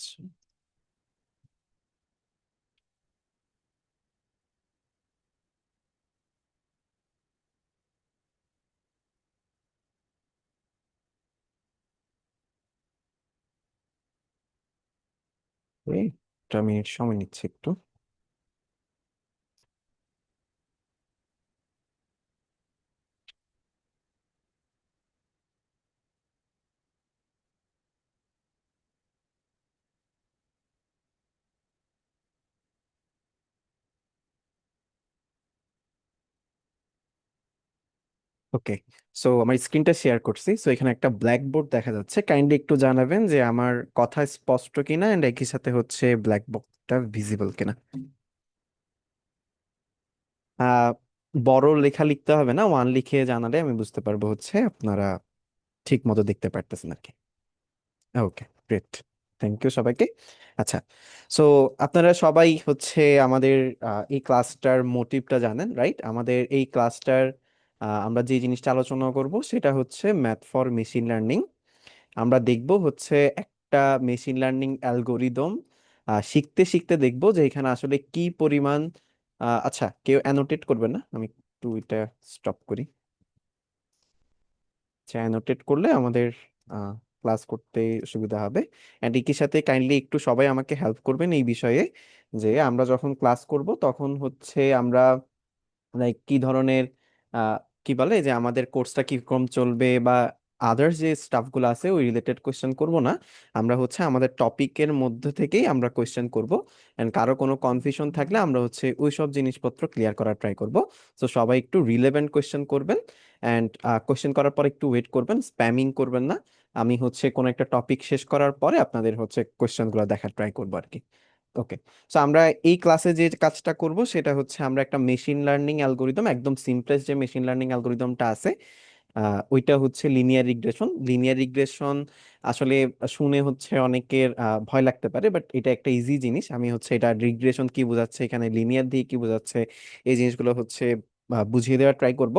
আচ্ছা, এই 1 মিনিট সময় নিচ্ছে একটু। ওকে, সো আমার স্ক্রিনটা শেয়ার করছি। সো এখানে একটা ব্ল্যাক বোর্ড দেখা যাচ্ছে। কাইন্ডলি একটু জানাবেন যে আমার কথা স্পষ্ট কিনা এন্ড একই সাথে হচ্ছে ব্ল্যাক বোর্ডটা ভিজিবল কিনা। আহ বড় লেখা লিখতে হবে না, ওয়ান লিখে জানালে আমি বুঝতে পারবো হচ্ছে আপনারা ঠিক মতো দেখতে পারতেছেন আর কি। ওকে, গ্রেট। থ্যাংক ইউ সবাইকে। আচ্ছা, সো আপনারা সবাই হচ্ছে আমাদের এই ক্লাসটার মোটিভটা জানেন, রাইট? আমাদের এই ক্লাসটার আমরা যে জিনিসটা আলোচনা করব সেটা হচ্ছে ম্যাথ ফর মেশিন লার্নিং। আমরা দেখব হচ্ছে একটা মেশিন লার্নিং অ্যালগোরিদম শিখতে শিখতে দেখব যে এখানে আসলে কি পরিমাণ আচ্ছা, কেউ অ্যানোটেট করবে না, আমি একটু এটা স্টপ করি। আচ্ছা, অ্যানোটেট করলে আমাদের ক্লাস করতে সুবিধা হবে। অ্যান্ড একই সাথে কাইন্ডলি একটু সবাই আমাকে হেল্প করবেন এই বিষয়ে, যে আমরা যখন ক্লাস করব তখন হচ্ছে আমরা লাইক কি ধরনের আহ, কি বলে যে আমাদের কোর্সটা কিরকম চলবে বা আদার্স যে স্টাফগুলো আছে ওই রিলেটেড কোয়েশ্চেন করব না। আমরা হচ্ছে আমাদের টপিকের মধ্যে থেকেই আমরা কোয়েশ্চেন করব। এন্ড কারো কোনো কনফিউশন থাকলে আমরা হচ্ছে ওই সব জিনিসপত্র ক্লিয়ার করার ট্রাই করব। তো সবাই একটু রিলেভেন্ট কোয়েশ্চেন করবেন। এন্ড কোয়েশ্চেন করার পর একটু ওয়েট করবেন, স্প্যামিং করবেন না। আমি হচ্ছে কোনো একটা টপিক শেষ করার পরে আপনাদের হচ্ছে কোয়েশ্চেনগুলো দেখার ট্রাই করবো আর কি। ওকে, সো আমরা এই ক্লাসে যে কাজটা করব সেটা হচ্ছে আমরা একটা মেশিন লার্নিং অ্যালগোরিদম, একদম সিম্পলেস্ট যে মেশিন লার্নিং অ্যালগোরিদমটা আছে ওইটা হচ্ছে লিনিয়ার রিগ্রেশন। লিনিয়ার রিগ্রেশন আসলে শুনে হচ্ছে অনেকের ভয় লাগতে পারে, বাট এটা একটা ইজি জিনিস। আমি হচ্ছে এটা রিগ্রেশন কি বোঝাচ্ছে, এখানে লিনিয়ার দিয়ে কি বোঝাচ্ছে, এই জিনিসগুলো হচ্ছে বুঝিয়ে দেওয়ার ট্রাই করব।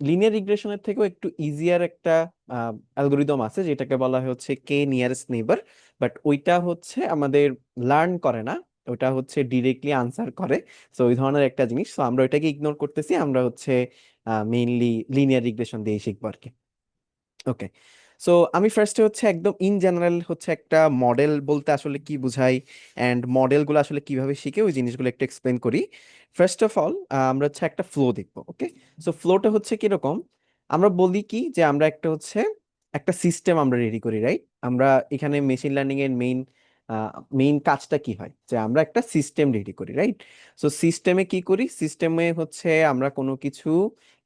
লিনিয়ার রিগ্রেশনের থেকেও একটু ইজিয়ার একটা অ্যালগোরিদম আছে যেটাকে বলা হয় হচ্ছে কে নিয়ারেস্ট নেইবার। বাট ওইটা হচ্ছে আমাদের লার্ন করে না, ওটা হচ্ছে ডিরেক্টলি আনসার করে। সো ওই ধরনের একটা জিনিস, তো আমরা ওইটাকে ইগনোর করতেছি, আমরা হচ্ছে মেইনলি লিনিয়ার রিগ্রেশন দিয়ে শিখবো আর কি। ওকে, সো আমি ফার্স্টে হচ্ছে একদম ইন জেনারেল হচ্ছে একটা মডেল বলতে আসলে কি বুঝাই অ্যান্ড মডেলগুলো আসলে কিভাবে শিখে ওই জিনিসগুলো একটু এক্সপ্লেন করি। ফার্স্ট অফ অল আমরা হচ্ছে একটা ফ্লো দেখবো। ওকে, সো ফ্লোটা হচ্ছে কিরকম, আমরা বলি কি যে আমরা একটা হচ্ছে একটা সিস্টেম আমরা রেডি করি, রাইট? আমরা এখানে মেশিন লার্নিং এর মেইন কাজটা কি হয়, যে আমরা একটা সিস্টেম রেডি করি, রাইট? সো সিস্টেমে কি করি, সিস্টেমে হচ্ছে আমরা কোনো কিছু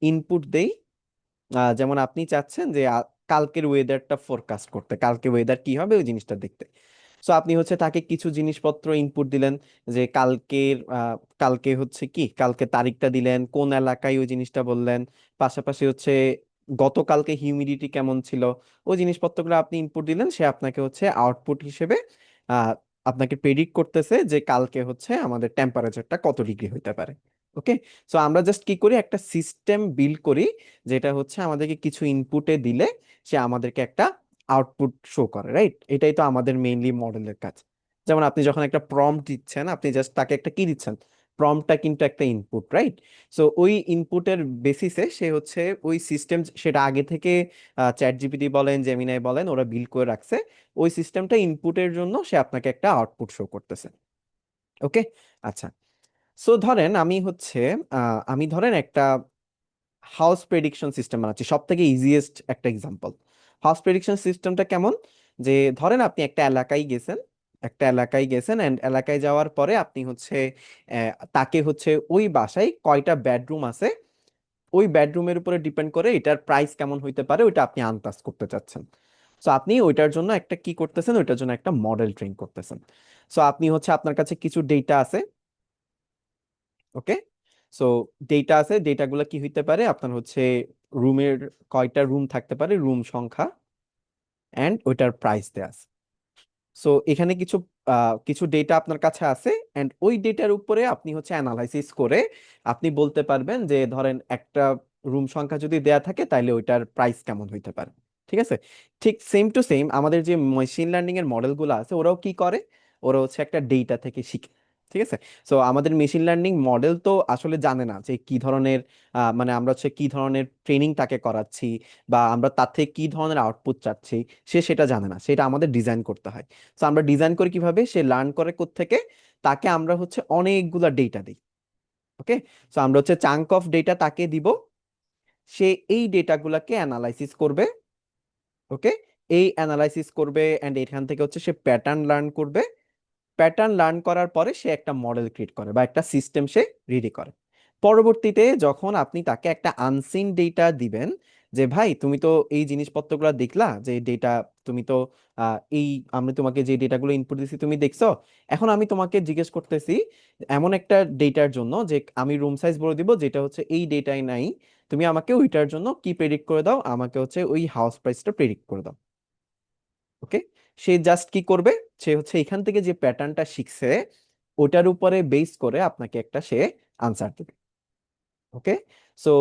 ইনপুট দেই। যেমন আপনি চাচ্ছেন যে কালকের ওয়েদারটা ফোরকাস্ট করতে, কালকে ওয়েদার কি হবে ওই জিনিসটা দেখতে। সো আপনি হচ্ছে তাকে কিছু জিনিসপত্র ইনপুট দিলেন, যে কালকে হচ্ছে কি, কালকে তারিখটা দিলেন, কোন এলাকায় ওই জিনিসটা বললেন, পাশাপাশি হচ্ছে গতকালকে হিউমিডিটি কেমন ছিল, ওই জিনিসপত্রগুলো আপনি ইনপুট দিলেন। সে আপনাকে হচ্ছে আউটপুট হিসেবে আহ আপনাকে প্রেডিক্ট করতেছে যে কালকে হচ্ছে আমাদের টেম্পারেচারটা কত ডিগ্রি হইতে পারে। ওকে, সো আমরা জাস্ট কি করি, একটা সিস্টেম বিল্ড করি যেটা হচ্ছে আমাদেরকে কিছু ইনপুটে দিলে সে আমাদেরকে একটা আউটপুট শো করে, রাইট? এটাই তো আমাদের মেইনলি মডেলের কাজ। যেমন আপনি যখন একটা প্রম্পট দিচ্ছেন, আপনি জাস্ট তাকে একটা কি দিচ্ছেন, প্রম্পটটা কিন্তু একটা ইনপুট, রাইট? সো ওই ইনপুটের বেসিসে সে হচ্ছে ওই সিস্টেম, সেটা আগে থেকে চ্যাট জিপিটি বলেন, জেমিনাই বলেন, ওরা বিল্ড করে রাখছে। ওই সিস্টেমটা ইনপুটের জন্য সে আপনাকে একটা আউটপুট শো করতেছে। ওকে, আচ্ছা, সো ধরেন আমি ধরেন একটা হাউস প্রেডিকশন সিস্টেম বানাচ্ছি, সব থেকে ইজিয়েস্ট একটা এক্সাম্পল। হাউস প্রেডিকশন সিস্টেমটা কেমন, যে ধরেন আপনি একটা এলাকায় গেছেন এন্ড এলাকায় যাওয়ার পরে আপনি হচ্ছে তাকে হচ্ছে ওই বাসায় কয়টা বেডরুম আছে, ওই বেডরুমের উপরে ডিপেন্ড করে এটার প্রাইস কেমন হইতে পারে ওইটা আপনি আন্দাজ করতে চাচ্ছেন। সো আপনি ওইটার জন্য একটা কি করতেছেন, ওইটার জন্য একটা মডেল ট্রেন করতেছেন। সো আপনি হচ্ছে আপনার কাছে কিছু ডেটা আছে। ওকে, সো ডেটা আছে, ডেটাগুলো কি হইতে পারে, আপনার হচ্ছে রুমের কয়টা রুম থাকতে পারে, রুম সংখ্যা, এন্ড ওইটার প্রাইস দেয়া আছে। সো এখানে কিছু ডেটা আপনার কাছে আছে, এন্ড ওই ডেটার উপরে আপনি হচ্ছে অ্যানালাইসিস করে আপনি বলতে পারবেন যে ধরেন একটা রুম সংখ্যা যদি দেয়া থাকে তাহলে ওইটার প্রাইস কেমন হইতে পারে। ঠিক আছে? ঠিক সেম টু সেম আমাদের যে মেশিন লার্নিং এর মডেলগুলো আছে ওরাও কি করে, ওরা হচ্ছে একটা ডেটা থেকে শিখে। ঠিক আছে? সো আমাদের মেশিন লার্নিং মডেল তো আসলে জানে না যে কি ধরনের মানে আমরা হচ্ছে কি ধরনের ট্রেনিং তাকে করাচ্ছি বা আমরা তার থেকে কি ধরনের আউটপুট চাচ্ছি, সে সেটা জানে না, সেটা আমাদের ডিজাইন করতে হয়। সো আমরা ডিজাইন করি কিভাবে, সে লার্ন করে কোত্থেকে, তাকে আমরা হচ্ছে অনেকগুলা ডেটা দিই। ওকে, সো আমরা হচ্ছে চাঙ্ক অফ ডেটা তাকে দিব, সে এই ডেটাগুলোকে অ্যানালাইসিস করবে। ওকে, এই অ্যানালাইসিস করবে অ্যান্ড এখান থেকে হচ্ছে সে প্যাটার্ন লার্ন করবে। প্যাটার্ন লার্ন করার পরে সে একটা মডেল ক্রিয়েট করে বা একটা সিস্টেম সে রেডি করে। পরবর্তীতে যখন আপনি তাকে একটা আনসিন ডেটা দিবেন, যে ভাই তুমি তো এই জিনিসপত্রগুলো দেখলা, যে ডেটা তুমি তো এই আমি তোমাকে যে ডেটাগুলো ইনপুট দিছি তুমি দেখছো, এখন আমি তোমাকে জিজ্ঞেস করতেছি এমন একটা ডেটার জন্য যে আমি রুম সাইজ বলে দিব যেটা হচ্ছে এই ডেটায় নাই, তুমি আমাকে ওইটার জন্য কি প্রেডিক্ট করে দাও, আমাকে হচ্ছে ওই হাউস প্রাইসটা প্রেডিক্ট করে দাও। ওকে, সে জাস্ট কি করবে, সে হচ্ছে এখান থেকে যে প্যাটার্নটা শিখছে ওটার উপরে বেস করে আপনাকে একটা সে আনসার দেবে। ওকে, সো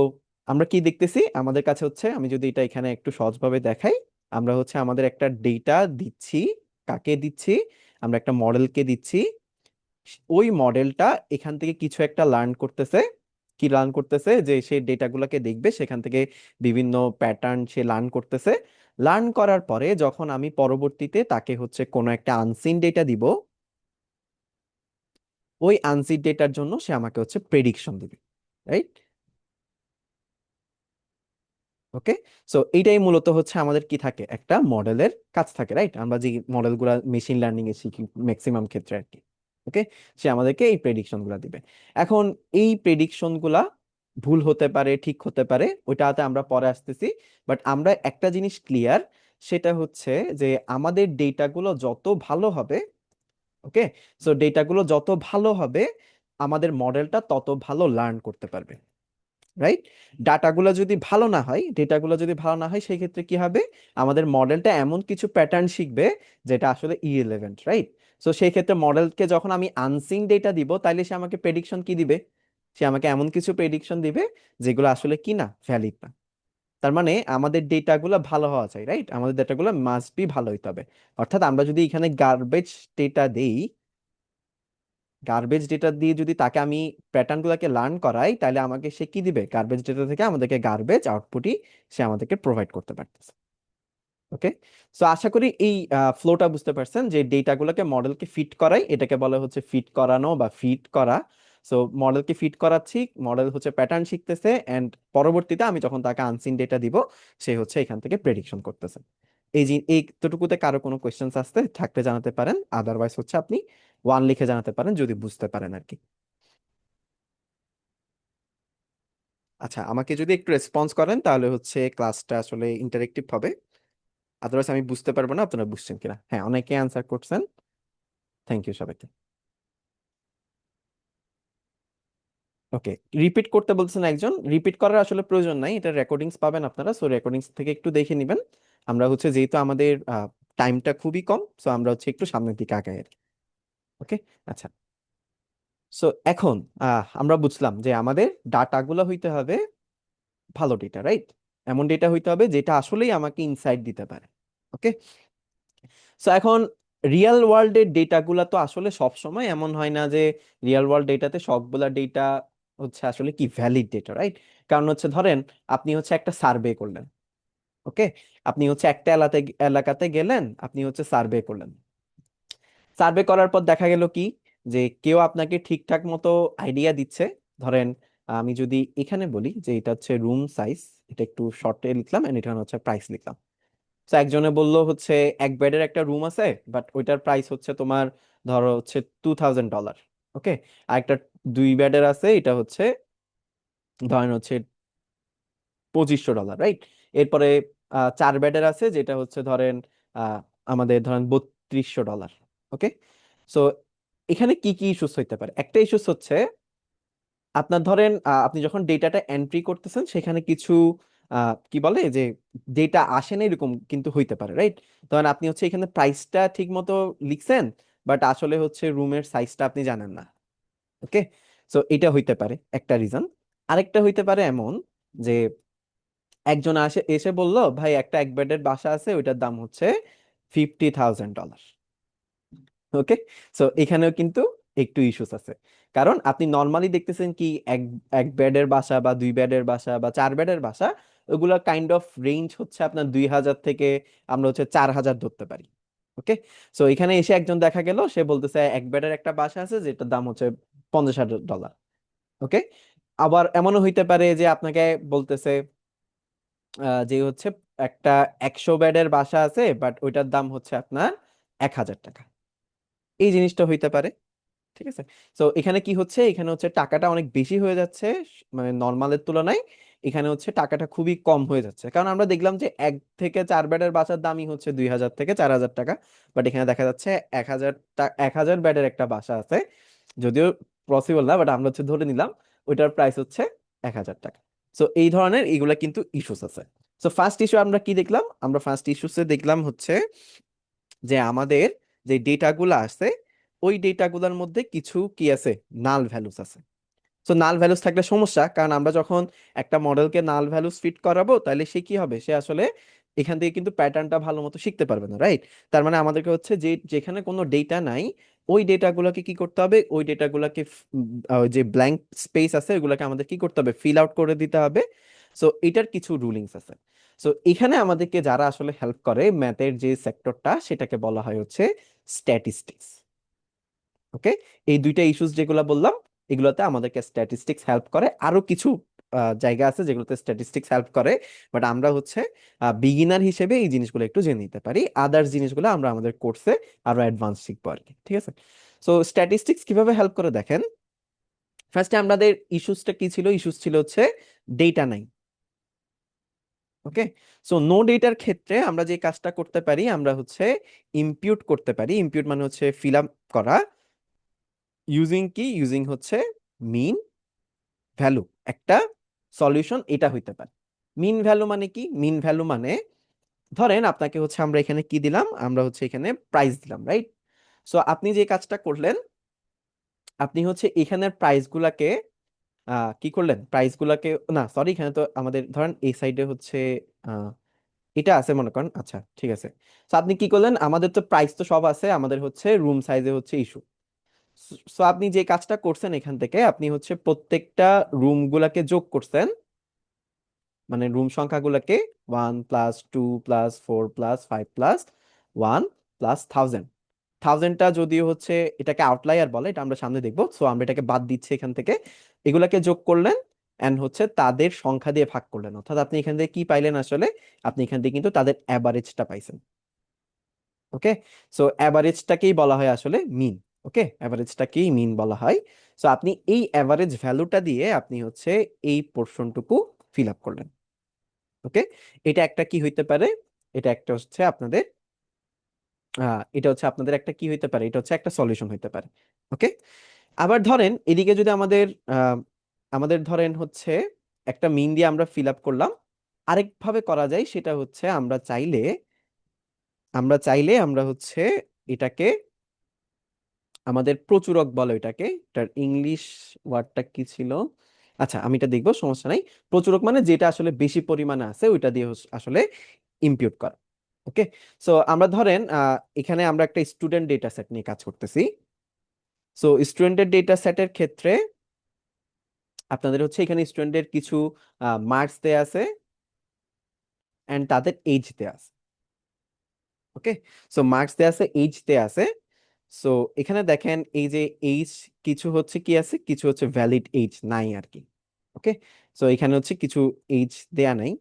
আমরা কি দেখতেছি আমাদের কাছে হচ্ছে, আমি যদি এটা এখানে একটু সহজভাবে দেখাই, আমরা হচ্ছে আমাদের একটা ডেটা দিচ্ছি, কাকে দিচ্ছি, আমরা একটা মডেলকে দিচ্ছি। ওই মডেলটা এখান থেকে কিছু একটা লার্ন করতেছে। কি লার্ন করতেছে, যে সে ডেটাগুলোকে দেখবে সেখান থেকে বিভিন্ন প্যাটার্ন সে লার্ন করতেছে। লার্ন করার পরে যখন আমি পরবর্তীতে তাকে হচ্ছে কোনো একটা আনসিন ডেটা দিব, ওই আনসিন ডেটার জন্য সে আমাকে হচ্ছে প্রেডিকশন দিবে। রাইট? ওকে, সো এইটাই মূলত হচ্ছে আমাদের কি থাকে, একটা মডেলের কাজ থাকে। রাইট? আমরা যে মডেলগুলা মেশিন লার্নিং এ শিখি ম্যাক্সিমাম ক্ষেত্রে আর কি। ওকে, সে আমাদেরকে এই প্রেডিকশন গুলা দিবে। এখন এই প্রেডিকশন গুলা ভুল হতে পারে, ঠিক হতে পারে, ওইটাতে আমরা পরে আসতেছি। বাট আমরা একটা জিনিস ক্লিয়ার, সেটা হচ্ছে যে আমাদের ডেটাগুলো যত ভালো হবে, ওকে, সো ডেটাগুলো যত ভালো হবে আমাদের মডেলটা তত ভালো লার্ন করতে পারবে। রাইট? ডাটাগুলো যদি ভালো না হয়, ডেটাগুলো যদি ভালো না হয়, সেই ক্ষেত্রে কি হবে, আমাদের মডেলটা এমন কিছু প্যাটার্ন শিখবে যেটা আসলে ইররিলেভেন্ট। রাইট? সো সেই ক্ষেত্রে মডেলকে যখন আমি আনসিন ডেটা দিব, তাইলে সে আমাকে প্রেডিকশন কি দিবে, সে আমাকে এমন কিছু প্রেডিকশন দিবে যেগুলো আসলে কি না, ভ্যালিড না। তার মানে আমাদের ডেটাগুলো ভালো হওয়া চাই। রাইট? আমাদের ডেটাগুলো মাস্ট বি ভালো হইতে হবে। অর্থাৎ আমরা যদি এখানে গার্বেজ ডেটা দেই, গার্বেজ ডেটা দিয়ে যদি তাকে আমি প্যাটার্ন গুলাকে লার্ন করাই, তাহলে আমাকে সে কি দিবে, গার্বেজ ডেটা থেকে আমাদেরকে গার্বেজ আউটপুটই সে আমাদেরকে প্রোভাইড করতে পারতেছে। ওকে, সো আশা করি এই ফ্লোটা বুঝতে পারছেন, যে ডেটাগুলোকে মডেলকে ফিট করাই, এটাকে বলা হচ্ছে ফিট করানো বা ফিট করা। সো মডেলকে ফিট করাচ্ছি, মডেল হচ্ছে প্যাটার্ন শিখতেছে, এন্ড পরবর্তীতে আমি যখন তাকে আনসিন ডেটা দিব, সে হচ্ছে এখান থেকে প্রেডিকশন করতেছে। এই যে এইটুকুতে কারো কোনো কোয়েশ্চেন্স আসতে থাকলে জানাতে পারেন, আদারওয়াইজ হচ্ছে আপনি ওয়ান লিখে জানাতে পারেন যদি বুঝতে পারেন আর কি। আচ্ছা, আমাকে যদি একটু রেসপন্স করেন তাহলে হচ্ছে ক্লাসটা আসলে ইন্টারেক্টিভ হবে। আদারওয়াইজ আমি বুঝতে পারবো না আপনারা বুঝছেন কিনা। হ্যাঁ, অনেকে অ্যান্সার করছেন। থ্যাংক ইউ সবাইকে। ওকে, রিপিট করতে বলছেন একজন, রিপিট করার আসলে প্রয়োজন নাই, এটা রেকর্ডিংস পাবেন আপনারা, সো রেকর্ডিংস থেকে একটু দেখে নেবেন। আমরা হচ্ছে যেহেতু আমাদের টাইমটা খুবই কম, সো আমরা হচ্ছে একটু সামনের দিকে আগাই। ওকে, আচ্ছা, সো এখন আমরা বুঝলাম যে আমাদের ডাটাগুলো হইতে হবে ভালো ডেটা। রাইট? এমন ডেটা হইতে হবে যেটা আসলেই আমাকে ইনসাইট দিতে পারে। ওকে, সো এখন রিয়েল ওয়ার্ল্ডের ডেটাগুলা তো আসলে সব সময় এমন হয় না যে রিয়েল ওয়ার্ল্ড ডেটাতে সবগুলা ডেটা হচ্ছে আসলে কি ভ্যালিড ডেটা। রাইট? কারণ হচ্ছে ধরেন আপনি হচ্ছে একটা সার্ভে করলেন। ওকে, আপনি হচ্ছে একটা এলাকাতে গেলেন, আপনি হচ্ছে সার্ভে করলেন। সার্ভে করার পর দেখা গেল কি, যে কেউ আপনাকে ঠিকঠাক মতো আইডিয়া দিচ্ছে। ধরেন আমি যদি এখানে বলি যে এটা হচ্ছে রুম সাইজ, এটা একটু শর্টে লিখলাম, এন্ড এটা হচ্ছে প্রাইস লিখলাম। তো একজনে বললো হচ্ছে এক বেডের একটা রুম আছে, বাট ওইটার প্রাইস হচ্ছে তোমার ধরো হচ্ছে $2000। ওকে, আর একটা দুই বেডের আছে, এটা হচ্ছে ধরেন হচ্ছে $2500। রাইট? এরপরে চার বেডের আছে যেটা হচ্ছে ধরেন আহ, আমাদের ধরেন $3200। ওকে, সো এখানে কি কি ইস্যুস হইতে পারে, একটা ইস্যুস হচ্ছে আপনার ধরেন আপনি যখন ডেটাটা এন্ট্রি করতেছেন সেখানে কিছু কি বলে যে ডেটা আসে না এরকম কিন্তু হইতে পারে। রাইট? ধরেন আপনি হচ্ছে এখানে প্রাইসটা ঠিক মতো লিখছেন, বাট আসলে হচ্ছে রুমের সাইজটা আপনি জানেন না। ওকে, সো এটা হইতে পারে একটা রিজন। আরেকটা হইতে পারে এমন যে একজন এসে বলল, ভাই একটা এক বেডের বাসা আছে, ওইটার দাম হচ্ছে $50,000। ওকে, সো এখানেও কিন্তু একটু ইস্যুস আছে। কারণ আপনি নর্মালি দেখতেছেন কি এক এক বেডের বাসা বা দুই বেডের বাসা বা চার বেডের বাসা, ওগুলো কাইন্ড অফ রেঞ্জ হচ্ছে আপনার 2,000 থেকে আমরা হচ্ছে 4,000 ধরতে পারি। ওকে, সো এখানে এসে একজন দেখা গেল সে বলতেছে এক বেডের একটা বাসা আছে যেটার দাম হচ্ছে $50,000। ওকে, আবার এমনও হইতে পারে যে আপনাকে বলতেছে যে হচ্ছে একটা 100 বেডের বাসা আছে, বাট ওইটার দাম হচ্ছে আপনার $1,000। এই জিনিসটা হইতে পারে। ঠিক আছে, তো এখানে কি হচ্ছে, এখানে হচ্ছে টাকাটা অনেক বেশি হয়ে যাচ্ছে মানে নর্মালের তুলনায়। এখানে হচ্ছে টাকাটা খুবই কম হয়ে যাচ্ছে, কারণ আমরা দেখলাম যে 1 থেকে 4 বেডের বাসার দামই হচ্ছে 2,000 থেকে 4,000 টাকা। বাট এখানে দেখা যাচ্ছে 1,000 বেডের একটা বাসা আছে, যদিও পসিবল না, বাট আমরা হচ্ছে ধরে নিলাম ওইটার প্রাইস হচ্ছে 1,000 টাকা। সো এই ধরনের এগুলা কিন্তু ইস্যুস আছে। সো ফার্স্ট ইস্যু আমরা কি দেখলাম, আমরা ফার্স্ট ইস্যুসে দেখলাম হচ্ছে যে আমাদের যে ডেটাগুলো আছে ওই ডেটাগুলোর মধ্যে কিছু কি আছে, নাল ভ্যালুস আছে। সো নাল ভ্যালুস থাকলে সমস্যা, কারণ আমরা যখন একটা মডেলকে নাল ভ্যালুস ফিট করাবো তাহলে সে কি হবে, সে আসলে এখান থেকে কিন্তু প্যাটার্নটা ভালো মতো শিখতে পারবে না, রাইট? তার মানে আমাদেরকে হচ্ছে যে যেখানে কোনো ডেটা নাই ওই ডেটাগুলোকে কি করতে হবে, ওই ডেটাগুলোকে যে ব্ল্যাঙ্ক স্পেস আছে ওগুলোকে আমাদের কি করতে হবে, ফিল আউট করে দিতে হবে। সো এটার কিছু রুলিংস আছে। সো এখানে আমাদেরকে যারা আসলে হেল্প করে ম্যাথের যে সেক্টরটা, সেটাকে বলা হয় হচ্ছে স্ট্যাটিস্টিক্স। ওকে, এই দুইটা ইস্যুস যেগুলো বললাম এগুলোতে আমাদেরকে স্ট্যাটিস্টিক্স হেল্প করে। আরো কিছু জায়গা আছে যেগুলোতে স্ট্যাটিস্টিক্স হেল্প করে, বাট আমরা হচ্ছে বিগিনার হিসেবে এই জিনিসগুলো একটু জেনে নিতে পারি। আদার্স জিনিসগুলো আমরা আমাদের কোর্সে আরো অ্যাডভান্স শিখবো আর কি। ঠিক আছে, সো স্ট্যাটিস্টিক্স কিভাবে হেল্প করে দেখেন। ফার্স্টে আমাদের ইস্যুসটা কি ছিল, ইস্যুস ছিল হচ্ছে ডেটা নাই। ওকে, সো নো ডেটার ক্ষেত্রে আমরা যে কাজটা করতে পারি, আমরা হচ্ছে ইমপিউট করতে পারি। ইমপিউট মানে হচ্ছে ফিল আপ করা, ইউজিং কি, ইউজিং হচ্ছে মিন ভ্যালু, একটা সলিউশন এটা হইতে পারে। মিন ভ্যালু মানে কি, মিন ভ্যালু মানে ধরেন আপনাকে হচ্ছে আমরা এখানে কি দিলাম, আমরা হচ্ছে এখানে প্রাইস দিলাম, রাইট? সো আপনি যে কাজটা করলেন, আপনি হচ্ছে এখানের প্রাইস গুলাকে কি করলেন, প্রাইস গুলাকে না সরি, এখানে তো আমাদের ধরেন এই সাইডে হচ্ছে আহ, এটা আছে মনে করেন, আচ্ছা ঠিক আছে। তো আপনি কি করলেন, আমাদের তো প্রাইস তো সব আছে, আমাদের হচ্ছে রুম সাইজে হচ্ছে ইস্যু। সো আপনি যে কাজটা করছেন এখান থেকে আপনি হচ্ছে প্রত্যেকটা রুম গুলাকে যোগ করছেন, মানে রুম সংখ্যাগুলোকে 1+2+4+5+1 থাউজেন্ডটা যদিও হচ্ছে এটাকে আউটলায়ার বলে, এটা আমরা সামনে দেখবো, সো আমরা এটাকে বাদ দিচ্ছি এখান থেকে। এগুলাকে যোগ করলেন এন্ড হচ্ছে তাদের সংখ্যা দিয়ে ভাগ করলেন, অর্থাৎ আপনি এখান থেকে কি পাইলেন আসলে, আপনি এখান থেকে কিন্তু তাদের অ্যাভারেজটা পাইছেন। ওকে, সো অ্যাভারেজটাকেই বলা হয় আসলে মিন। ওকে, অ্যাভারেজটাকেই মিন বলা হয়। সো আপনি এই অ্যাভারেজ ভ্যালুটা দিয়ে আপনি হচ্ছে এই পোর্শনটুকু ফিল আপ করলেন। ওকে, এটা একটা কি হইতে পারে, এটা একটা হচ্ছে আপনাদের এটা হচ্ছে আপনাদের একটা কি হইতে পারে, এটা হচ্ছে একটা সলিউশন হইতে পারে। ওকে, আবার ধরেন এদিকে যদি আমাদের আহ, আমাদের ধরেন হচ্ছে একটা মিন দিয়ে আমরা ফিল আপ করলাম। আরেক ভাবে করা যায়, সেটা হচ্ছে আমরা হচ্ছে এটাকে আমাদের প্রচুরক বলে এটাকে, এটার ইংলিশ ওয়ার্ডটা কি ছিল, আচ্ছা আমি এটা দেখবো, সমস্যা নাই। প্রচুরক মানে যেটা আসলে বেশি পরিমাণে আছে ওইটা দিয়ে আসলে ইমপিউট করা। ওকে, সো আমরা ধরেন এখানে আমরা একটা স্টুডেন্ট ডেটা সেট নিয়ে কাজ করতেছি। সো স্টুডেন্টের ডেটা সেটের ক্ষেত্রে আপনাদের হচ্ছে এখানে স্টুডেন্টের কিছু মার্কস দেয়া আছে এন্ড তাদের এজ দেয়া আছে। ওকে, সো মার্কস দেয়া আছে, এজ দেয়া আছে। সো এখানে দেখেন এই যে এইজ, কিছু হচ্ছে কি আছে, কিছু হচ্ছে ভ্যালিড এজ নাই আর কি। ওকে, সো এখানে হচ্ছে কিছু এজ দেয়া নাই,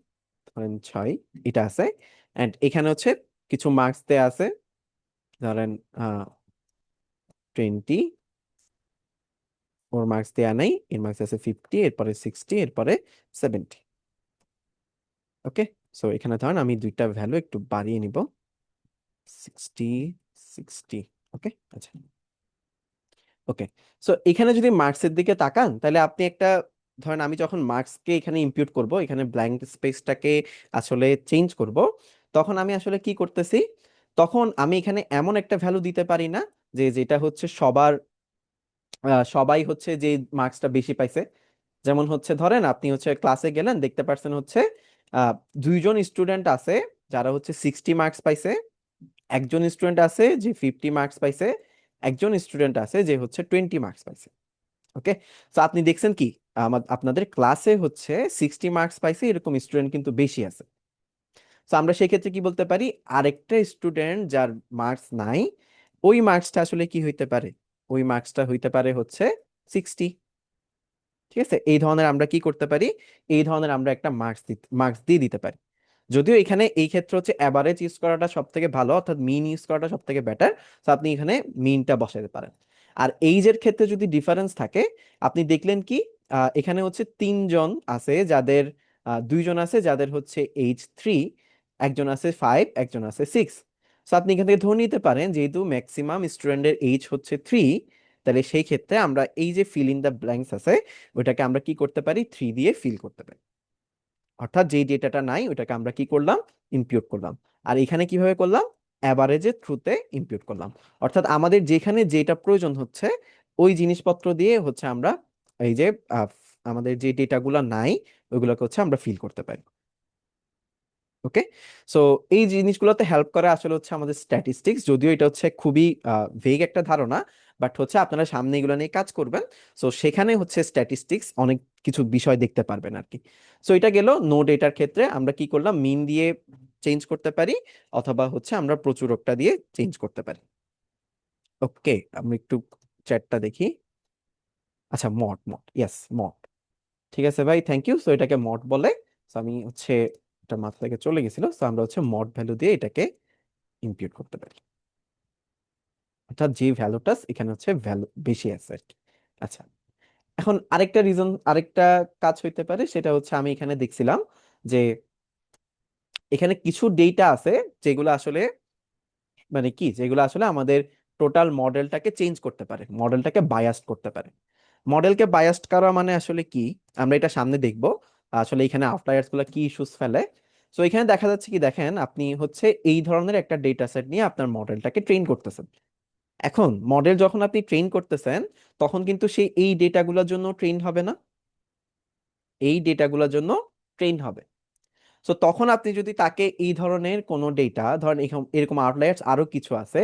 ধরেন 6 এটা আছে। এন্ড এখানে হচ্ছে কিছু মার্কস দেয়া আছে, ধরেন 20, ওর মার্কস দেয়া নাই, এর মার্কস আছে 50, এরপরে 60, এরপরে 70। ওকে, সো এখানে ধরেন আমি দুইটা ভ্যালু একটু বাড়িয়ে নিব, 60, 60। ওকে, আচ্ছা ওকে। সো এখানে যদি মার্কসের দিকে তাকান তাহলে আপনি একটা ধরেন আমি যখন মার্কসকে এখানে ইমপিউট করব, এখানে ব্ল্যাঙ্ক স্পেসটাকে আসলে চেঞ্জ করব, তখন আমি আসলে কি করতেছি, তখন আমি এখানে এমন একটা ভ্যালু দিতে পারি না যে যেটা হচ্ছে সবাই হচ্ছে যে মার্কসটা বেশি পাইছে। যেমন হচ্ছে ধরেন আপনি হচ্ছে ক্লাসে গেলেন, দেখতে পারছেন হচ্ছে আহ, দুইজন স্টুডেন্ট আছে যারা হচ্ছে 60 মার্কস পাইছে, একজন স্টুডেন্ট আছে যে 50 মার্কস পাইছে, একজন স্টুডেন্ট আছে যে হচ্ছে 20 মার্কস পাইছে। ওকে, তো আপনি দেখছেন কি আপনাদের ক্লাসে হচ্ছে 60 মার্কস পাইছে এরকম স্টুডেন্ট কিন্তু বেশি আছে। তো আমরা সেক্ষেত্রে কি বলতে পারি, আরেকটা স্টুডেন্ট যার মার্কস নাই, ওই মার্কসটা আসলে কি হইতে পারে, ওই মার্কসটা হইতে পারে হচ্ছে 60। ঠিক আছে, এই ধরনের আমরা কি করতে পারি, এই ধরনের আমরা একটা মার্কস দিয়ে দিতে পারি। যদিও এখানে এই ক্ষেত্রে হচ্ছে অ্যাভারেজ ইউজ করাটা সব থেকে ভালো, অর্থাৎ মিন ইউজ করাটা সব থেকে বেটার। তো আপনি এখানে মিনটা বসাতে পারেন। আর এইজের ক্ষেত্রে যদি ডিফারেন্স থাকে, আপনি দেখলেন কি এখানে হচ্ছে তিনজন আছে যাদের, দুইজন আছে যাদের হচ্ছে এইজ 3, একজন আছে 5, একজন আছে 6। তো আপনি এখান থেকে ধরে নিতে পারেন যেহেতু ম্যাক্সিমাম স্টুডেন্টের এইজ হচ্ছে 3, তাহলে সেই ক্ষেত্রে আমরা এই যে ফিল ইন দ্য ব্ল্যাঙ্কস আছে ওইটাকে আমরা কি করতে পারি, 3 দিয়ে ফিল করতে পারি। অর্থাৎ যেই ডেটাটা নাই ওইটাকে আমরা কি করলাম, ইমপিউট করলাম। আর এখানে কিভাবে করলাম, অ্যাভারেজের থ্রুতে ইমপিউট করলাম। অর্থাৎ আমাদের যেখানে যেটা প্রয়োজন হচ্ছে ওই জিনিসপত্র দিয়ে হচ্ছে আমরা এই যে আহ, আমাদের যে ডেটাগুলো নাই ওইগুলোকে হচ্ছে আমরা ফিল করতে পারি। ওকে, সো এই জিনিসগুলোতে হেল্প করে আসলে হচ্ছে আমাদের স্ট্যাটিস্টিক্স, যদিও এটা হচ্ছে খুবই ভেগ একটা ধারণা, বাট হচ্ছে আপনারা সামনে এগুলো নিয়ে কাজ করবেন। সো সেখানে হচ্ছে স্ট্যাটিস্টিক্স অনেক কিছু বিষয় দেখতে পারবেন আর কি। সো এটা গেল নো ডেটার ক্ষেত্রে আমরা কি করলাম, মিন দিয়ে চেঞ্জ করতে পারি, অথবা হচ্ছে আমরা প্রচুরকটা দিয়ে চেঞ্জ করতে পারি। ওকে, আমরা একটু চ্যাটটা দেখি। আচ্ছা, মড মড, ইয়েস মড। ঠিক আছে ভাই, থ্যাংক ইউ। সো এটাকে মড বলে। সো আমি হচ্ছে এটা মাথা থেকে চলে গেছিল, সো আমরা হচ্ছে মড ভ্যালু দিয়ে এটাকে ইমপিউট করতে পারি। অর্থাৎ যে ভ্যালুটা এখানে হচ্ছে ভ্যালু বেশি আছে আর কি। আচ্ছা, এখন আরেকটা রিজন, আরেকটা কাজ হইতে পারে, সেটা হচ্ছে আমি এখানে দেখছিলাম যে এখানে কিছু ডেটা আছে যেগুলো আসলে মানে কি, যেগুলো আসলে আমাদের টোটাল মডেলটাকে চেঞ্জ করতে পারে, মডেলটাকে বায়াস্ট করতে পারে। মডেলকে বায়াস্ট করা মানে আসলে কি, আমরা এটা সামনে দেখব আসলে এখানে আউটলায়ার্স গুলো কি ইস্যুস ফেলে। তো এখানে দেখা যাচ্ছে কি, দেখেন আপনি হচ্ছে এই ধরনের একটা ডেটা সেট নিয়ে আপনার মডেলটাকে ট্রেন করতেছেন। এখন মডেল যখন আপনি ট্রেন করতেছেন তখন কিন্তু সেই এই ডেটাগুলোর জন্য ট্রেন হবে না, এই ডেটাগুলোর জন্য ট্রেন হবে। সো তখন আপনি যদি তাকে এই ধরনের কোনো ডেটা, ধরেন এরকম আউটলায়ার্স আরো কিছু আছে,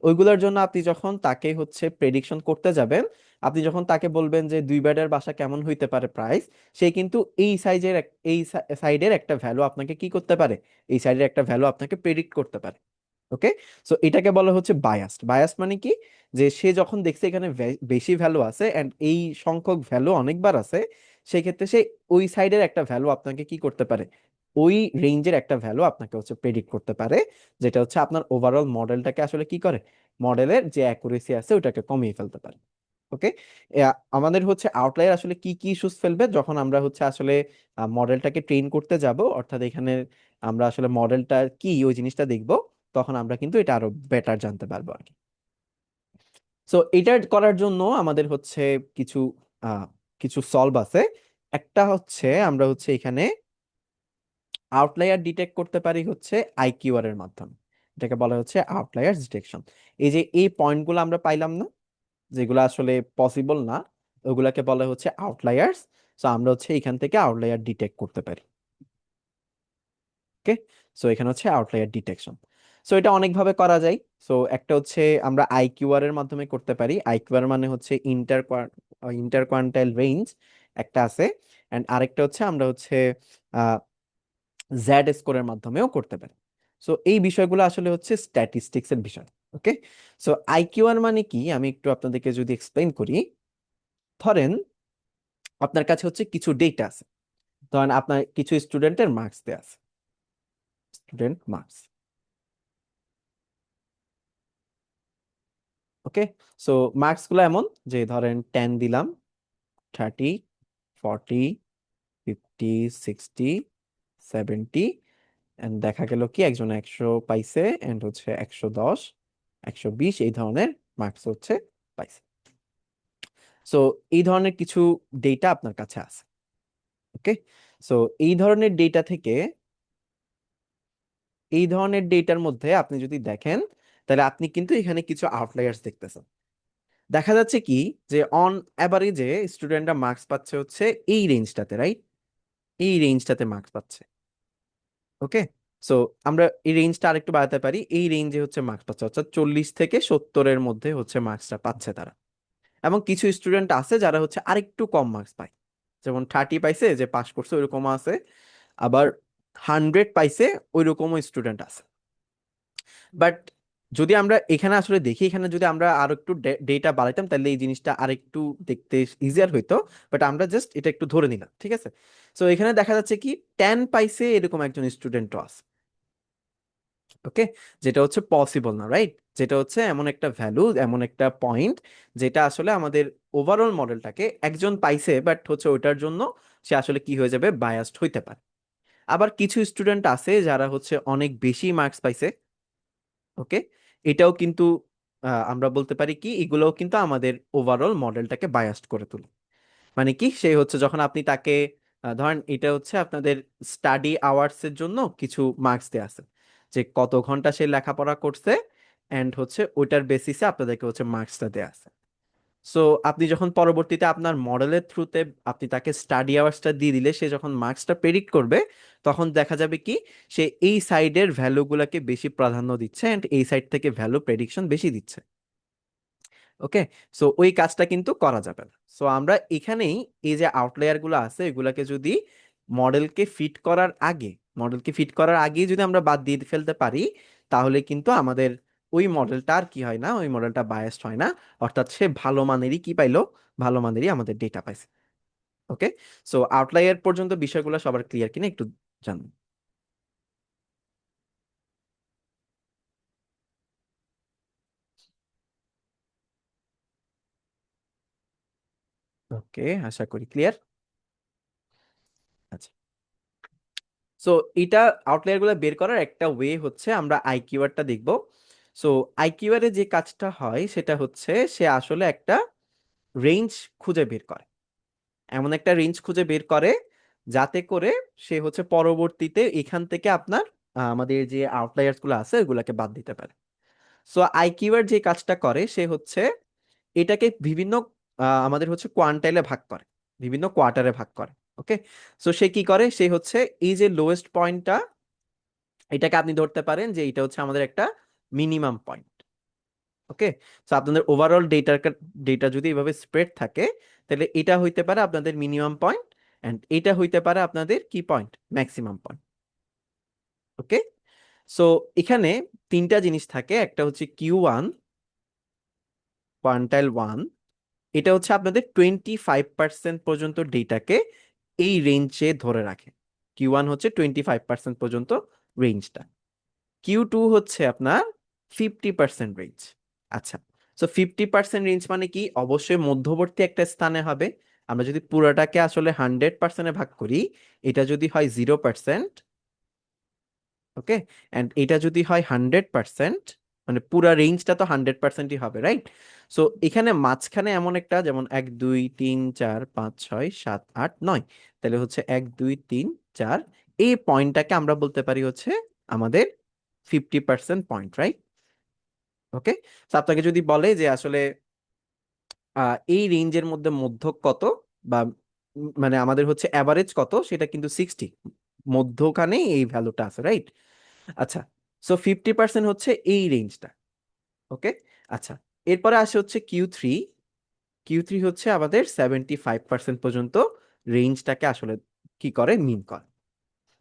ওইগুলোর জন্য আপনি যখন তাকে হচ্ছে প্রেডিকশন করতে যাবেন, আপনি যখন তাকে বলবেন যে 2 বেডের বাসা কেমন হইতে পারে প্রাইস, সে কিন্তু এই সাইজের এই সাইডের একটা ভ্যালু আপনাকে কি করতে পারে, এই সাইডের একটা ভ্যালু আপনাকে প্রেডিক্ট করতে পারে। ওকে, সো এটাকে বলা হচ্ছে বায়াসড। বায়াসড মানে কি, যে সে যখন দেখছে এখানে বেশি ভ্যালু আছে এন্ড এই সংখ্যক ভ্যালু অনেকবার আছে, সেই ক্ষেত্রে সে ওই সাইডের একটা ভ্যালু আপনাকে কি করতে পারে, ওই রেঞ্জের একটা ভ্যালু আপনাকে হচ্ছে প্রেডিক্ট করতে পারে, যেটা হচ্ছে আপনার ওভারঅল মডেলটাকে আসলে কি করে, মডেলের যে অ্যাকুরেসি আছে ওটাকে কমিয়ে ফেলতে পারে। ওকে, আমাদের হচ্ছে আউটলায়ার আসলে কি কি ইস্যুস ফেলবে যখন আমরা হচ্ছে আসলে মডেলটাকে ট্রেন করতে যাব, অর্থাৎ এখানে আমরা আসলে মডেলটা কি ওই জিনিসটা দেখব, তখন আমরা কিন্তু এটা আরো বেটার জানতে পারবো আর কি। সো এটা করার জন্য আমাদের হচ্ছে কিছু আহ, কিছু সলভ আছে। একটা হচ্ছে আমরা হচ্ছে এখানে আউটলায়ার ডিটেক্ট করতে পারি হচ্ছে আইকিউআর এর মাধ্যমে। এটাকে বলা হচ্ছে আউটলায়ার ডিটেকশন। এই যে এই পয়েন্টগুলো আমরা পাইলাম না, যেগুলো আসলে পসিবল না, ওগুলাকে বলা হচ্ছে আউটলায়ার্স। সো আমরা হচ্ছে এখান থেকে আউটলায়ার ডিটেক্ট করতে পারি। ওকে, সো এখানে হচ্ছে আউটলায়ার ডিটেকশন। সো এটা অনেকভাবে করা যায়। সো একটা হচ্ছে আমরা আইকিউআর এর মাধ্যমে করতে পারি। আইকিউআর মানে হচ্ছে ইন্টার কোয়ান্টাইল রেঞ্জ একটা আছে, এন্ড আরেকটা হচ্ছে আমরা হচ্ছে জেড স্কোরের মাধ্যমেও করতে পারি। সো এই বিষয়গুলো আসলে হচ্ছে স্ট্যাটিস্টিক্স এর বিষয়। ওকে, সো আইকিউআর মানে কি আমি একটু আপনাদেরকে যদি এক্সপ্লেইন করি। ধরেন আপনার কাছে হচ্ছে কিছু ডেটা আছে, ধরেন আপনার কিছু স্টুডেন্টের মার্কস দেয়া আছে, স্টুডেন্ট মার্কস। ওকে, সো মার্কস গুলো এমন যে ধরেন 10 দিলাম, 30, 40, 50, 60, 70, এন্ড দেখা গেল কি একজন 100 পাইছে, এন্ড হচ্ছে 110, 120 এই ধরনের মার্কস হচ্ছে পাইছে। সো এই ধরনের কিছু ডেটা আপনার কাছে আছে। ওকে, সো এই ধরনের ডেটা থেকে, এই ধরনের ডেটার মধ্যে আপনি যদি দেখেন, তাহলে আপনি কিন্তু এখানে কিছু আউটলায়ার্স দেখতেছেন। দেখা যাচ্ছে কি, যে অন অ্যাভারেজে স্টুডেন্টরা মার্কস পাচ্ছে হচ্ছে এই রেঞ্জটাতে, রাইট, এই রেঞ্জটাতে মার্কস পাচ্ছে। ওকে, সো আমরা এই রেঞ্জটা আরেকটু বাড়াতে পারি, এই রেঞ্জে হচ্ছে মার্কস পাচ্ছে, অর্থাৎ 40 থেকে 70-এর মধ্যে হচ্ছে মার্কসটা পাচ্ছে তারা। এবং কিছু স্টুডেন্ট আছে যারা হচ্ছে আরেকটু কম মার্কস পায়, যেমন 30 পাইছে যে পাস করছে ওইরকম আছে, আবার 100 পাইছে ওইরকমও স্টুডেন্ট আছে। বাট যদি আমরা এখানে আসলে দেখি, এখানে যদি আমরা আরো একটু ডেটা বাড়াইতাম তাহলে এই জিনিসটা আরেকটু দেখতে ইজিয়ার হইতো। বাট আমরা জাস্ট এটা একটু ধরে নিলাম, ঠিক আছে। সো এখানে দেখা যাচ্ছে কি 10 পাইছে এরকম একজন স্টুডেন্টও আছে। ওকে, যেটা হচ্ছে পসিবল না, রাইট? যেটা হচ্ছে এমন একটা ভ্যালু, এমন একটা পয়েন্ট যেটা আসলে আমাদের ওভারঅল মডেলটাকে, একজন পাইছে বাট হচ্ছে ওইটার জন্য সে আসলে কি হয়ে যাবে, বায়াসড হইতে পারে। আবার কিছু স্টুডেন্ট আছে যারা হচ্ছে অনেক বেশি মার্কস পাইছে। ওকে, এটাও কিন্তু আমরা বলতে পারি কি এগুলোও কিন্তু আমাদের ওভারঅল মডেলটাকে বায়াসড করে তোলে। মানে কি, সে হচ্ছে যখন আপনি তাকে ধরেন এটা হচ্ছে আপনাদের স্টাডি আওয়ার্স এর জন্য কিছু মার্কস দেওয়া আছে, যে কত ঘন্টা সে লেখাপড়া করছে, এন্ড হচ্ছে ওইটার বেসিসে আপনাদেরকে হচ্ছে মার্কসটা দেওয়া আছে। সো আপনি যখন পরবর্তীতে আপনার মডেলের থ্রুতে আপনি তাকে স্টাডি আওয়ার্সটা দিয়ে দিলে, সে যখন মার্কসটা প্রেডিক্ট করবে, তখন দেখা যাবে কি সে এই সাইডের ভ্যালুগুলোকে বেশি প্রাধান্য দিচ্ছে এন্ড এই সাইড থেকে ভ্যালু প্রেডিকশন বেশি দিচ্ছে। ওকে, সো ওই কাজটা কিন্তু করা যাবে না। সো আমরা এখানেই এই যে আউটলায়ার গুলো আছে এগুলাকে যদি মডেলকে ফিট করার আগে মডেলকে ফিট করার আগেই যদি আমরা বাদ দিয়ে ফেলতে পারি, তাহলে কিন্তু আমাদের ওই মডেলটা আর কি হয় না, ওই মডেলটা বায়াসড হয় না। অর্থাৎ সে ভালো মানেরই কি পাইলো, ভালো মানেরই আমাদের ডেটা পাইছে। ওকে, সো আউটলায়ার পর্যন্ত বিষয়গুলো সবার ক্লিয়ার কিনা একটু জানুন। ওকে, আশা করি ক্লিয়ার। আচ্ছা, সো এটা আউটলায়ার গুলো বের করার একটা ওয়ে হচ্ছে আমরা আইকিউআরটা দেখব। সো আইকিউআর এ যে কাজটা হয় সেটা হচ্ছে সে আসলে একটা রেঞ্জ খুঁজে বের করে, এমন একটা রেঞ্জ খুঁজে বের করে যাতে করে সে হচ্ছে পরবর্তীতে এখান থেকে আপনার আমাদের যে আউটলায়ার্স গুলো আছে ওগুলাকে বাদ দিতে পারে। সো আইকিউআর যে কাজটা করে সে হচ্ছে এটাকে বিভিন্ন আমাদের হচ্ছে কোয়ান্টাইলে ভাগ করে, বিভিন্ন কোয়ার্টারে ভাগ করে। ওকে, সো সে কি করে, সে হচ্ছে এই যে লোয়েস্ট পয়েন্টটা, এটাকে আপনি ধরতে পারেন যে এটা হচ্ছে আমাদের একটা মিনিমাম পয়েন্ট। ওকে, তো আপনাদের ওভারঅল ডেটা যদি এভাবে স্প্রেড থাকে, তাহলে এটা হইতে পারে আপনাদের মিনিমাম পয়েন্ট, এন্ড এটা হইতে পারে আপনাদের কি পয়েন্ট, ম্যাক্সিমাম পয়েন্ট। ওকে, সো এখানে তিনটা জিনিস থাকে, একটা হচ্ছে Q1, কোয়ান্টাইল 1, এটা হচ্ছে আপনাদের 25% পর্যন্ত ডেটাকে এই রেঞ্জে ধরে রাখে। Q1 হচ্ছে 25% পর্যন্ত রেঞ্জটা। Q2 হচ্ছে আপনার 50% রেঞ্জ। আচ্ছা, সো 50% রেঞ্জ মানে কি, অবশ্যই মধ্যবর্তী একটা স্থানে হবে। আমরা যদি পুরোটাকে আসলে 100%-এ ভাগ করি, এটা যদি হয় 0%, ওকে, অ্যান্ড এটা যদি হয় 100%, মানে পুরা রেঞ্জটা তো 100%ই হবে, রাইট? সো এখানে মাঝখানে এমন একটা, যেমন 1 2 3 4 5 6 7 8 9, তাহলে হচ্ছে 1 2 3 4, এই পয়েন্টটাকে আমরা বলতে পারি হচ্ছে আমাদের 50% পয়েন্ট, রাইট? ওকে, তো আপনাকে যদি বলে যে আসলে এই রেঞ্জের মধ্যে মধ্যক কত, বা মানে আমাদের হচ্ছে অ্যাভারেজ কত, সেটা কিন্তু 60, মধ্যখানে এই ভ্যালুটা আছে, রাইট? আচ্ছা, সো 50% হচ্ছে এই রেঞ্জটা। ওকে, আচ্ছা, এরপরে আসে হচ্ছে Q3। Q3 হচ্ছে আমাদের 75% পর্যন্ত রেঞ্জটাকে আসলে কি করে, মিন করে।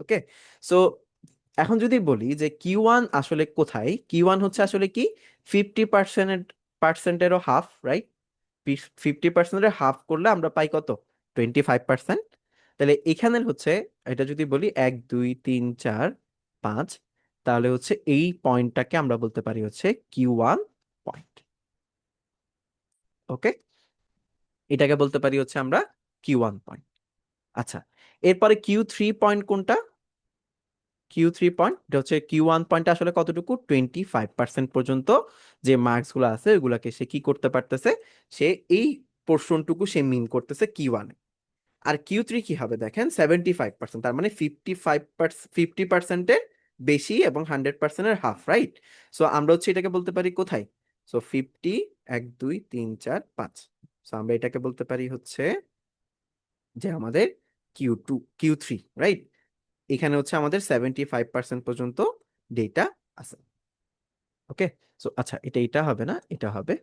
ওকে, সো এখন যদি বলি যে Q1 আসলে কোথায়, Q1 হচ্ছে আসলে কি 50%-এরও হাফ, রাইট? 50%-এর হাফ করলে আমরা পাই কত, 25%। তাহলে এখানের হচ্ছে, এটা যদি বলি 1 2 3 4 5, তাহলে হচ্ছে এই পয়েন্টটাকে আমরা বলতে পারি হচ্ছে Q1 পয়েন্ট। ওকে, এটাকে বলতে পারি হচ্ছে আমরা Q1 পয়েন্ট। আচ্ছা, এরপরে Q3 পয়েন্ট কোনটা, Q3 পয়েন্ট, এটা হচ্ছে Q1 পয়েন্ট আসলে কতটুকু, 25% পর্যন্ত যে মার্কস গুলো আছে ওগুলাকে সে কি করতে পারতেছে, সে এই পোর্শনটুকু সে মিন করতেছে Q1। আর Q3 কি হবে দেখেন, 75%, তার মানে 50%-এর বেশি এবং 100%-এর হাফ, রাইট? সো আমরা হচ্ছে এটাকে বলতে পারি কোথায়, সো 50, 1 2 3 4 5, সো আমরা এটাকে বলতে পারি হচ্ছে যে আমাদের Q2, Q3, রাইট? এখানে হচ্ছে আমাদের 75% পর্যন্ত ডেটা আছে। ওকে, সো আচ্ছা, এটা হবে না, এটা হবে,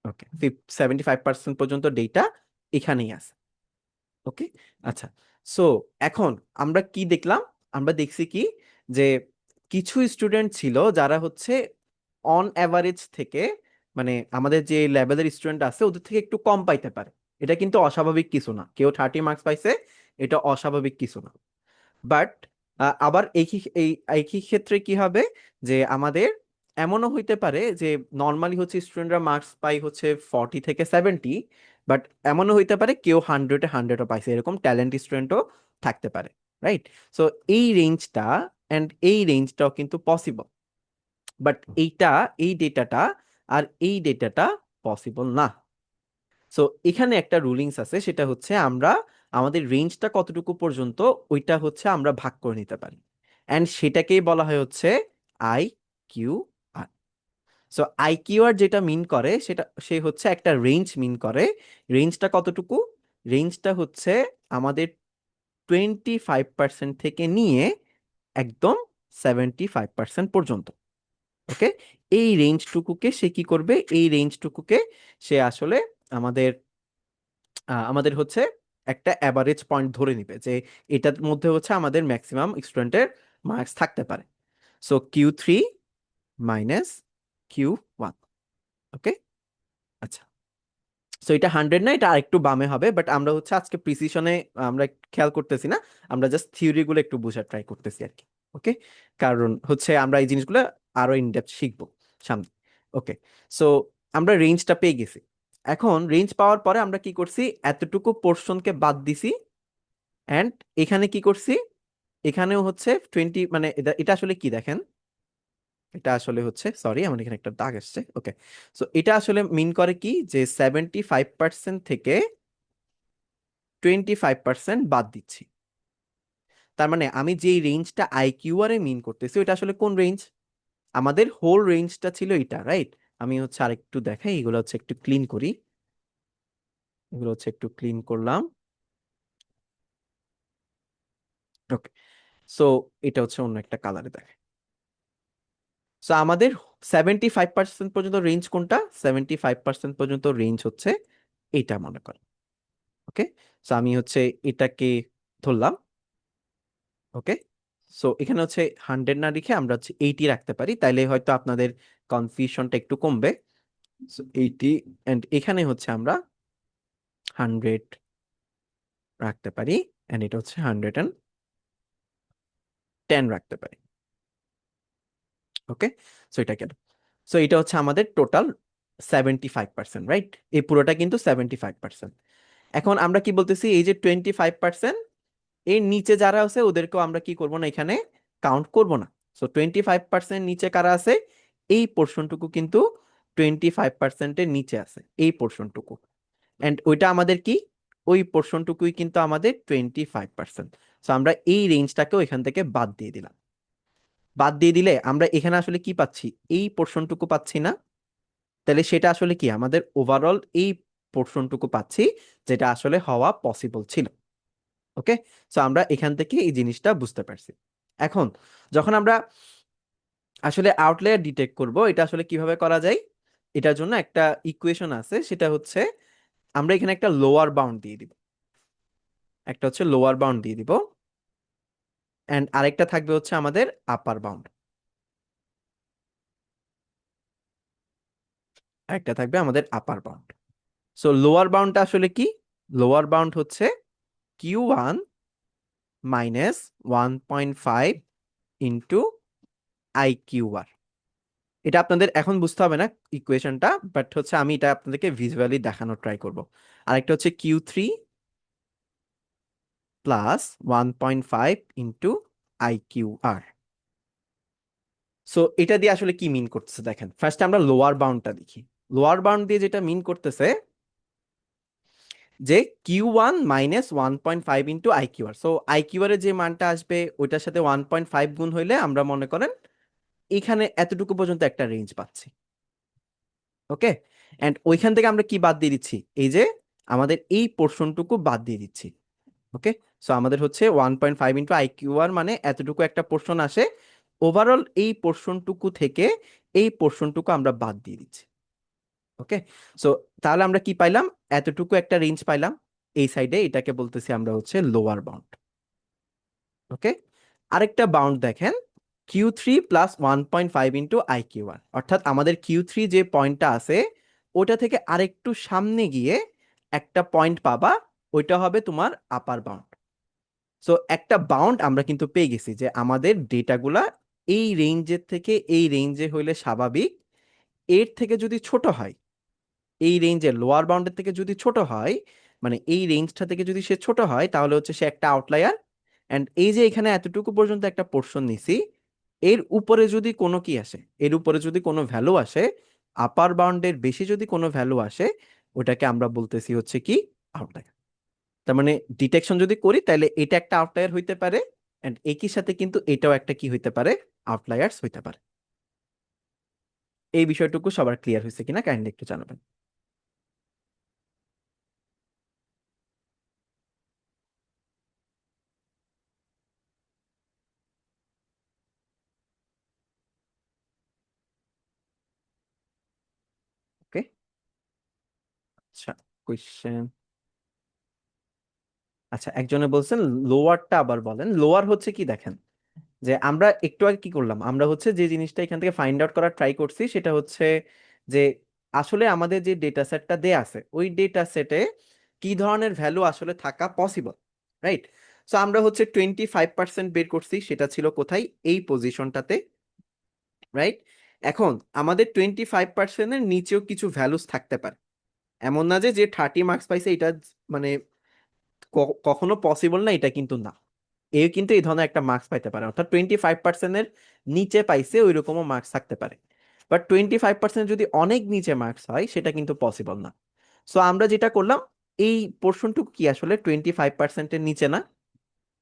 ওকে, 75% পর্যন্ত ডেটা এখানেই আছে। ওকে, আচ্ছা, সো এখন আমরা কি দেখলাম? আমরা দেখছি কি, যে কিছু স্টুডেন্ট ছিল যারা হচ্ছে অন অ্যাভারেজ থেকে, মানে আমাদের যে লেভেলের স্টুডেন্ট আছে ওদের থেকে একটু কম পাইতে পারে। এটা কিন্তু অস্বাভাবিক কিছু না, কেউ 30 মার্কস পাইছে, এটা অস্বাভাবিক কিছু না। বাট আবার এই একই ক্ষেত্রে কি হবে, যে আমাদের এমনও হইতে পারে যে নর্মালি হচ্ছে স্টুডেন্টরা মার্কস পাই হচ্ছে 40 থেকে 70, বাট এমনও হইতে পারে কেউ 100-এ 100ও পাইছে, এরকম ট্যালেন্ট স্টুডেন্টও থাকতে পারে, রাইট? সো এই রেঞ্জটা অ্যান্ড এই রেঞ্জটাও কিন্তু পসিবল, বাট এই ডেটাটা আর এই ডেটাটা পসিবল না। সো এখানে একটা রুলিংস আছে, সেটা হচ্ছে আমরা আমাদের রেঞ্জটা কতটুকু পর্যন্ত ওইটা হচ্ছে আমরা ভাগ করে নিতে পারি, অ্যান্ড সেটাকেই বলা হয় হচ্ছে I Q R. So I Q R যেটা মিন করে সেটা, সে হচ্ছে একটা রেঞ্জ মিন করে। রেঞ্জটা কতটুকু? রেঞ্জটা হচ্ছে আমাদের 25% থেকে নিয়ে একদম 75% পর্যন্ত। ওকে, এই রেঞ্জটুকুকে সে কি করবে? এই রেঞ্জটুকুকে সে আসলে আমাদের আমাদের হচ্ছে একটা অ্যাভারেজ পয়েন্ট ধরে নিবে, যে এটার মধ্যে হচ্ছে আমাদের ম্যাক্সিমাম স্টুডেন্টের মার্কস থাকতে পারে। So Q3 minus Q1। ওকে, আচ্ছা, সো এটা 100 না, এটা আরেকটু বামে হবে, বাট আমরা হচ্ছে আজকে প্রিসিশনে আমরা খেয়াল করতেছি না, আমরা জাস্ট থিওরি গুলো একটু বোঝার ট্রাই করতেছি আর কি। ওকে, কারণ হচ্ছে আমরা এই জিনিসগুলো আরো ইনডেপথ শিখবো সামনে। ওকে, সো আমরা রেঞ্জটা পেয়ে গেছি। এখন রেঞ্জ পাওয়ার পরে আমরা কি করছি? এতটুকু পোর্শনকে বাদ দিছি, অ্যান্ড এখানে কি করছি? এখানেও হচ্ছে 20, মানে এটা আসলে কি দেখেন, এটা আসলে হচ্ছে, সরি আমার এখানে একটা দাগ আসছে। ওকে, সো এটা আসলে মিন করে কি, যে 75% থেকে 25% বাদ দিচ্ছি। তার মানে আমি যেই রেঞ্জটা আইকিউআর এ মিন করতেছি ওটা আসলে কোন রেঞ্জ? আমাদের হোল রেঞ্জটা ছিল এটা, রাইট? আমি হচ্ছে আরেকটু দেখাই, এগুলো হচ্ছে একটু ক্লিন করি, এগুলো হচ্ছে একটু ক্লিন করলাম। ওকে, সো এটা হচ্ছে অন্য একটা কালারে দেখায়। সো আমাদের 75% পর্যন্ত রেঞ্জ কোনটা? 75% পর্যন্ত রেঞ্জ হচ্ছে এটা মনে করেন। ওকে, সো আমি হচ্ছে এটাকে ধরলাম। ওকে, সো এখানে হচ্ছে 100 না রেখে আমরা হচ্ছে 80 রাখতে পারি, তাইলে হয়তো আপনাদের কনফিউশনটা একটু কমবে। সো 80, এন্ড এখানে হচ্ছে আমরা 100 রাখতে পারি, এন্ড এটা হচ্ছে 110 রাখতে পারি। ওকে, সো এটা কেন? সো এটা হচ্ছে আমাদের টোটাল 75%, রাইট? এই পুরোটা কিন্তু 75%। এখন আমরা কি বলতেছি, এই যে 25% এর নিচে যারা আছে ওদেরকেও আমরা কি করব না, এখানে কাউন্ট করব না। সো 25% নিচে কারা আছে? এই পোর্শনটুকু কিন্তু 25%-এর নিচে আছে, এই পোর্শনটুকু, এন্ড ওইটা আমাদের কি, ওই পোর্শনটুকুই কিন্তু আমাদের 25%। সো আমরা এই রেঞ্জটাকেও এখান থেকে বাদ দিয়ে দিলাম। বাদ দিয়ে দিলে আমরা এখানে আসলে কি পাচ্ছি? এই পোর্শনটুকু পাচ্ছি না? তাহলে সেটা আসলে কি, আমাদের ওভারঅল এই পোর্শনটুকু পাচ্ছি, যেটা আসলে হওয়া পসিবল ছিল। ওকে, সো আমরা এখান থেকে এই জিনিসটা বুঝতে পারছি। এখন যখন আমরা আসলে আউটলায়ার ডিটেক্ট করব, এটা আসলে কিভাবে করা যায়? এটার জন্য একটা ইকুয়েশন আছে, সেটা হচ্ছে আমরা এখানে একটা লোয়ার বাউন্ড দিয়ে দিব, একটা হচ্ছে লোয়ার বাউন্ড দিয়ে দিব, এন্ড আরেকটা থাকবে হচ্ছে আমাদের আপার বাউন্ড, আরেকটা থাকবে আমাদের আপার বাউন্ড। সো লোয়ার বাউন্ডটা আসলে কি? লোয়ার বাউন্ড হচ্ছে Q1 মাইনাস 1.5 ইন্টু IQR। এটা আপনাদের এখন বুঝতে হবে না ইকুয়েশনটা, বাট হচ্ছে আমি এটা আপনাদেরকে ভিজুয়ালি দেখানোর ট্রাই করব। আরেকটা হচ্ছে Q3 plus 1.5 into IQR। So এটা দিয়ে আসলে কি মিন করতেছে দেখেন, ফার্স্ট আমরা লোয়ার বাউন্ডটা দেখি। লোয়ার বাউন্ড দিয়ে যেটা মিন করতেছে, যে Q1 minus 1.5 into IQR। So IQR এর যে মানটা আসবে ওইটার সাথে 1.5 গুণ হইলে আমরা মনে করেন এখানে এতটুকু পর্যন্ত একটা রেঞ্জ পাচ্ছি। ওকে, এন্ড ওইখান থেকে আমরা কি বাদ দিয়ে দিচ্ছি? এই যে আমাদের এই পোর্শনটুকু বাদ দিয়ে দিচ্ছি। ওকে, সো আমাদের হচ্ছে 1.5 ইন্টু আই কিউ আর মানে এতটুকু একটা পোর্শন আসে। ওভারঅল এই পোর্শনটুকু থেকে এই পোর্শনটুকু আমরা বাদ দিয়ে দিচ্ছি। ওকে, সো তাহলে আমরা কি পাইলাম? এতটুকু একটা রেঞ্জ পাইলাম। এই সাইডে এটাকে বলতেছি আমরা হচ্ছে লোয়ার বাউন্ড। ওকে, আরেকটা বাউন্ড দেখেন, Q3 + 1.5 ইন্টু আই কিউ আর, অর্থাৎ আমাদের Q3 যে পয়েন্টটা আছে ওটা থেকে আরেকটু সামনে গিয়ে একটা পয়েন্ট পাবা, ওইটা হবে তোমার আপার বাউন্ড। সো একটা বাউন্ড আমরা কিন্তু পেয়ে গেছি যে আমাদের ডেটাগুলা এই রেঞ্জের থেকে এই রেঞ্জে হইলে স্বাভাবিক, এর থেকে যদি ছোট হয়, এই রেঞ্জের লোয়ার বাউন্ডের থেকে যদি ছোট হয়, মানে এই রেঞ্জটা থেকে যদি সে ছোট হয় তাহলে হচ্ছে সে একটা আউটলায়ার। অ্যান্ড এই যে এখানে এতটুকু পর্যন্ত একটা পোর্শন নিছি, এর উপরে যদি কোনো কি আসে, এর উপরে যদি কোনো ভ্যালু আসে, আপার বাউন্ডের বেশি যদি কোনো ভ্যালু আসে, ওটাকে আমরা বলতেছি হচ্ছে কি আউটলায়ার। তার মানে ডিটেকশন যদি করি তাহলে এটা একটা আউটলায়ার হইতে পারে, এন্ড একই সাথে কিন্তু এটাও একটা কি হইতে পারে, আউটলায়ার্স হইতে পারে। এই বিষয়টুকু সবার ক্লিয়ার হয়েছে কিনা কাইন্ডলি একটু জানাবেন। ওকে, আচ্ছা, কোয়েশ্চেন। আচ্ছা, একজনে বলছেন লোয়ারটা আবার বলেন। লোয়ার হচ্ছে কি দেখেন, যে আমরা একটু আগে কি করলাম, আমরা হচ্ছে যে জিনিসটা এখান থেকে ফাইন্ড আউট করার ট্রাই করছি সেটা হচ্ছে যে আসলে আমাদের যে ডেটা সেটটা দেয়া আছে ওই ডেটা সেটে কি ধরনের ভ্যালু আসলে থাকা পসিবল, রাইট? সো আমরা হচ্ছে 25% বের করছি, সেটা ছিল কোথায়, এই পজিশনটাতে, রাইট? এখন আমাদের 25%-এর নিচেও কিছু ভ্যালুস থাকতে পারে। এমন না যে যে 30 মার্কস পাইছে এটা মানে কখনো পসিবল না, এটা কিন্তু না। এ কিন্তু এই ধরনের একটা মার্কস পাইতে পারে, অর্থাৎ 25%-এর নিচে পাইছে ওই রকমও মার্কস থাকতে পারে। বাট 25% যদি অনেক নিচে মার্কস হয় সেটা কিন্তু পসিবল না। সো আমরা যেটা করলাম, এই পোর্শনটুকু কি আসলে 25%-এর নিচে না।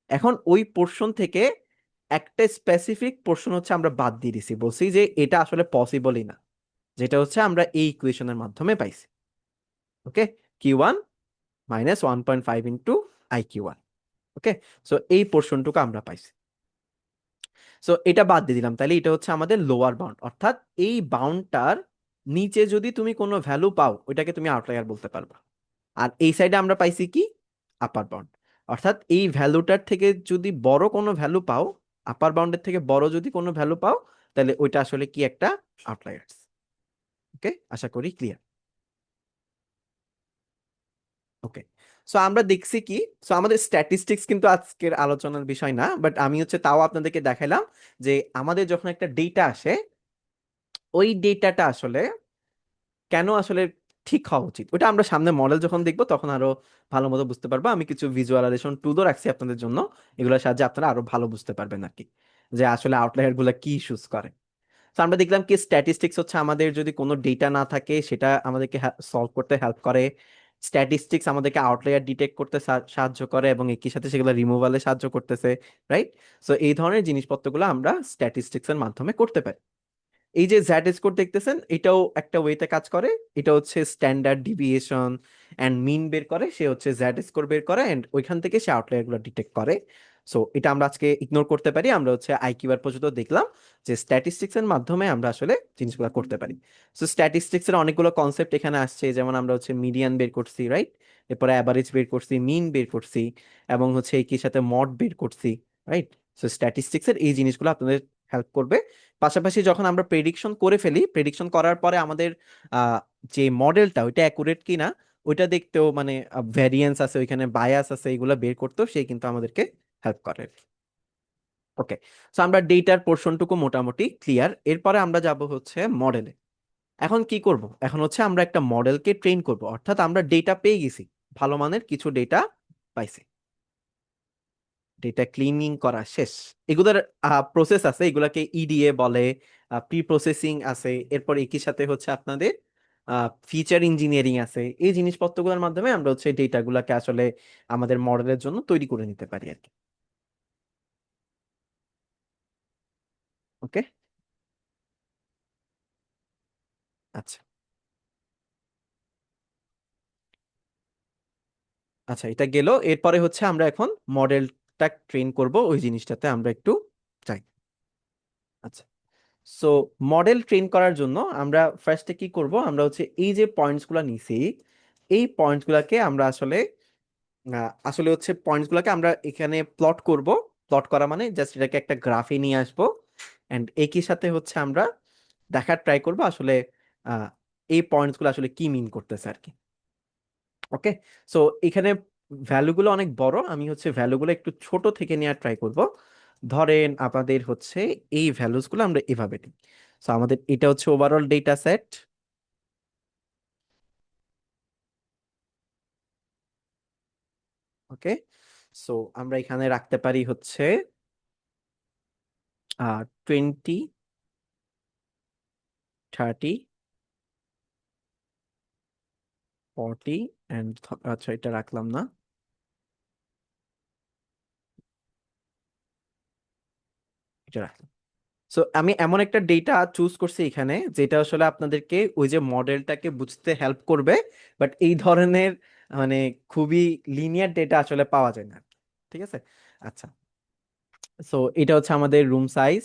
এখন ওই পোর্শন থেকে একটা স্পেসিফিক পোর্শন হচ্ছে আমরা বাদ দিয়ে দিছি, বলছি যে এটা আসলে পসিবলই না, যেটা হচ্ছে আমরা এই ইকুয়েশনের মাধ্যমে পাইছি। Okay, Q1 - 1.5 into I Q one. Okay, so এই পোর্শনটুকু আমরা পাইছি। সো এটা বাদ দিয়ে দিলাম, তাহলে এটা হচ্ছে আমাদের লোয়ার বাউন্ড, অর্থাৎ এই বাউন্ডটার নিচে যদি তুমি কোনো ভ্যালু পাও ওইটাকে তুমি আউটলায়ার বলতে পারবা। আর এই সাইডে আমরা পাইছি কি, আপার বাউন্ড, অর্থাৎ এই ভ্যালুটার থেকে যদি বড় কোনো ভ্যালু পাও, আপার বাউন্ডের থেকে বড় যদি কোনো ভ্যালু পাও, তাহলে ওইটা আসলে কি একটা আউটলায়ার্স। ওকে, আশা করি ক্লিয়ার। ওকে, সো আমরা দেখছি কি, সো আমাদের স্ট্যাটিস্টিক্স কিন্তু আজকের আলোচনার বিষয় না, বাট আমি হচ্ছে তাও আপনাদেরকে দেখাইলাম যে আমাদের যখন একটা ডেটা আসে, ওই ডেটাটা আসলে কেন আসলে ঠিক হওয়া উচিত ওটা আমরা সামনে মডেল যখন দেখবো তখন আরো ভালো মতো বুঝতে পারবো। আমি কিছু ভিজুয়ালাইজেশন টুলও রাখছি আপনাদের জন্য, এগুলোর সাহায্যে আপনারা আরো ভালো বুঝতে পারবেন আর কি, যে আসলে আউটলায়ার গুলা কি ইস্যুস করে। তো আমরা দেখলাম কি স্ট্যাটিস্টিক্স হচ্ছে আমাদের যদি কোনো ডেটা না থাকে সেটা আমাদেরকে সলভ করতে হেল্প করে। স্ট্যাটিস্টিক্স আমাদেরকে আউটলায়ার ডিটেক্ট করতে সাহায্য করে এবং একই সাথে সেগুলো রিমুভালে সাহায্য করতেছে, রাইট? সো এই ধরনের জিনিসপত্রগুলো আমরা স্ট্যাটিস্টিক্স এর মাধ্যমে করতে পারি। এই যে জ্যাড স্কোর দেখতেছেন এটাও একটা ওয়েতে কাজ করে, এটা হচ্ছে স্ট্যান্ডার্ড ডিভিয়েশন এন্ড মিন বের করে, সে হচ্ছে জ্যাড স্কোর বের করে এন্ড ওইখান থেকে সে আউটলায়ার গুলো ডিটেক্ট করে। সো এটা আমরা আজকে ইগনোর করতে পারি, আমরা হচ্ছে আইকিউআর পর্যন্ত দেখলাম যে স্ট্যাটিস্টিক্স এর মাধ্যমে আমরা আসলে জিনিসগুলো করতে পারি। সো স্ট্যাটিস্টিক্স এর অনেকগুলো কনসেপ্ট এখানে আসছে, যেমন আমরা হচ্ছে মিডিয়ান বের করছি, রাইট? এরপরে অ্যাভারেজ বের করছি, মিন বের করছি, এবং হচ্ছে একই সাথে মড বের করছি, রাইট? সো স্ট্যাটিস্টিক্স এর এই জিনিসগুলো আপনাদের হেল্প করবে। পাশাপাশি যখন আমরা প্রেডিকশন করে ফেলি, প্রেডিকশন করার পরে আমাদের আহ, যে মডেলটা ওইটা অ্যাকুরেট কিনা ওইটা দেখতেও, মানে ভ্যারিয়েন্স আছে ওইখানে, বায়াস আছে, এগুলো বের করতেও সে কিন্তু আমাদেরকে হেল্প করে। ওকে, সো আমরা ডেটার পোর্শনটুকু মোটামুটি ক্লিয়ার। এরপরে আমরা যাব হচ্ছে মডেলে। এখন কি করব, এখন হচ্ছে আমরা একটা মডেলকে ট্রেন করব, অর্থাৎ আমরা ডেটা পেয়ে গেছি, ভালো মানের কিছু ডেটা পাইছি, ডেটা ক্লিনিং করা শেষ। এগুলোর প্রসেস আছে, এগুলাকে ইডিএ বলে, প্রি প্রসেসিং আছে, এরপর একই সাথে হচ্ছে আপনাদের ফিচার ইঞ্জিনিয়ারিং আছে। এই জিনিসপত্রগুলোর মাধ্যমে আমরা হচ্ছে ডেটাগুলোকে আসলে আমাদের মডেলের জন্য তৈরি করে নিতে পারি আর কি। ওকে, আচ্ছা, আচ্ছা, এটা গেল। এরপরে হচ্ছে আমরা এখন মডেলটা ট্রেন করব, ওই জিনিসটাতে আমরা একটু যাই। আচ্ছা, সো মডেল ট্রেন করার জন্য আমরা ফার্স্টে কি করব, আমরা হচ্ছে এই যে পয়েন্টসগুলো নিছি, এই পয়েন্টসগুলোকে আমরা আসলে আসলে হচ্ছে পয়েন্টসগুলোকে আমরা এখানে প্লট করব। প্লট করা মানে জাস্ট এটাকে একটা গ্রাফে নিয়ে আসবো, এন্ড একই সাথে হচ্ছে আমরা দেখার ট্রাই করব আসলে আহ, এই পয়েন্টসগুলো আসলে কি মিন করতেছে আর কি। ওকে, সো এখানে ভ্যালুগুলো অনেক বড়, আমি হচ্ছে ভ্যালুগুলো একটু ছোট থেকে নেওয়ার ট্রাই করব। ধরেন আমাদের হচ্ছে এই ভ্যালুসগুলো আমরা এভাবে নিই। সো আমাদের এটা হচ্ছে ওভারঅল ডেটা সেট। ওকে, সো আমরা এখানে রাখতে পারি হচ্ছে 20, 30, 40 অ্যান্ড, আচ্ছা এটা রাখলাম না, এটা রাখলাম। সো আমি এমন একটা ডেটা চুজ করছি এখানে যেটা আসলে আপনাদেরকে ওই যে মডেলটাকে বুঝতে হেল্প করবে, বাট এই ধরনের মানে খুবই লিনিয়ার ডেটা আসলে পাওয়া যায় না। ঠিক আছে, আচ্ছা। সো এটা হচ্ছে আমাদের রুম সাইজ,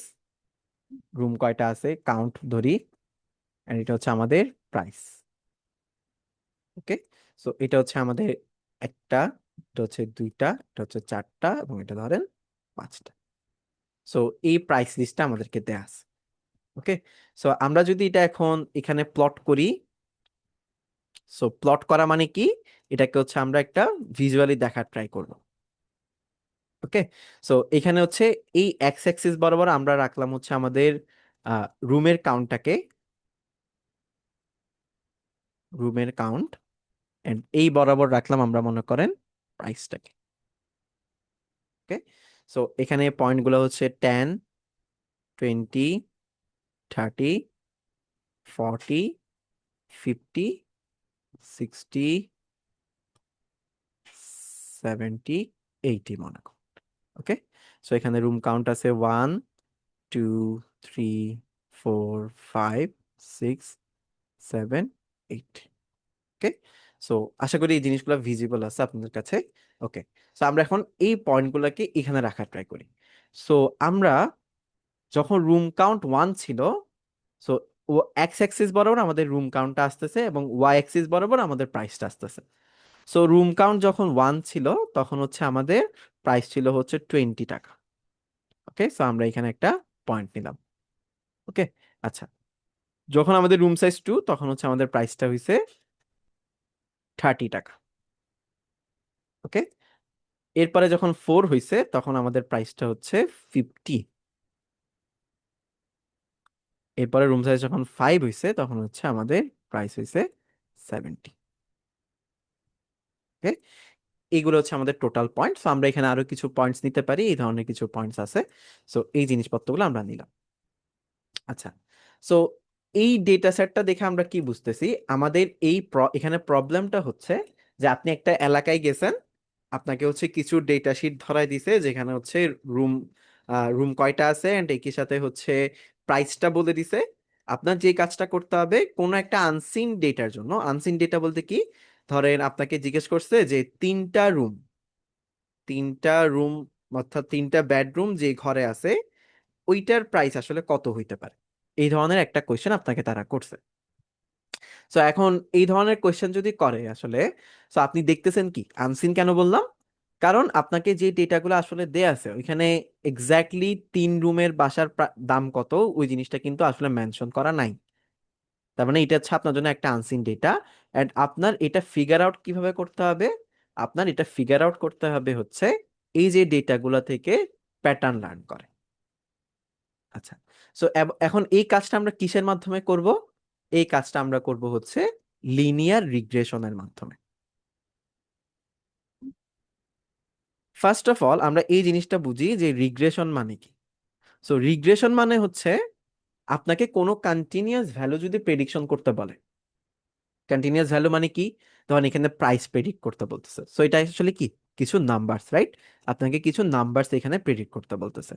রুম কয়টা আছে কাউন্ট ধরি, আর এটা হচ্ছে আমাদের প্রাইস। ওকে, সো এটা হচ্ছে আমাদের একটা, এটা হচ্ছে দুইটা, এটা হচ্ছে চারটা, এবং এটা ধরেন পাঁচটা। সো এই প্রাইস লিস্টটা আমাদেরকে দেয়া আছে। ওকে, সো আমরা যদি এটা এখন এখানে প্লট করি, সো প্লট করা মানে কি, এটাকে হচ্ছে আমরা একটা ভিজুয়ালি দেখার ট্রাই করব। ওকে, সো এখানে হচ্ছে এই এক্স অ্যাক্সিস বরাবর আমরা রাখলাম হচ্ছে আমাদের রুমের কাউন্টটাকে, রুমের কাউন্ট, এন্ড এই বরাবর রাখলাম আমরা মনে করেন প্রাইসটাকে। ওকে, সো এখানে পয়েন্টগুলো হচ্ছে 10, 20, 30, 40, 50, 60, 70, 80 মনে করো। ওকে, সো এখানে রুম কাউন্ট আছে 1, 2, 3, 4, 5, 6, 7, 8। ওকে, সো আশা করি এই জিনিসগুলো ভিজিবল আছে আপনাদের কাছে। ওকে, সো আমরা এখন এই পয়েন্টগুলোকে এখানে রাখার ট্রাই করি। সো আমরা যখন রুম কাউন্ট 1 ছিল, সো ও এক্স অ্যাক্সিস বরাবর আমাদের রুম কাউন্টটা আসতেছে এবং ওয়াই অ্যাক্সিস বরাবর আমাদের প্রাইসটা আসতেছে। সো রুম কাউন্ট যখন 1 ছিল, তখন হচ্ছে আমাদের প্রাইস ছিল হচ্ছে 20 টাকা। ওকে, সো আমরা এখানে একটা পয়েন্ট নিলাম। ওকে, আচ্ছা, যখন আমাদের রুম সাইজ 2, তখন হচ্ছে আমাদের প্রাইসটা হয়েছে 30 টাকা। ওকে, এরপরে যখন 4 হয়েছে, তখন আমাদের প্রাইসটা হচ্ছে 50। এরপরে রুম সাইজ যখন 5 হয়েছে, তখন হচ্ছে আমাদের প্রাইস হয়েছে 70। ওকে, এইগুলো হচ্ছে আমাদের টোটাল পয়েন্ট। সো আমরা এখানে আরো কিছু পয়েন্টস নিতে পারি, এই ধরনের কিছু পয়েন্টস আছে। সো এই জিনিসপত্রগুলো আমরা নিলাম। আচ্ছা, সো এই ডেটা সেটটা দেখে আমরা কি বুঝতেছি, আমাদের এখানে প্রবলেমটা হচ্ছে যে আপনি একটা এলাকায় গেছেন, আপনাকে হচ্ছে কিছু ডেটা শিট ধরাই দিছে যেখানে হচ্ছে রুম রুম কয়টা আছে এন্ড একই সাথে হচ্ছে প্রাইসটা বলে দিছে। আপনার যে কাজটা করতে হবে, কোনো একটা আনসিন ডেটার জন্য, আনসিন ডেটা বলতে কি, ধরেন আপনাকে জিজ্ঞেস করছে যে তিনটা রুম অর্থাৎ তিনটা বেডরুম যে ঘরে আছে, ওইটার প্রাইস আসলে কত হইতে পারে, এই ধরনের একটা কোয়েশ্চেন আপনাকে তারা করছে। সো এখন এই ধরনের কোয়েশ্চেন যদি করে আসলে, সো আপনি দেখতেছেন কি আনসিন কেন বললাম, কারণ আপনাকে যে ডেটাগুলো আসলে দেয়া আছে ওইখানে এক্স্যাক্টলি 3 রুমের বাসার দাম কত, ওই জিনিসটা কিন্তু আসলে মেনশন করা নাই। তার মানে এটা হচ্ছে আপনার জন্য একটা আনসিন ডেটা। এন্ড আপনার এটা ফিগার আউট কিভাবে করতে হবে, আপনার এটা ফিগার আউট করতে হবে হচ্ছে এই যে ডেটাগুলো থেকে প্যাটার্ন লার্ন করে। আচ্ছা, সো এখন এই কাজটা আমরা কিসের মাধ্যমে করব, এই কাজটা আমরা করব হচ্ছে লিনিয়ার রিগ্রেশনের মাধ্যমে। ফার্স্ট অফ অল আমরা এই জিনিসটা বুঝি যে রিগ্রেশন মানে কি। সো রিগ্রেশন মানে হচ্ছে আপনাকে কোনো কন্টিনিউয়াস ভ্যালু যদি প্রেডিকশন করতে বলে, কন্টিনিউয়াস ভ্যালু মানে কি, ধরেন এখানে প্রাইস প্রেডিক্ট করতে বলতেছে, সো এটা আসলে কি, কিছু নাম্বারস, রাইট? আপনাকে কিছু নাম্বারস এখানে প্রেডিক্ট করতে বলতেছে।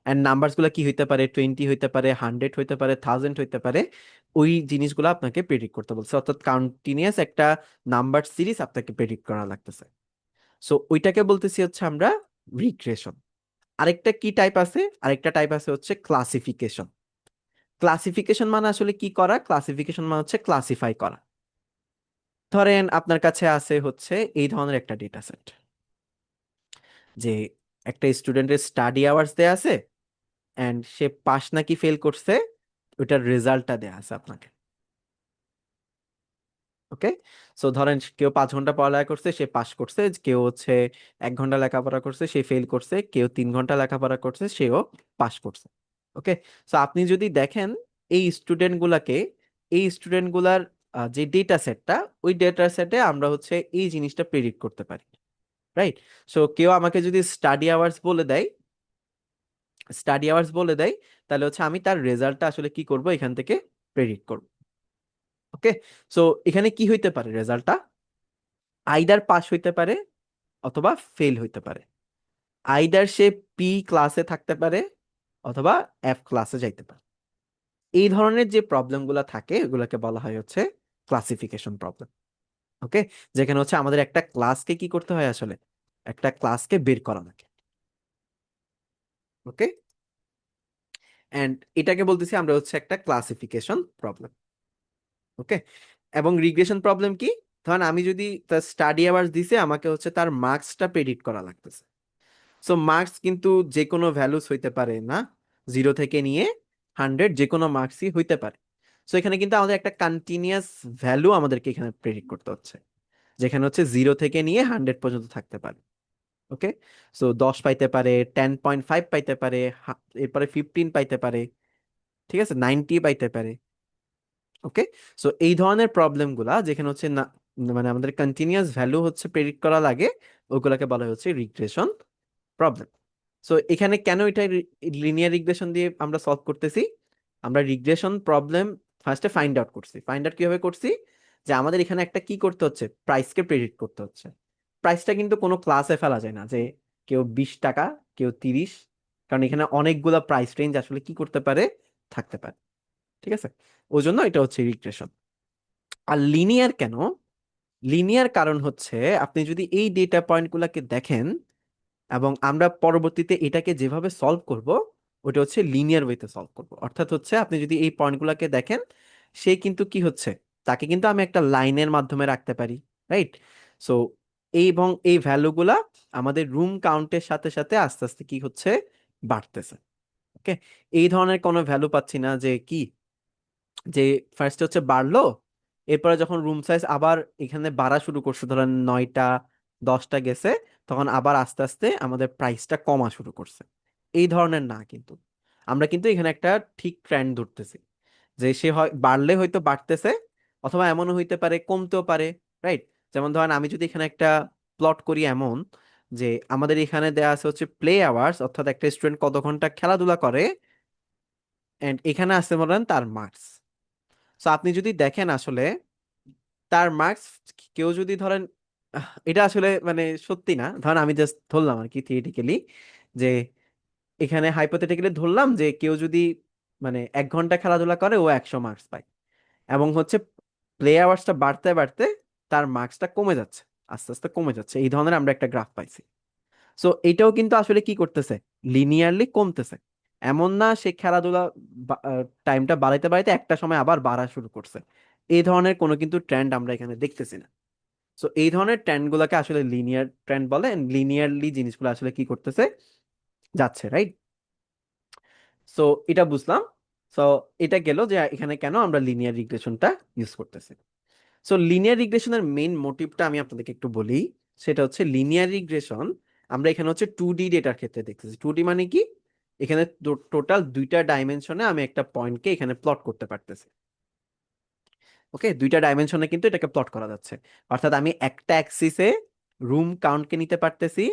এন্ড নাম্বারস গুলো কি হইতে পারে, 20 হইতে পারে, 100 হইতে পারে, 1000 হইতে পারে। ওই জিনিসগুলো আপনাকে প্রেডিক্ট করতে বলছে, অর্থাৎ কন্টিনিউয়াস একটা নাম্বার সিরিজ আপনাকে প্রেডিক্ট করা লাগতেছে। সো ওইটাকে বলতেছি হচ্ছে আমরা রিগ্রেশন। আরেকটা কি টাইপ আছে, আরেকটা টাইপ আছে হচ্ছে ক্লাসিফিকেশন। ক্লাসিফিকেশন মানে আসলে কি করা, ক্লাসিফিকেশন মানে হচ্ছে ক্লাসিফাই করা। ধরেন আপনার কাছে আছে হচ্ছে এই ধরনের একটা ডেটা সেট, যে একটা স্টুডেন্টের স্টাডি আওয়ার্স দেয়া আছে এন্ড সে পাস নাকি ফেল করছে, ওইটার রেজাল্টটা দেয়া আছে আপনাকে। ওকে, সো ধরেন কেউ 5 ঘন্টা পড়ালেখা করছে, সে পাস করছে, কেউ হচ্ছে 1 ঘন্টা লেখাপড়া করছে, সে ফেল করছে, কেউ 3 ঘন্টা লেখাপড়া করছে, সেও পাস করছে। ওকে, সো আপনি যদি দেখেন এই স্টুডেন্ট গুলাকে, এই স্টুডেন্ট গুলার যে ডেটা সেটটা, ওই ডেটা সেটে আমরা হচ্ছে এই জিনিসটা প্রেডিক্ট করতে পারি, রাইট? সো কেউ আমাকে যদি স্টাডি আওয়ার্স বলে দেয়, স্টাডি আওয়ার্স বলে দেয়, তাহলে হচ্ছে আমি তার রেজাল্টটা আসলে কি করব, এখান থেকে প্রেডিক্ট করব। ওকে, সো এখানে কি হইতে পারে রেজাল্টটা, আইদার পাস হইতে পারে অথবা ফেল হইতে পারে। আইদার সে পি ক্লাসে থাকতে পারে অথবা এফ ক্লাসে যাইতে পারে। এই ধরনের যে প্রবলেমগুলো থাকে এগুলোকে বলা হয় হচ্ছে ক্লাসিফিকেশন প্রবলেম। ওকে, যেখানে হচ্ছে আমাদের একটা ক্লাসকে কি করতে হয়, আসলে একটা ক্লাসকে বের করা লাগে। ওকে, এন্ড এটাকে বলতেছি আমরা হচ্ছে একটা ক্লাসিফিকেশন প্রবলেম। ওকে, এবং রিগ্রেশন প্রবলেম কি, ধরেন আমি যদি তার স্টাডি আওয়ার্স দিছে, আমাকে হচ্ছে তার মার্কসটা প্রেডিক্ট করা লাগতেছে। সো মার্কস কিন্তু যে কোনো ভ্যালুস হইতে পারে না, 0 থেকে নিয়ে 100 যে কোনো মার্কসই হইতে পারে। সো এখানে কিন্তু আমাদের একটা কন্টিনিউয়াস ভ্যালু আমাদেরকে এখানে প্রেডিক্ট করতে হচ্ছে, যেখানে হচ্ছে 0 থেকে নিয়ে 100 পর্যন্ত থাকতে পারে। ওকে, সো 10 পাইতে পারে, 10.5 পাইতে পারে, এরপরে 15 পাইতে পারে, ঠিক আছে, 90 পাইতে পারে। ওকে, সো এই ধরনের প্রবলেম গুলা যেখানে হচ্ছে না, মানে আমাদের কন্টিনিউয়াস ভ্যালু হচ্ছে প্রেডিক্ট করা লাগে, ওগুলাকে বলা হচ্ছে রিগ্রেশন প্রবলেম। সো এখানে কেন এটা লিনিয়ার রিগ্রেশন দিয়ে আমরা সলভ করতেছি, আমরা রিগ্রেশন প্রবলেম ফার্স্টে ফাইন্ড আউট করছি। ফাইন্ড আউট কিভাবে করছি, যে আমাদের এখানে একটা কি করতে হচ্ছে, প্রাইসকে প্রেডিক্ট করতে হচ্ছে। প্রাইসটা কিন্তু কোনো ক্লাসে ফেলা যায় না, যে কেউ 20 টাকা, কেউ 30, কারণ এখানে অনেকগুলা প্রাইস রেঞ্জ আসলে কি করতে পারে, থাকতে পারে। ঠিক আছে, ওই জন্য এটা হচ্ছে রিগ্রেশন। আর লিনিয়ার কেন, লিনিয়ার কারণ হচ্ছে আপনি যদি এই ডেটা পয়েন্ট গুলাকে দেখেন এবং আমরা পরবর্তীতে এটাকে যেভাবে সলভ করব, ওটা হচ্ছে লিনিয়ার ওয়েতে সলভ করব। অর্থাৎ হচ্ছে আপনি যদি এই পয়েন্টগুলোকে দেখেন, সে কিন্তু কি হচ্ছে, তাকে কিন্তু আমি একটা লাইনের মাধ্যমে রাখতে পারি, রাইট? সো এবং এই ভ্যালুগুলা আমাদের রুম কাউন্টের সাথে সাথে আস্তে আস্তে কি হচ্ছে, বাড়তেছে। ওকে, এই ধরনের কোনো ভ্যালু পাচ্ছি না যে কি, যে ফার্স্ট হচ্ছে বাড়লো, এরপরে যখন রুম সাইজ আবার এখানে বাড়া শুরু করছে, ধরেন 9টা 10টা গেছে, তখন আবার আস্তে আস্তে আমাদের প্রাইসটা কমা শুরু করছে। এই ধরনের না কিন্তু, আমরা কিন্তু এখানে একটা ঠিক ট্রেন্ড ধরতেছি, যে সে হয় বাড়লে হয়তো বাড়তেছে, অথবা এমনও হইতে পারে কমতেও পারে, রাইট? যেমন ধরেন আমি যদি এখানে একটা প্লট করি এমন, যে আমাদের এখানে দেয়া আছে হচ্ছে প্লে আওয়ার্স, অর্থাৎ একটা স্টুডেন্ট কত ঘন্টা খেলাধুলা করে, এন্ড এখানে আছে বলেন তার মার্কস। সো আপনি যদি দেখেন আসলে তার মার্কস, কেউ যদি ধরেন এটা আসলে মানে সত্যি না, ধরেন আমি জাস্ট ধরলাম আর কি থিওরিটিক্যালি, যে এখানে হাইপোথেটিক্যালি ধরলাম যে কেউ যদি মানে 1 ঘন্টা খেলাধুলা করে, ও 100 মার্কস পায়, এবং হচ্ছে প্লে আওয়ার্সটা বাড়তে বাড়তে তার মার্কসটা কমে যাচ্ছে, আস্তে আস্তে কমে যাচ্ছে, এই ধরনের আমরা একটা গ্রাফ পাইছি। সো এটাও কিন্তু আসলে কি করতেছে, লিনিয়ারলি কমতেছে। এমন না সে খেলাধুলা টাইমটা বাড়াইতে বাড়াইতে একটা সময় আবার বাড়া শুরু করছে, এই ধরনের কোনো কিন্তু ট্রেন্ড আমরা এখানে দেখতেছি না। সো এই ধরনের ট্রেন্ড গুলাকে আসলে লিনিয়ার ট্রেন্ড বলে, লিনিয়ারলি জিনিসগুলো আসলে কি করতেছে, যাচ্ছে, রাইট? সো এটা বুঝলাম। সো এটা গেল যে এখানে কেন আমরা লিনিয়ার রিগ্রেশনটা ইউজ করতেছি। সো লিনিয়ার রিগ্রেশনের মেইন মোটিভটা আমি আপনাদেরকে একটু বলি। সেটা হচ্ছে লিনিয়ার রিগ্রেশন আমরা এখানে হচ্ছে 2D ডেটার ক্ষেত্রে দেখতেছি। 2D মানে কি, এখানে টোটাল 2টা ডাইমেনশনে আমি একটা পয়েন্টকে এখানে প্লট করতে পারতেছি। ওকে, 2টা ডাইমেনশনে কিন্তু এটাকে প্লট করা যাচ্ছে। অর্থাৎ আমি একটা অ্যাক্সিসে রুম কাউন্টকে নিতে পারতেছি,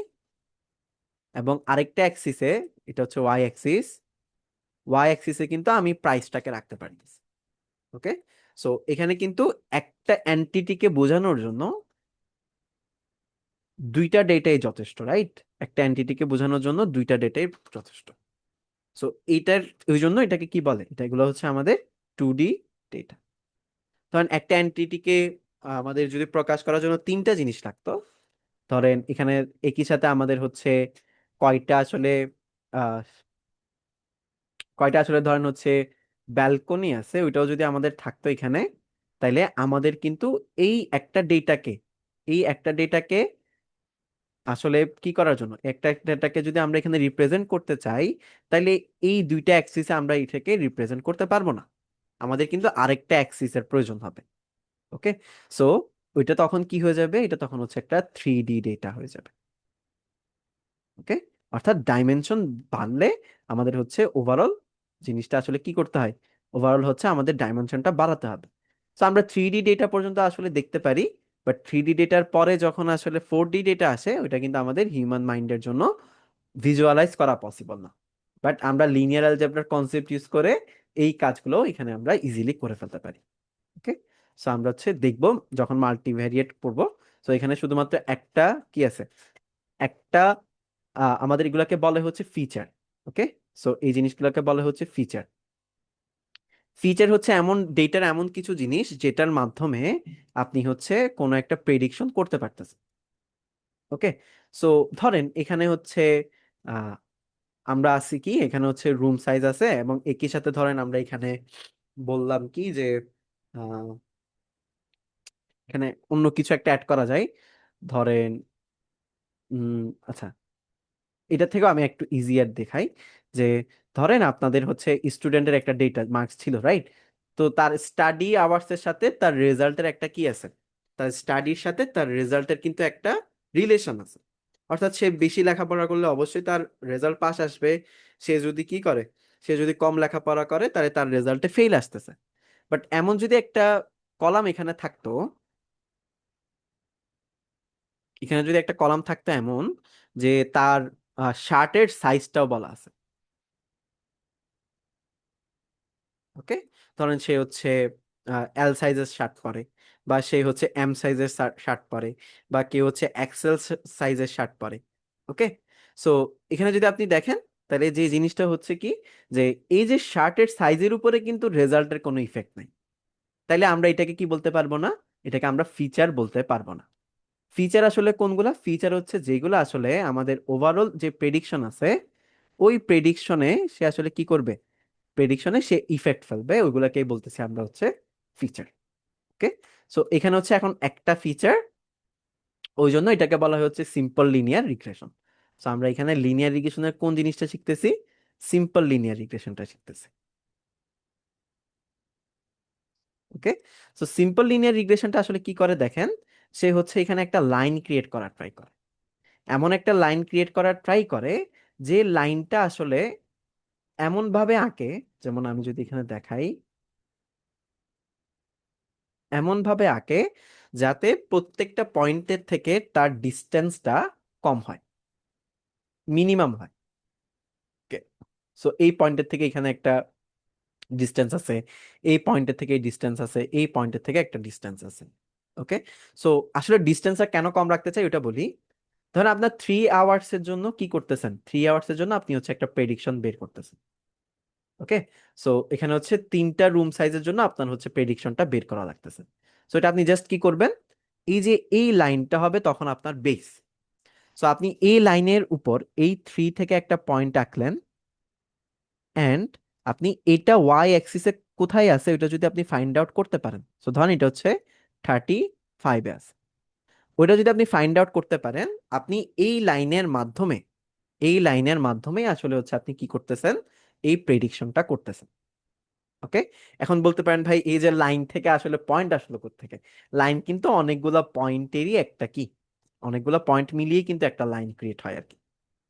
এবং আরেকটা অ্যাক্সিসে, এটা হচ্ছে ওয়াই অ্যাক্সিস, ওয়াই অ্যাক্সিসে কিন্তু আমি প্রাইসটাকে রাখতে পারতেছি। ওকে, সো এখানে কিন্তু একটা এন্টিটিকে বোঝানোর জন্য 2টা ডেটাই যথেষ্ট, রাইট? একটা এন্টিটিকে বোঝানোর জন্য 2টা ডেটাই যথেষ্ট। সো এইটার, ওই জন্য এটাকে কি বলে, এটা এগুলো হচ্ছে আমাদের 2D ডেটা। ধরেন একটা এন্টিটিকে আমাদের যদি প্রকাশ করার জন্য 3টা জিনিস লাগতো, ধরেন এখানে একই সাথে আমাদের হচ্ছে কয়টা আসলে আহ কয়টা আসলে ধরেন হচ্ছে ব্যালকনি আছে, ওইটাও যদি আমাদের থাকতো এখানে, তাইলে আমাদের কিন্তু এই একটা ডেটাকে এই একটা ডেটাকে আসলে কি করার জন্য, একটা ডেটাকে যদি আমরা এখানে রিপ্রেজেন্ট করতে চাই, তাইলে এই দুইটা অ্যাক্সিসে আমরা এটাকে রিপ্রেজেন্ট করতে পারবো না, আমাদের কিন্তু আরেকটা অ্যাক্সিসের প্রয়োজন হবে। ওকে, সো ওইটা তখন কি হয়ে যাবে, এটা তখন হচ্ছে একটা 3D ডেটা হয়ে যাবে। ওকে, অর্থাৎ ডাইমেনশন বাড়লে আমাদের হচ্ছে ওভারঅল জিনিসটা আসলে কি করতে হয়, ওভারঅল হচ্ছে আমাদের ডাইমেনশনটা বাড়াতে হবে। তো আমরা 3D ডেটা পর্যন্ত আসলে দেখতে পারি, বাট 3D ডেটার পরে যখন আসলে 4D ডেটা আসে, ওইটা কিন্তু আমাদের হিউম্যান মাইন্ডের জন্য ভিজুয়ালাইজ করা পসিবল না। বাট আমরা লিনিয়ার অ্যালজেব্রার কনসেপ্ট ইউজ করে এই কাজগুলো এখানে আমরা ইজিলি করে ফেলতে পারি। ওকে, সো আমরা হচ্ছে দেখবো যখন মাল্টিভ্যারিয়েট পড়বো, তো এখানে শুধুমাত্র একটা কি আছে, একটা আমাদের এগুলাকে বলে হচ্ছে ফিচার। ওকে, সো এই জিনিসগুলোকে বলে হচ্ছে ফিচার। ফিচার হচ্ছে এমন ডেটার এমন কিছু জিনিস যেটার মাধ্যমে আপনি হচ্ছে কোনো একটা প্রেডিকশন করতে পারতেছেন। ওকে, সো ধরেন এখানে হচ্ছে আহ, আমরা আছি কি, এখানে হচ্ছে রুম সাইজ আছে, এবং একই সাথে ধরেন আমরা এখানে বললাম কি যে আহ, এখানে অন্য কিছু একটা অ্যাড করা যায়। ধরেন আচ্ছা, এটা থেকেও আমি একটু ইজিয়ার দেখাই, যে ধরেন আপনাদের হচ্ছে স্টুডেন্টের একটা ডেটা মার্কস ছিল, রাইট? তো তার স্টাডি আওয়ার্স এর সাথে তার রেজাল্টের একটা কি আছে, তার স্টাডির সাথে তার রেজাল্টের কিন্তু একটা রিলেশন আছে। অর্থাৎ সে বেশি লেখাপড়া করলে অবশ্যই তার রেজাল্ট পাস আসবে, সে যদি কি করে, সে যদি কম লেখাপড়া করে তাহলে তার রেজাল্টে ফেল আসতেছে। বাট এমন যদি একটা কলাম এখানে থাকতো, এখানে যদি একটা কলাম থাকতো এমন যে তার শার্টের সাইজটাও বলা আছে। ওকে, ধরেন সে হচ্ছে এল সাইজের শার্ট পরে, বা সে হচ্ছে এম সাইজের শার্ট পরে, বা কেউ হচ্ছে এক্সেল সাইজের শার্ট পরে। ওকে, সো এখানে যদি আপনি দেখেন, তাহলে যে জিনিসটা হচ্ছে কি, যে এই যে শার্টের সাইজের উপরে কিন্তু রেজাল্টের কোনো ইফেক্ট নাই, তাইলে আমরা এটাকে কি বলতে পারবো না, এটাকে আমরা ফিচার বলতে পারবো না। ফিচার আসলে কোনগুলা, ফিচার হচ্ছে যেগুলো আসলে আমাদের ওভারঅল যে প্রেডিকশন আছে, ওই প্রেডিকশনে সে আসলে কি করবে, প্রেডিকশনে সে ইফেক্ট ফেলবে, ওইগুলাকেই বলতেছি আমরা হচ্ছে ফিচার। ওকে, সো এখানে হচ্ছে এখন একটা ফিচার, ওই জন্য এটাকে বলা হয় হচ্ছে সিম্পল লিনিয়ার রিগ্রেশন। সো আমরা এখানে লিনিয়ার রিগ্রেশনের কোন জিনিসটা শিখতেছি, সিম্পল লিনিয়ার রিগ্রেশনটা শিখতেছি। ওকে, সো সিম্পল লিনিয়ার রিগ্রেশনটা আসলে কি করে দেখেন, সে হচ্ছে এখানে একটা লাইন ক্রিয়েট করার ট্রাই করে, এমন একটা লাইন ক্রিয়েট করার ট্রাই করে যে লাইনটা আসলে এমন ভাবে আঁকে, যেমন আমি যদি এখানে দেখাই, এমন ভাবে আঁকে যাতে প্রত্যেকটা পয়েন্টের থেকে তার ডিস্টেন্সটা কম হয়, মিনিমাম হয়। ওকে, সো এই পয়েন্টের থেকে এখানে একটা ডিস্টেন্স আছে, এই পয়েন্টের থেকে এই ডিস্টেন্স আছে, এই পয়েন্টের থেকে একটা ডিস্টেন্স আছে। ওকে, সো আসলে ডিস্টেন্সটা কেন কম রাখতে চাই ওটা বলি। ধরেন আপনার 3 আওয়ার্স এর জন্য কি করতেছেন, 3 আওয়ার্স এর জন্য আপনি হচ্ছে একটা প্রেডিকশন বের করতেছেন। ওকে, সো এখানে হচ্ছে 3টা রুম সাইজের জন্য আপনার হচ্ছে প্রেডিকশনটা বের করা লাগতেছে। সো এটা আপনি জাস্ট কি করবেন, এই যে এই লাইনটা হবে তখন আপনার বেস। সো আপনি এই লাইনের উপর এই 3 থেকে একটা পয়েন্ট আঁকলেন, অ্যান্ড আপনি এটা ওয়াই অ্যাক্সিসে কোথায় আছে ওটা যদি আপনি ফাইন্ড আউট করতে পারেন, সো ধরেন এটা হচ্ছে 35 আছে, ওইটা যদি আপনি ফাইন্ড আউট করতে পারেন, আপনি এই লাইনের মাধ্যমে, এই লাইনের মাধ্যমে আসলে হচ্ছে আপনি কি করতেছেন, এই প্রেডিকশনটা করতেছেন। ওকে, এখন বলতে পারেন ভাই এই যে লাইন থেকে আসলে পয়েন্ট আসলো থেকে, লাইন কিন্তু অনেকগুলা পয়েন্টেরই একটা কি, অনেকগুলা পয়েন্ট মিলিয়ে কিন্তু একটা লাইন ক্রিয়েট হয় আর কি।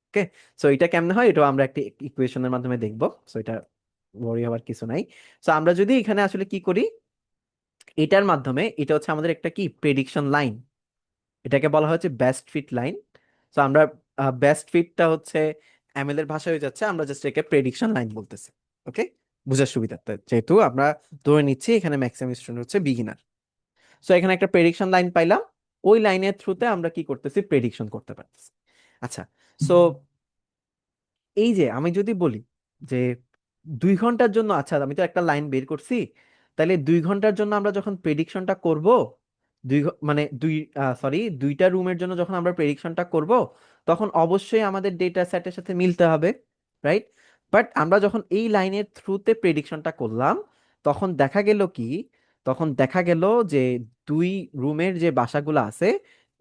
ওকে, সো এটা কেমনে হয় এটা আমরা একটা ইকুয়েশনের মাধ্যমে দেখবো, সো এটা ওয়ারি হওয়ার কিছু নাই। সো আমরা যদি এখানে আসলে কি করি, এটার মাধ্যমে, এটা হচ্ছে আমাদের একটা কি প্রেডিকশন লাইন, এটাকে বলা হচ্ছে বেস্ট ফিট লাইন। সো আমরা বেস্ট ফিটটা হচ্ছে এমএল এর ভাষায় হয়ে যাচ্ছে, আমরা জাস্ট একে প্রেডিকশন লাইন বলতেছি। ওকে, বুঝার সুবিধার্থে, যেহেতু আমরা ধরে নিচ্ছি এখানে ম্যাক্সিমাম স্টুডেন্ট হচ্ছে বিগিনার। সো এখানে একটা প্রেডিকশন লাইন পাইলাম, ওই লাইনের থ্রুতে আমরা কি করতেছি, প্রেডিকশন করতে পারতেছি। আচ্ছা, সো এই যে আমি যদি বলি যে 2 ঘন্টার জন্য, আচ্ছা আমি তো একটা লাইন বের করছি, তাহলে 2 ঘন্টার জন্য আমরা যখন প্রেডিকশনটা করব, মানে দুইটা রুমের জন্য যখন আমরা প্রেডিকশনটা করব, তখন অবশ্যই আমাদের ডেটা সেটের সাথে মিলতে হবে, রাইট? বাট আমরা যখন এই লাইনের থ্রুতে প্রেডিকশনটা করলাম, তখন দেখা গেল কি, তখন দেখা গেল যে দুই রুমের যে বাসাগুলো আছে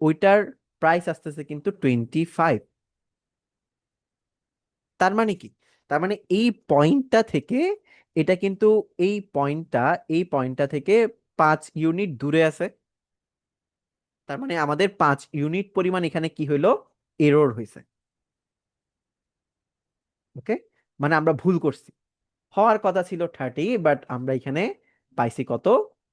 ওইটার প্রাইস আসতেছে কিন্তু 25। তার মানে কি, তার মানে এই পয়েন্টটা থেকে, এটা কিন্তু এই পয়েন্টটা থেকে 5 ইউনিট দূরে আছে। তার মানে আমাদের 5 ইউনিট পরিমাণ এখানে কি হইলো, এরর হয়েছে। ওকে, মানে আমরা ভুল করছি। হওয়ার কথা ছিল 30, বাট আমরা এখানে পাইছি কত,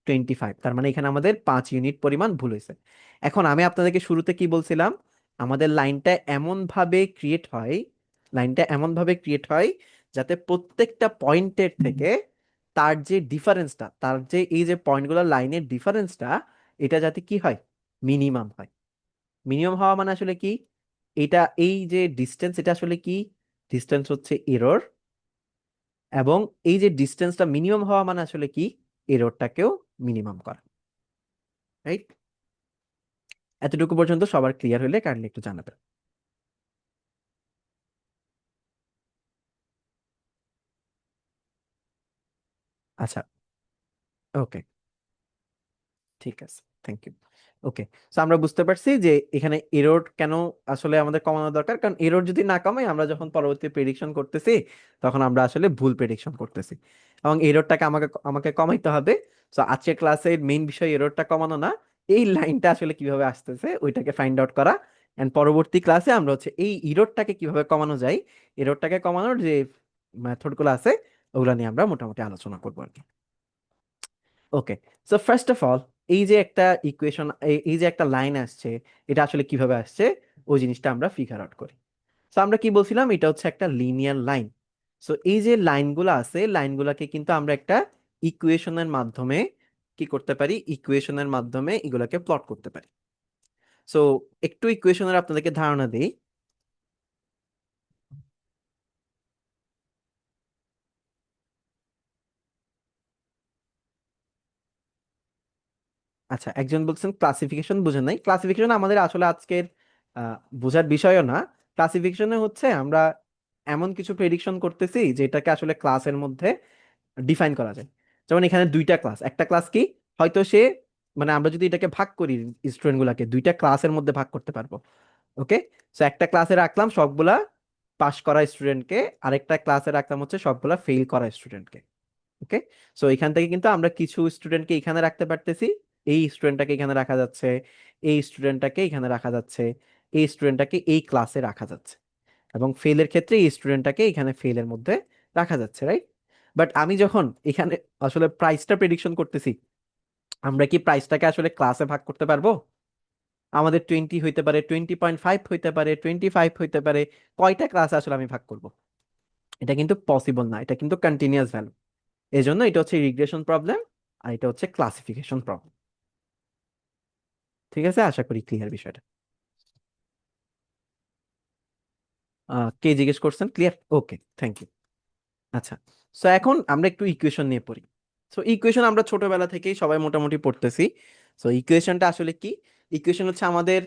25। তার মানে এখানে আমাদের 5 ইউনিট পরিমাণ ভুল হয়েছে। এখন আমি আপনাদেরকে শুরুতে কি বলছিলাম, আমাদের লাইনটা এমন ভাবে ক্রিয়েট হয় যাতে প্রত্যেকটা পয়েন্টের থেকে তার যে এই যে পয়েন্টগুলোর লাইনের ডিফারেন্সটা, এটা যাতে কি হয়, মিনিমাম হয়। মিনিমাম হওয়া মানে আসলে কি, এটা এই যে ডিস্টেন্স, এটা আসলে কি, ডিস্টেন্স হচ্ছে এরর। এবং এই যে ডিস্টেন্সটা মিনিমাম হওয়া মানে আসলে কি, এররটাকেও মিনিমাম করা, রাইট? এতটুকু পর্যন্ত সবার ক্লিয়ার হলে কাইন্ডলি একটু জানাবেন। আচ্ছা, ওকে, ঠিক আছে, থ্যাংক ইউ। ওকে, তো আমরা বুঝতে পারছি যে এখানে এরর কেন আসলে আমাদের কমানো দরকার, কারণ এরর যদি না কমাই, আমরা যখন পরবর্তী প্রেডিকশন করতেছি তখন আমরা আসলে ভুল প্রেডিকশন করতেছি, এবং এররটাকে আমাকে আমাকে কমাইতে হবে। তো আজকের ক্লাসের মেইন বিষয় এররটা কমানো না, এই লাইনটা আসলে কিভাবে আসতেছে ওইটাকে ফাইন্ড আউট করা। এন্ড পরবর্তী ক্লাসে আমরা হচ্ছে এই এররটাকে কিভাবে কমানো যায়, এররটাকে কমানোর যে মেথডগুলো আছে ওগুলো নিয়ে আমরা মোটামুটি আলোচনা করবো আর কি। ওকে, সো ফার্স্ট অফ অল, এই যে একটা ইকুয়েশন, এই যে একটা লাইন আসছে, এটা আসলে কিভাবে আসছে ওই জিনিসটা আমরা ফিগার আউট করি। সো আমরা কি বলছিলাম, এটা হচ্ছে একটা লিনিয়ার লাইন। সো এই যে লাইনগুলো আছে, লাইনগুলোকে কিন্তু আমরা একটা ইকুয়েশনের মাধ্যমে কি করতে পারি, ইকুয়েশনের মাধ্যমে এগুলোকে প্লট করতে পারি। সো একটু ইকুয়েশনের আপনাদেরকে ধারণা দিই। আচ্ছা, একজন বলছেন ক্লাসিফিকেশন বুঝেন নাই। ক্লাসিফিকেশন আমাদের আসলে আজকের বোঝার বিষয়ও না। ক্লাসিফিকেশনে হচ্ছে আমরা এমন কিছু প্রেডিকশন করতেছি যেটাকে আসলে ক্লাসের মধ্যে ডিফাইন করা যায়। যেমন এখানে দুইটা ক্লাস, একটা ক্লাস কি, হয়তো সে, মানে আমরা যদি এটাকে ভাগ করি, স্টুডেন্ট গুলাকে দুইটা ক্লাসের মধ্যে ভাগ করতে পারবো। ওকে, সো একটা ক্লাসে রাখলাম সবগুলা পাস করা স্টুডেন্টকে, আরেকটা ক্লাসে রাখলাম হচ্ছে সবগুলা ফেল করা স্টুডেন্টকে। ওকে, সো এখান থেকে কিন্তু আমরা কিছু স্টুডেন্টকে এখানে রাখতে পারতেছি, এই স্টুডেন্টটাকে এখানে রাখা যাচ্ছে, এই স্টুডেন্টটাকে এখানে রাখা যাচ্ছে, এই স্টুডেন্টটাকে এই ক্লাসে রাখা যাচ্ছে, এবং ফেলের ক্ষেত্রে এই স্টুডেন্টটাকে এখানে ফেলের মধ্যে রাখা যাচ্ছে, রাইট? বাট আমি যখন এখানে আসলে প্রাইসটা প্রেডিকশন করতেছি, আমরা কি প্রাইসটাকে আসলে ক্লাসে ভাগ করতে পারবো? আমাদের 20 হইতে পারে, 20.5 হইতে পারে, 25 হইতে পারে, কয়টা ক্লাসে আসলে আমি ভাগ করব? এটা কিন্তু পসিবল না, এটা কিন্তু কন্টিনিউয়াস ভ্যালু। এই জন্য এটা হচ্ছে রিগ্রেশন প্রবলেম, আর এটা হচ্ছে ক্লাসিফিকেশন প্রবলেম। ঠিক আছে, আশা করি ক্লিয়ার বিষয়টা। কে জিজ্ঞেস করছেন, ক্লিয়ার? Okay, thank you. আচ্ছা, সো এখন আমরা একটু ইকুয়েশন নিয়ে পড়ি। সো ইকুয়েশন আমরা ছোটবেলা থেকেই সবাই মোটামুটি পড়তেছি। সো ইকুয়েশনটা আসলে কি, ইকুয়েশন হচ্ছে আমাদের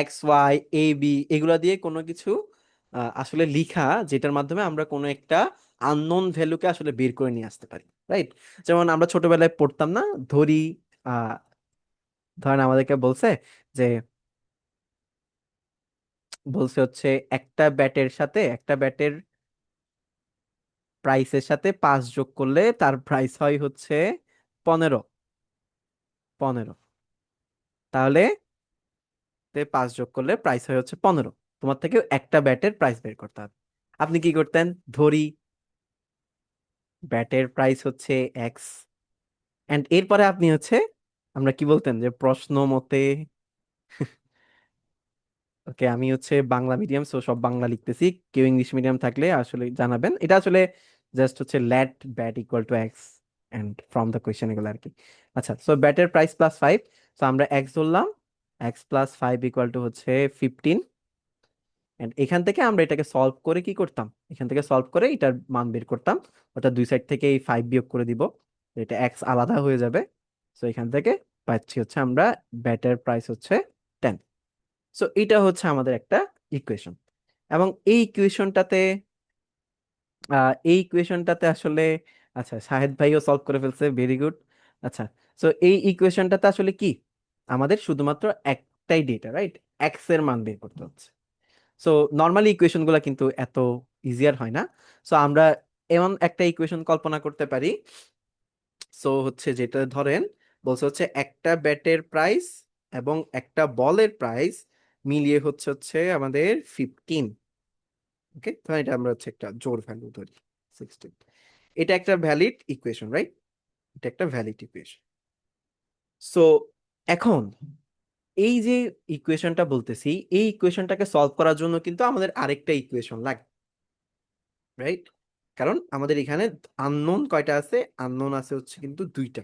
এক্স ওয়াই এ বি এগুলা দিয়ে কোনো কিছু আসলে লিখা, যেটার মাধ্যমে আমরা কোনো একটা আননোন ভ্যালুকে আসলে বের করে নিয়ে আসতে পারি, রাইট? যেমন আমরা ছোটবেলায় পড়তাম না, ধরি, আহ ধরেন আমাদেরকে বলছে যে, বলছে হচ্ছে একটা ব্যাটের প্রাইসের সাথে 5 যোগ করলে তার প্রাইস হয় হচ্ছে 15। তাহলে 5 যোগ করলে প্রাইস হয় হচ্ছে 15। তোমার থেকে একটা ব্যাটের প্রাইস বের করতে হবে। আপনি কি করতেন, ধরি ব্যাটের প্রাইস হচ্ছে এক্স, এন্ড এরপরে আপনি হচ্ছে, আমরা কি বলতেন যে প্রশ্ন মতে, ওকে, আমি হচ্ছে বাংলা মিডিয়াম, সো সব বাংলা লিখতেছি, কেউ ইংলিশ মিডিয়াম থাকলে আসলে জানাবেন। এটা আসলে জাস্ট হচ্ছে let bat equal to X and from the question এগুলো আর কি। আচ্ছা, সো ব্যাটের প্রাইস প্লাস 5, সো আমরা এক্স ধরলাম, এক্স প্লাস 5 ইকুয়াল টু হচ্ছে 15। এন্ড এখান থেকে আমরা এটাকে সলভ করে কি করতাম, এখান থেকে সলভ করে এটার মান বের করতাম, অর্থাৎ দুই সাইড থেকে এই 5 বিয়োগ করে দিব, এটা এক্স আলাদা হয়ে যাবে। সো এখান থেকে পাচ্ছি হচ্ছে আমরা ব্যাটের প্রাইস হচ্ছে 10। সো এটা হচ্ছে আমাদের একটা ইকুয়েশন। এবং এই ইকুয়েশনটাতে আসলে, আচ্ছা শাহেদ ভাইও সলভ করে ফেলছে, ভেরি গুড। আচ্ছা, সো এই ইকুয়েশনটাতে আসলে কি, আমাদের শুধুমাত্র একটাই ডেটা, রাইট, এক্স এর মান বের করতে হচ্ছে। সো নর্মালি ইকুয়েশন গুলা কিন্তু এত ইজিয়ার হয় না। সো আমরা এমন একটা ইকুয়েশন কল্পনা করতে পারি। সো হচ্ছে যেটা ধরেন বলছে হচ্ছে একটা ব্যাটের প্রাইস এবং একটা বলের প্রাইস মিলিয়ে হচ্ছে হচ্ছে আমাদের 15। ওকে, ধরেন এটা আমরা হচ্ছে একটা জোড় ভ্যালু ধরি 16। এটা একটা ভ্যালিড ইকুয়েশন, রাইট? এটা একটা ভ্যালিড ইকুয়েশন। সো এখন এই যে ইকুয়েশনটা বলতেছি, এই ইকুয়েশনটাকে সলভ করার জন্য কিন্তু আমাদের আরেকটা ইকুয়েশন লাগে, রাইট? কারণ আমাদের এখানে আননোন কয়টা আছে? আননোন আছে হচ্ছে কিন্তু দুইটা।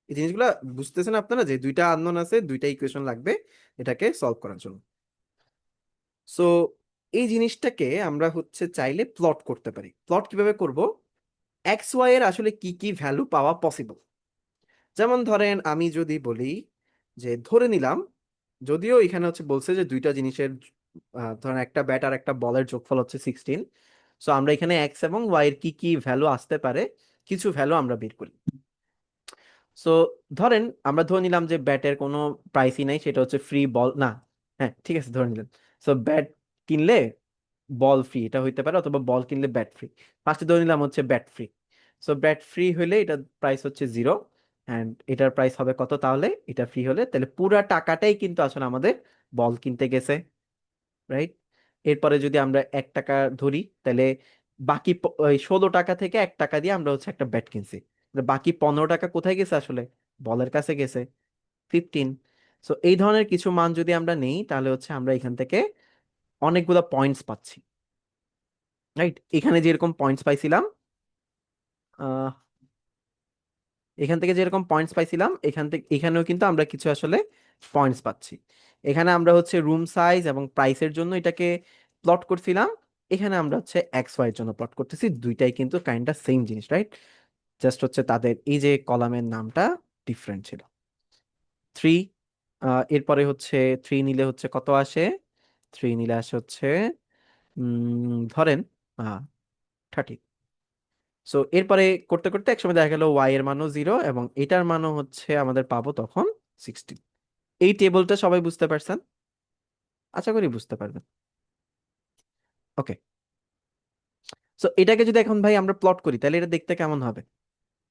এই জিনিসগুলো বুঝতেছেন আপনারা, যে দুইটা আননোন আছে, দুইটা ইকুয়েশন লাগবে এটাকে সলভ করার জন্য। সো এই জিনিসটাকে আমরা হচ্ছে চাইলে প্লট করতে পারি। প্লট কিভাবে করব? এক্স ওয়াই এর আসলে কি কি ভ্যালু পাওয়া পসিবল। যেমন ধরেন আমি যদি বলি যে ধরে নিলাম, যদিও এখানে হচ্ছে বলছে যে দুইটা জিনিসের ধরেন একটা ব্যাট আর একটা বলের যোগফল হচ্ছে 16। সো আমরা এখানে এক্স এবং ওয়াই এর কি কি ভ্যালু আসতে পারে কিছু ভ্যালু আমরা বের করি। সো ধরেন আমরা ধরে নিলাম যে ব্যাটের কোনো প্রাইসই নাই, সেটা হচ্ছে ফ্রি বল না। হ্যাঁ ঠিক আছে, ধরে নিলাম। সো ব্যাট কিনলে বল ফ্রি, এটা হইতে পারে, অথবা বল কিনলে ব্যাট ফ্রি। ফার্স্টে ধরে নিলাম হচ্ছে bat free. So bat free হলে এটার প্রাইস হচ্ছে 0। অ্যান্ড এটার প্রাইস হবে কত তাহলে? এটা ফ্রি হলে তাহলে পুরা টাকাটাই কিন্তু আসলে আমাদের বল কিনতে গেছে, রাইট? এরপরে যদি আমরা 1 টাকা ধরি, তাহলে বাকি ওই 16 টাকা থেকে 1 টাকা দিয়ে আমরা হচ্ছে একটা ব্যাট কিনছি। তাহলে বাকি 15 টাকা কোথায় গেছে আসলে? বলের কাছে গেছে, 15। সো এই ধরনের কিছু মান যদি আমরা নেই, তাহলে হচ্ছে আমরা এখান থেকে অনেকগুলো পয়েন্টস পাচ্ছি, রাইট? এখানে যেরকম পয়েন্টস পাইছিলাম, আহ এখান থেকে যেরকম পয়েন্টস পাইছিলাম, এখান থেকে এখানেও কিন্তু আমরা কিছু আসলে পয়েন্টস পাচ্ছি। এখানে আমরা হচ্ছে রুম সাইজ এবং প্রাইসের জন্য এটাকে প্লট করছিলাম। এখানে আমরা হচ্ছে এক্স ওয়াই এর জন্য প্লট করতেছি। দুইটাই কিন্তু কাইন্ডটা সেম জিনিস, রাইট? জাস্ট হচ্ছে তাদের এই যে কলামের নামটা ডিফারেন্ট ছিল। 3, এরপরে হচ্ছে 3 নিলে হচ্ছে কত আসে? 3 নিলে আসে হচ্ছে ধরেন 30। সো এরপরে করতে করতে একসময় দেখা গেল ওয়াই এর মানও 0 এবং এটার মানও হচ্ছে আমাদের পাবো তখন 16। এই টেবিলটা সবাই বুঝতে পারছেন? আশা করি বুঝতে পারবেন। ওকে, সো এটাকে যদি এখন ভাই আমরা প্লট করি, তাহলে এটা দেখতে কেমন হবে?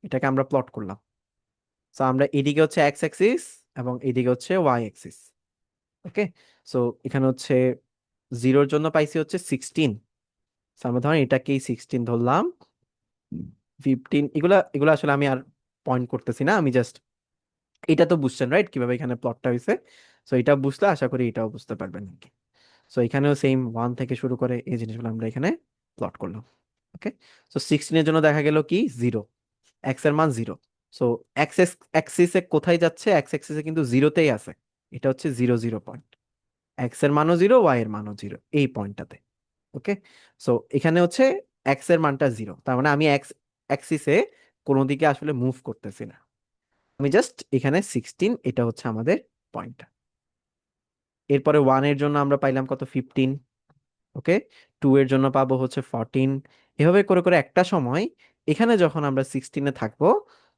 এটাকে আমরা প্লট করলাম। সো আমরা এদিকে হচ্ছে এক্স অ্যাক্সিস এবং এদিকে হচ্ছে ওয়াই অ্যাক্সিস। ওকে, সো এখানে হচ্ছে 0-র জন্য পাইছি হচ্ছে 16। সো আমরা ধরেন এটাকেই 16 ধরলাম। 15, এগুলা এগুলো আসলে আমি আর পয়েন্ট করতেছি না, আমি জাস্ট, এটা তো বুঝছেন রাইট কিভাবে এখানে প্লটটা হয়েছে। সো এটা বুঝলে আশা করি এটাও বুঝতে পারবেন আর কি। সো এখানেও সেম 1 থেকে শুরু করে এই জিনিসগুলো আমরা এখানে প্লট করলাম। ওকে, সো 16-এর জন্য দেখা গেল কি 0, এক্স এর মান 0। সো এক্সেস অ্যাক্সিসে কোথায় যাচ্ছে? এক্স অ্যাক্সিসে কিন্তু 0-তেই আছে। এটা হচ্ছে 0 0 পয়েন্ট। এক্স এর মানও 0, ওয়াই এর মানও 0 এই পয়েন্টটাতে। ওকে, সো এখানে হচ্ছে এক্স এর মানটা 0, তার মানে আমি এক্স অ্যাক্সিসে কোনো দিকে আসলে মুভ করতেছি না, আমি জাস্ট এখানে 16, এটা হচ্ছে আমাদের পয়েন্ট। এরপরে 1 এর জন্য আমরা পাইলাম কত? 15। ওকে, 2 এর জন্য পাবো হচ্ছে 14। এভাবে করে করে একটা সময় এখানে যখন আমরা 16-এ থাকবো,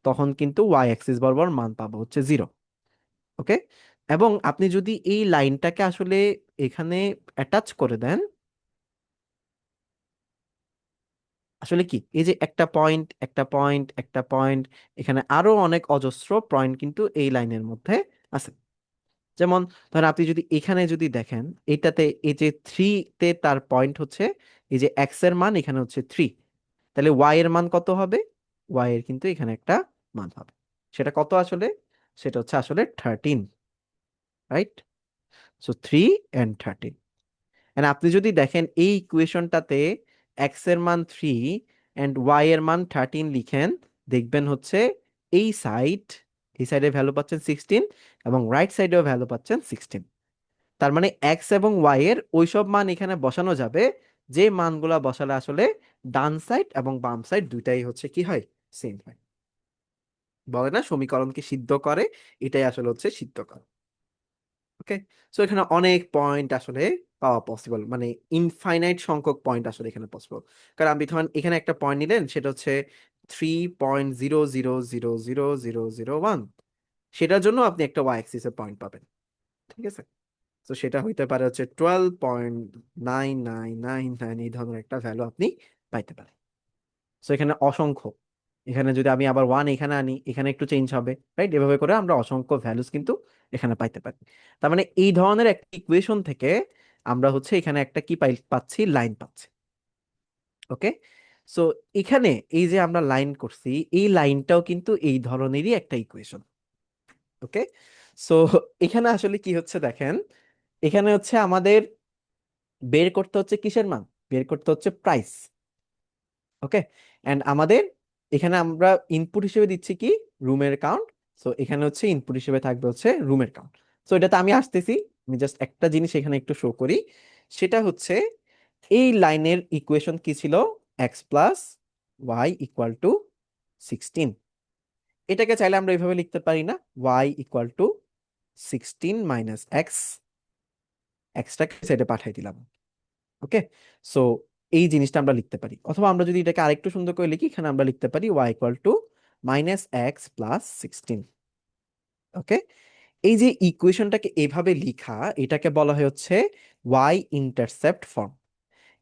তখন কিন্তু ওয়াই অ্যাক্সিস বরাবর মান পাবো হচ্ছে 0। ওকে, এবং আপনি যদি এই লাইনটাকে আসলে এখানে অ্যাটাচ করে দেন, আসলে কি এই যে একটা পয়েন্ট একটা পয়েন্ট একটা পয়েন্ট, এখানে আরো অনেক অজস্র পয়েন্ট কিন্তু এই লাইনের মধ্যে আছে। যেমন ধরেন আপনি যদি এখানে যদি দেখেন, এটাতে এই যে 3-তে তার পয়েন্ট হচ্ছে এই যে এক্স এর মান এখানে হচ্ছে 3, তাহলে ওয়াই এর মান কত হবে? ওয়াই এর কিন্তু এখানে একটা মান হবে। সেটা কত আসলে? সেটা হচ্ছে আসলে 13, রাইট? So 3 and 13। এন্ড আপনি যদি দেখেন এই ইকুয়েশনটাতে এক্স এর মান 3 এন্ড ওয়াই এর মান 13 লিখেন, দেখবেন হচ্ছে এই সাইড, এই সাইডে ভ্যালু পাচ্ছেন 16 এবং রাইট সাইডেও ভ্যালু পাচ্ছেন 16। তার মানে এক্স এবং ওয়াই এর ওইসব মান এখানে বসানো যাবে যে মানগুলা বসালে আসলে ডান সাইড এবং বাম সাইড দুইটাই হচ্ছে কি হয়? সেম হয়। বলে না সমীকরণকে সিদ্ধ করে, এটাই আসলে হচ্ছে সিদ্ধ করে। ওকে, সো এখানে অনেক পয়েন্ট আসলে পাওয়া পসিবল, মানে ইনফাইনাইট সংখ্যক পয়েন্ট আসলে এখানে পসিবল। কারণ আপনি ধরেন এখানে একটা পয়েন্ট নিলেন, সেটা হচ্ছে 3.0000001, সেটার জন্য আপনি একটা ওয়াই অ্যাক্সিসে পয়েন্ট পাবেন। ঠিক আছে, তো সেটা হইতে পারে হচ্ছে 12.9999, এই ধরনের একটা ভ্যালু আপনি পাইতে পারেন। সো এখানে অসংখ্য, এখানে যদি আমি আবার ওয়ান এখানে আনি, এখানে একটু চেঞ্জ হবে, রাইট? এভাবে করে আমরা অসংখ্য ভ্যালুস কিন্তু এখানে পাইতে পারি। তার মানে এই ধরনের একটা ইকুয়েশন থেকে আমরা হচ্ছে এখানে একটা কি পাচ্ছি, লাইন পাচ্ছি। ওকে, সো এখানে এই যে আমরা লাইন করছি, এই লাইনটাও কিন্তু এই ধরনেরই একটা ইকুয়েশন। ওকে, সো এখানে আসলে কি হচ্ছে দেখেন, এখানে হচ্ছে আমাদের বের করতে হচ্ছে কিসের মান, বের করতে হচ্ছে প্রাইস। ওকে, এন্ড আমাদের এখানে আমরা ইনপুট হিসেবে দিচ্ছি কি, রুমের কাউন্ট। সো এখানে হচ্ছে ইনপুট হিসেবে থাকবে হচ্ছে রুমের কাউন্ট। সো এটাতে আমি আসতেছি, আমি জাস্ট একটা জিনিস এখানে একটু শো করি, সেটা হচ্ছে এই লাইনের ইকুয়েশন কি ছিল, X plus Y equal to 16। এটাকে চাইলে আমরা এইভাবে লিখতে পারি না, ওয়াই ইকুয়াল টু 16 - এক্স, এক্সটাকে সাইডে পাঠাই দিলাম। ওকে, সো এই জিনিসটা আমরা লিখতে পারি, অথবা আমরা যদি এটাকে আরেকটু সুন্দর করে লিখি, এখানে আমরা লিখতে পারি ওয়াই ইকুয়াল টু -x + 16। ওকে, এই যে ইকুয়েশনটাকে এভাবে লিখা, এটাকে বলা হয় হচ্ছে ওয়াই ইন্টারসেপ্ট ফর্ম।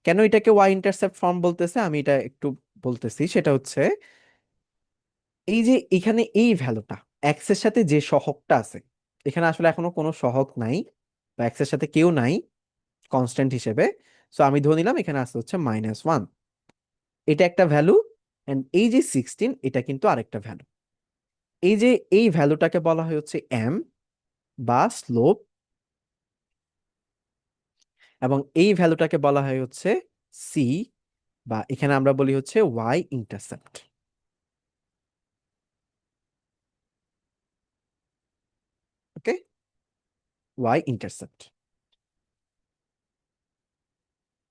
কেন এটাকে ওয়াই ইন্টারসেপ্ট ফর্ম বলতেছে, আমি এটা একটু বলতেছি। সেটা হচ্ছে এই যে এখানে এই ভ্যালুটা, এক্স এর সাথে যে সহগটা আছে, এখানে আসলে এখনো কোনো সহগ নাই, বা এক্স এর সাথে কেউ নাই কনস্ট্যান্ট হিসেবে। সো আমি ধরে নিলাম এখানে আসছে হচ্ছে -1, এটা একটা ভ্যালু। এন্ড এই যে 16, এটা কিন্তু আরেকটা ভ্যালু। এই যে এই ভ্যালুটাকে বলা হয় হচ্ছে এম বা স্লোপ, এবং এই ভ্যালুটাকে বলা হয় হচ্ছে সি, বা এখানে আমরা বলি হচ্ছে ওয়াই ইন্টারসেপ্ট। ওকে, ওয়াই ইন্টারসেপ্ট,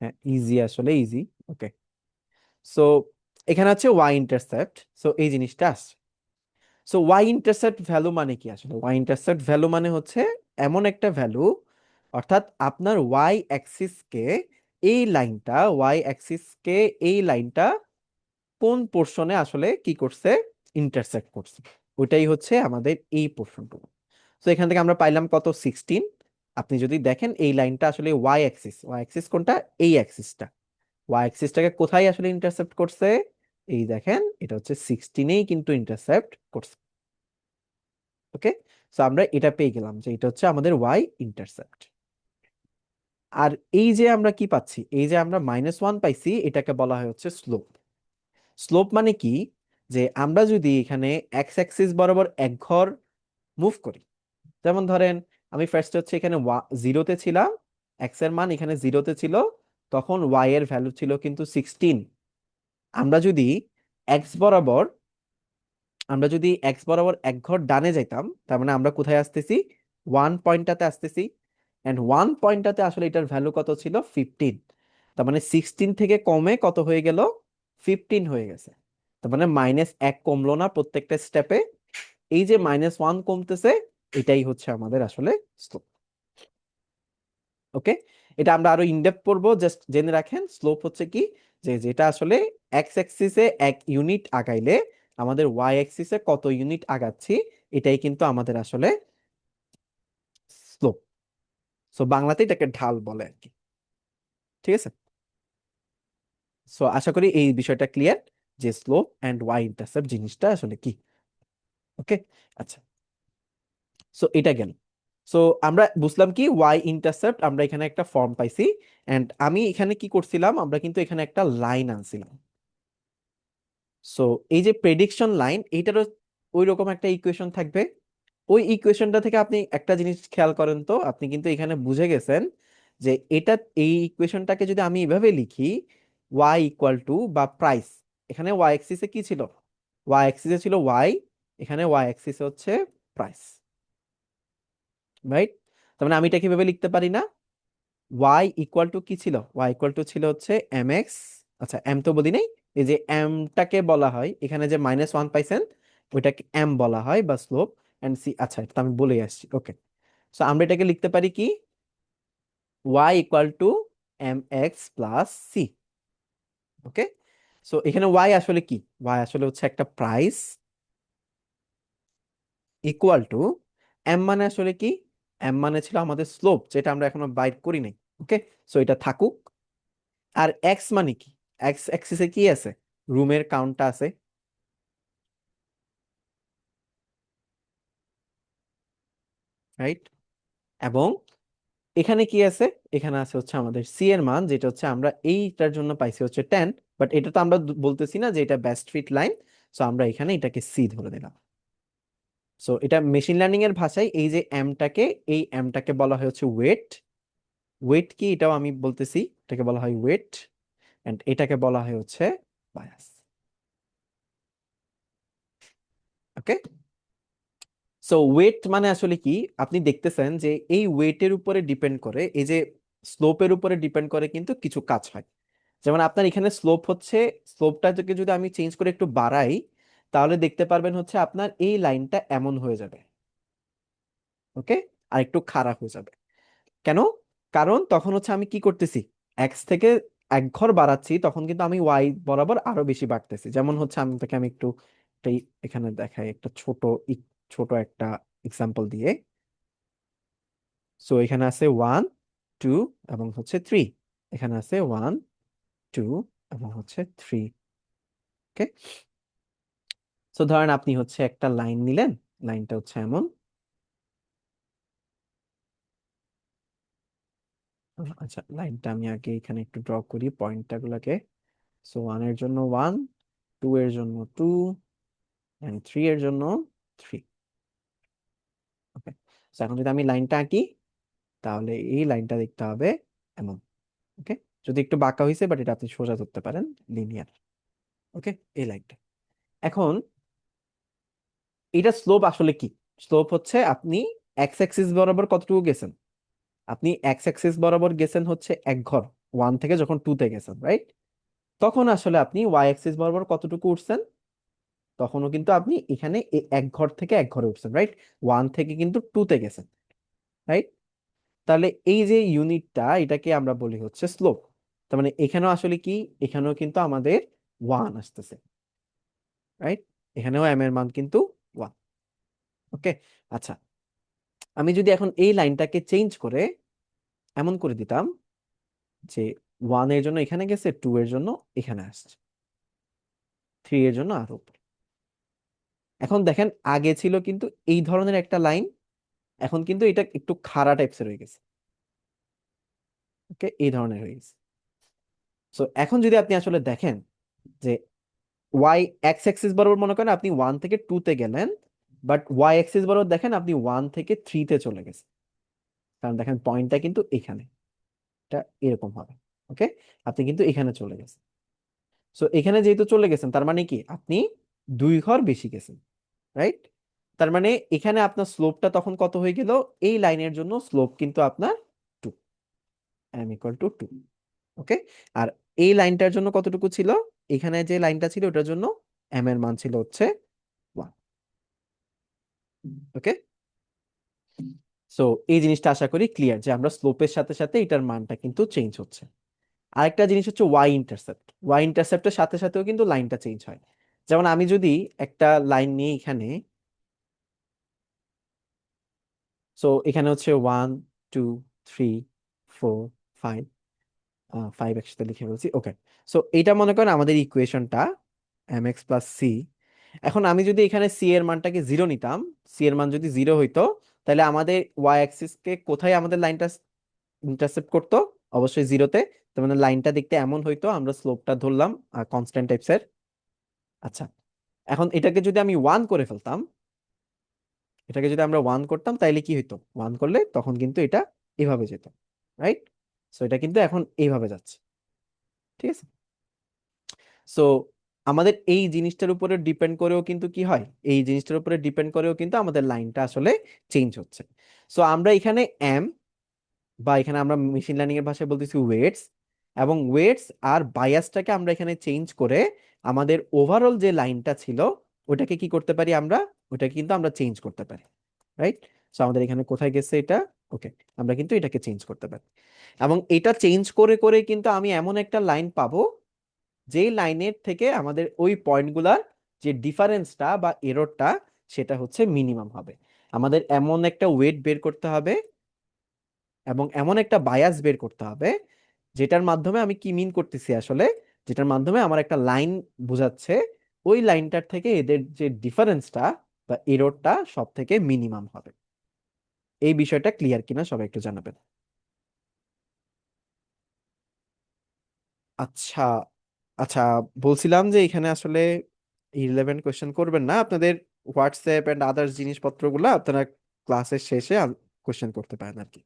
হ্যাঁ ইজি, আসলে ইজি। ওকে, সো এখানে হচ্ছে ওয়াই ইন্টারসেপ্ট, সো এই জিনিসটা আসছে। সো ওয়াই ইন্টারসেপ্ট ভ্যালু মানে কি, আসলে ওয়াই ইন্টারসেপ্ট ভ্যালু মানে হচ্ছে এমন একটা ভ্যালু, অর্থাৎ আপনার ওয়াই অ্যাক্সিসকে, এই লাইনটা কোন পোর্শনে আসলে কি করছে, ইন্টারসেক্ট করছে, ওইটাই হচ্ছে আমাদের এই পোর্শনটুকু। তো এখান থেকে আমরা পাইলাম কত, 16। আপনি যদি দেখেন এই লাইনটা আসলে ওয়াই অ্যাক্সিস কোনটা, এই অ্যাক্সিসটা, ওয়াই অ্যাক্সিসটাকে কোথায় আসলে ইন্টারসেপ্ট করছে, এই দেখেন এটা হচ্ছে 16এই কিন্তু ইন্টারসেপ্ট করছে। ওকে, সো আমরা এটা পেয়ে গেলাম যে এটা হচ্ছে আমাদের ওয়াই ইন্টারসেপ্ট। আর এই যে আমরা কি পাচ্ছি, এই যে আমরা -1 পাইছি, এটাকে বলা হয় হচ্ছে স্লোপ। স্লোপ মানে কি, যে আমরা যদি এখানে এক্স অ্যাক্সিস বরাবর এক ঘর মুভ করি, যেমন ধরেন আমি ফার্স্ট হচ্ছে এখানে জিরোতে ছিলাম, এক্স এর মান এখানে জিরোতে ছিল, তখন ওয়াই এর ভ্যালু ছিল কিন্তু 16। আমরা যদি এক্স বরাবর আমরা যদি এক্স বরাবর এক ঘর ডানে যাইতাম, তার মানে আমরা কোথায় আসতেছি, ওয়ান পয়েন্টটাতে আসতেছি। এন্ড ওয়ান পয়েন্টটাতে আসলে এটার ভ্যালু কত ছিল, 15। তার মানে 16 থেকে কমে কত হয়ে গেল, 15 হয়ে গেছে। তার মানে -1 কমলো না প্রত্যেকটা স্টেপে, এই যে -1 কমতেছে, এটাই হচ্ছে আমাদের আসলে স্লোপ। ওকে, এটা আমরা আরো ইনডেপথ পড়বো, জাস্ট জেনে রাখেন স্লোপ হচ্ছে কি, যে যেটা আসলে এক্স অ্যাক্সিসে 1 ইউনিট আগাইলে আমাদের ওয়াই অ্যাক্সিসে কত ইউনিট আগাচ্ছি, এটাই কিন্তু আমাদের আসলে স্লোপ। সো বাংলাতে এটাকে ঢাল বলে আর কি। ঠিক আছে, সো আশা করি এই বিষয়টা ক্লিয়ার, যে স্লোপ এন্ড ওয়াই ইন্টারসেপ্ট জিনিসটা আসলে কি। ওকে, আচ্ছা, সো এটা গেল। সো আমরা বুঝলাম কি, ওয়াই ইন্টারসেপ্ট আমরা এখানে একটা ফর্ম পাইছি। এন্ড আমি এখানে কি করছিলাম, আমরা কিন্তু এখানে একটা লাইন আনছিলাম। সো এই যে প্রেডিকশন লাইন, এইটারও ওই রকম একটা ইকুয়েশন থাকবে। ওই ইকুয়েশনটা থেকে আপনি একটা জিনিস খেয়াল করেন তো, আপনি কিন্তু এখানে বুঝে গেছেন যে এটা, এই ইকুয়েশনটাকে যদি আমি এভাবে লিখি, ওয়াই ইকুয়াল টু বা প্রাইস, এখানে ওয়াই অ্যাক্সিসে কি ছিল, ওয়াই অ্যাক্সিসে ছিল ওয়াই, এখানে ওয়াই অ্যাক্সিসে হচ্ছে প্রাইস, রাইট? তার মানে আমি এটা কিভাবে লিখতে পারি না, ওয়াই ইকুয়াল টু কি ছিল, ওয়াই ইকুয়াল টু ছিল হচ্ছে এম এক্স, আচ্ছা এম তো বলি নাই, এই যে এমটাকে বলা হয় এখানে যে -1 পাইছেন, ওইটাকে এম বলা হয় বা স্লোপ, এন্ড সি, আচ্ছা এটা তো আমি বলেই আসছি, ওকে। সো আমরা এটাকে লিখতে পারি কি, y equal to M X plus C. Okay, so এখানে y আসলে কি, y আসলে হচ্ছে একটা প্রাইস, ইকুয়াল টু এম মানে আসলে কি, এম মানে ছিল আমাদের স্লোপ যেটা আমরা এখনো বাইর করি নাই। ওকে, সো এটা থাকুক। আর এক্স মানে কি, এক্স অ্যাক্সিসে কি আছে, রুমের কাউন্টটা আছে, রাইট। এবং এখানে কি আছে, এখানে আছে হচ্ছে আমাদের সি এর মান, যেটা হচ্ছে আমরা এইটার জন্য পাইছি হচ্ছে 10, বাট এটা তো আমরা বলতেছি না যে এটা বেস্ট ফিট লাইন, সো আমরা এখানে এটাকে সি ধরে দিলাম। সো এটা মেশিন লার্নিং এর ভাষায় এই যে এমটাকে, এই এমটাকে বলা হয় হচ্ছে ওয়েট। ওয়েট কি এটাও আমি বলতেছি, এটাকে বলা হয় ওয়েট, এন্ড এটাকে বলা হয় হচ্ছে বায়াস। ওকে, সো ওয়েট মানে আসলে কি, আপনি দেখতেছেন যে এই ওয়েটের উপরে ডিপেন্ড করে, এই যে স্লোপের উপরে ডিপেন্ড করে কিন্তু কিছু কাজ হয়। যেমন আপনার এখানে স্লোপ হচ্ছে, স্লোপটাকে যদি আমি চেঞ্জ করে একটু বাড়াই, তাহলে দেখতে পারবেন হচ্ছে আপনার এই লাইনটা এমন হয়ে যাবে। ওকে, আর একটু খাড়া হয়ে যাবে। কেন? কারণ তখন হচ্ছে আমি কি করতেছি, এক্স থেকে এক ঘর বাড়াচ্ছি, তখন কিন্তু আমি ওয়াই বরাবর আরো বেশি বাড়তেছি। যেমন হচ্ছে আমি একটু এখানে দেখাই একটা ছোট একটা এক্সাম্পল দিয়ে। সো এখানে আছে 1 2 এবং হচ্ছে 3, এখানে আছে 1 2 এবং হচ্ছে 3। ওকে, সো ধরেন আপনি হচ্ছে একটা লাইন নিলেন, লাইনটা হচ্ছে এমন, আচ্ছা লাইনটা আমি আগে এখানে একটু ড্র করি পয়েন্টটা গুলাকে। সো 1 এর জন্য 1, 2 এর জন্য 2, এন্ড 3 এর জন্য 3। ওকে, সো এখন যদি আমি লাইনটা আঁকি, তাহলে এই লাইনটা দেখতে হবে এমন। ওকে, যদি একটু বাঁকা হয়েছে, বাট এটা আপনি সোজা ধরতে পারেন, লিনিয়ার। ওকে, এই লাইনটা। এখন এটা স্লোপ আসলে কি, স্লোপ হচ্ছে আপনি এক্স অ্যাক্সিস বরাবর কতটুকু গেছেন, আপনি এক্স অ্যাক্সিস বরাবর গেছেন হচ্ছে এক ঘর, 1 থেকে যখন 2 তে গেছেন, রাইট। তখন আসলে আপনি ওয়াই অ্যাক্সিস বরাবর কতটুকু উঠছেন, তখনও কিন্তু আপনি এখানে এক ঘর থেকে এক ঘরে উঠছেন, রাইট। 1 থেকে কিন্তু 2 তে গেছেন, রাইট। তাহলে এই যে ইউনিটটা, এটাকে আমরা বলি হচ্ছে স্লোপ। তার মানে এখানেও আসলে কি, এখানেও কিন্তু আমাদের 1 আসতেছে, রাইট। এখানেও এম এর মান কিন্তু 1। ওকে, আচ্ছা, আমি যদি এখন এই লাইনটাকে চেঞ্জ করে এমন করে দিতাম যে 1 এর জন্য এখানে গেছে, 2 এর জন্য এখানে আসছে, 3 এর জন্য আরো উপরে। এখন দেখেন আগে ছিল কিন্তু এই ধরনের একটা লাইন, এখন কিন্তু এটা একটু খাড়া টাইপসের হয়ে গেছে। ওকে, এই ধরনের হয়ে গেছে। সো এখন যদি আপনি আসলে দেখেন যে ওয়াই এক্স অ্যাক্সিস বরাবর মনে করেন আপনি 1 থেকে 2 তে গেলেন, বাট ওয়াই অ্যাক্সিস বরাবর দেখেন আপনি 1 থেকে 3 তে চলে গেছেন, কারণ দেখেন পয়েন্টটা কিন্তু এখানে, এটা এরকম হবে। ওকে, আপনি কিন্তু এখানে চলে গেছেন। সো এখানে যেহেতু চলে গেছেন, তার মানে কি আপনি 2 ঘর বেশি গেছেন, রাইট। তার মানে এখানে আপনার স্লোপটা তখন কত হয়ে গেল, এই লাইনের জন্য স্লোপ কিন্তু আপনার 2, এম ইকুয়াল টু 2। ওকে, আর এই লাইনটার জন্য কতটুকু ছিল, এখানে যে লাইনটা ছিল ওটার জন্য এম এর মান ছিল হচ্ছে 1। ওকে, সো এই জিনিসটা আশা করি ক্লিয়ার, যে আমরা স্লোপের সাথে সাথে এটার মানটা কিন্তু চেঞ্জ হচ্ছে। আরেকটা জিনিস হচ্ছে ওয়াই ইন্টারসেপ্ট, ওয়াই ইন্টারসেপ্টের সাথে সাথেও কিন্তু লাইনটা চেঞ্জ হয়। যেমন আমি যদি একটা লাইন নিয়ে এখানে, সো এখানে হচ্ছে 1 2 3 4 5, 5 একসাথে লিখে বলছি, ওকে। সো এইটা মনে করেন আমাদের ইকুয়েশনটা এম এক্স প্লাস সি। এখন আমি যদি এখানে সি এর মানটাকে 0 নিতাম, সি এর মান যদি 0 হইতো, তাহলে আমাদের ওয়াই অ্যাক্সিসকে কোথায় আমাদের লাইনটা ইন্টারসেপ্ট করতো, অবশ্যই 0-তে। তার মানে লাইনটা দেখতে এমন হইতো, আমরা স্লোপটা ধরলাম কনস্ট্যান্ট টাইপসের। আচ্ছা, এখন এটাকে যদি আমি 1 করে ফেলতাম, এটাকে যদি আমরা 1 করতাম, তাইলে কি হইতো, 1 করলে তখন কিন্তু এটা এভাবে যেত, রাইট। সো এটা কিন্তু এখন এইভাবে যাচ্ছে, ঠিক আছে। সো আমাদের এই জিনিসটার উপরে ডিপেন্ড করেও কিন্তু কি হয়, এই জিনিসটার উপরে ডিপেন্ড করেও কিন্তু আমাদের লাইনটা আসলে চেঞ্জ হচ্ছে। সো আমরা এখানে এম, বা এখানে আমরা মেশিন লার্নিং এর ভাষায় বলতেছি ওয়েটস, এবং ওয়েটস আর বায়াসটাকে আমরা এখানে চেঞ্জ করে আমাদের ওভারঅল যে লাইনটা ছিল ওটাকে কি করতে পারি আমরা, ওটাকে কিন্তু আমরা চেঞ্জ করতে পারি, রাইট? সো আমাদের এখানে কোথায় গেছে এটা, ওকে, আমরা কিন্তু এটাকে চেঞ্জ করতে পারি। এবং এটা চেঞ্জ করে করে কিন্তু আমি এমন একটা লাইন পাবো যেই লাইনের থেকে আমাদের ওই পয়েন্টগুলার যে ডিফারেন্সটা বা এররটা সেটা হচ্ছে মিনিমাম হবে। আমাদের এমন একটা ওয়েট বের করতে হবে এবং এমন একটা বায়াস বের করতে হবে যেটার মাধ্যমে আমি কি মিন করতেছি আসলে, যেটার মাধ্যমে আমার একটা লাইন বোঝাচ্ছে ওই লাইনটার থেকে এদের যে ডিফারেন্সটা বা এররটা সব থেকে মিনিমাম হবে। এই বিষয়টা ক্লিয়ার কিনা সবাই একটু জানাবেন। আচ্ছা, আচ্ছা, বলছিলাম যে এখানে আসলে ইররিলেভেন্ট কোয়েশ্চেন করবেন না, আপনাদের হোয়াটসঅ্যাপ এন্ড আদার্স জিনিসপত্রগুলো আপনারা ক্লাসের শেষে কোয়েশ্চেন করতে পারেন আর কি।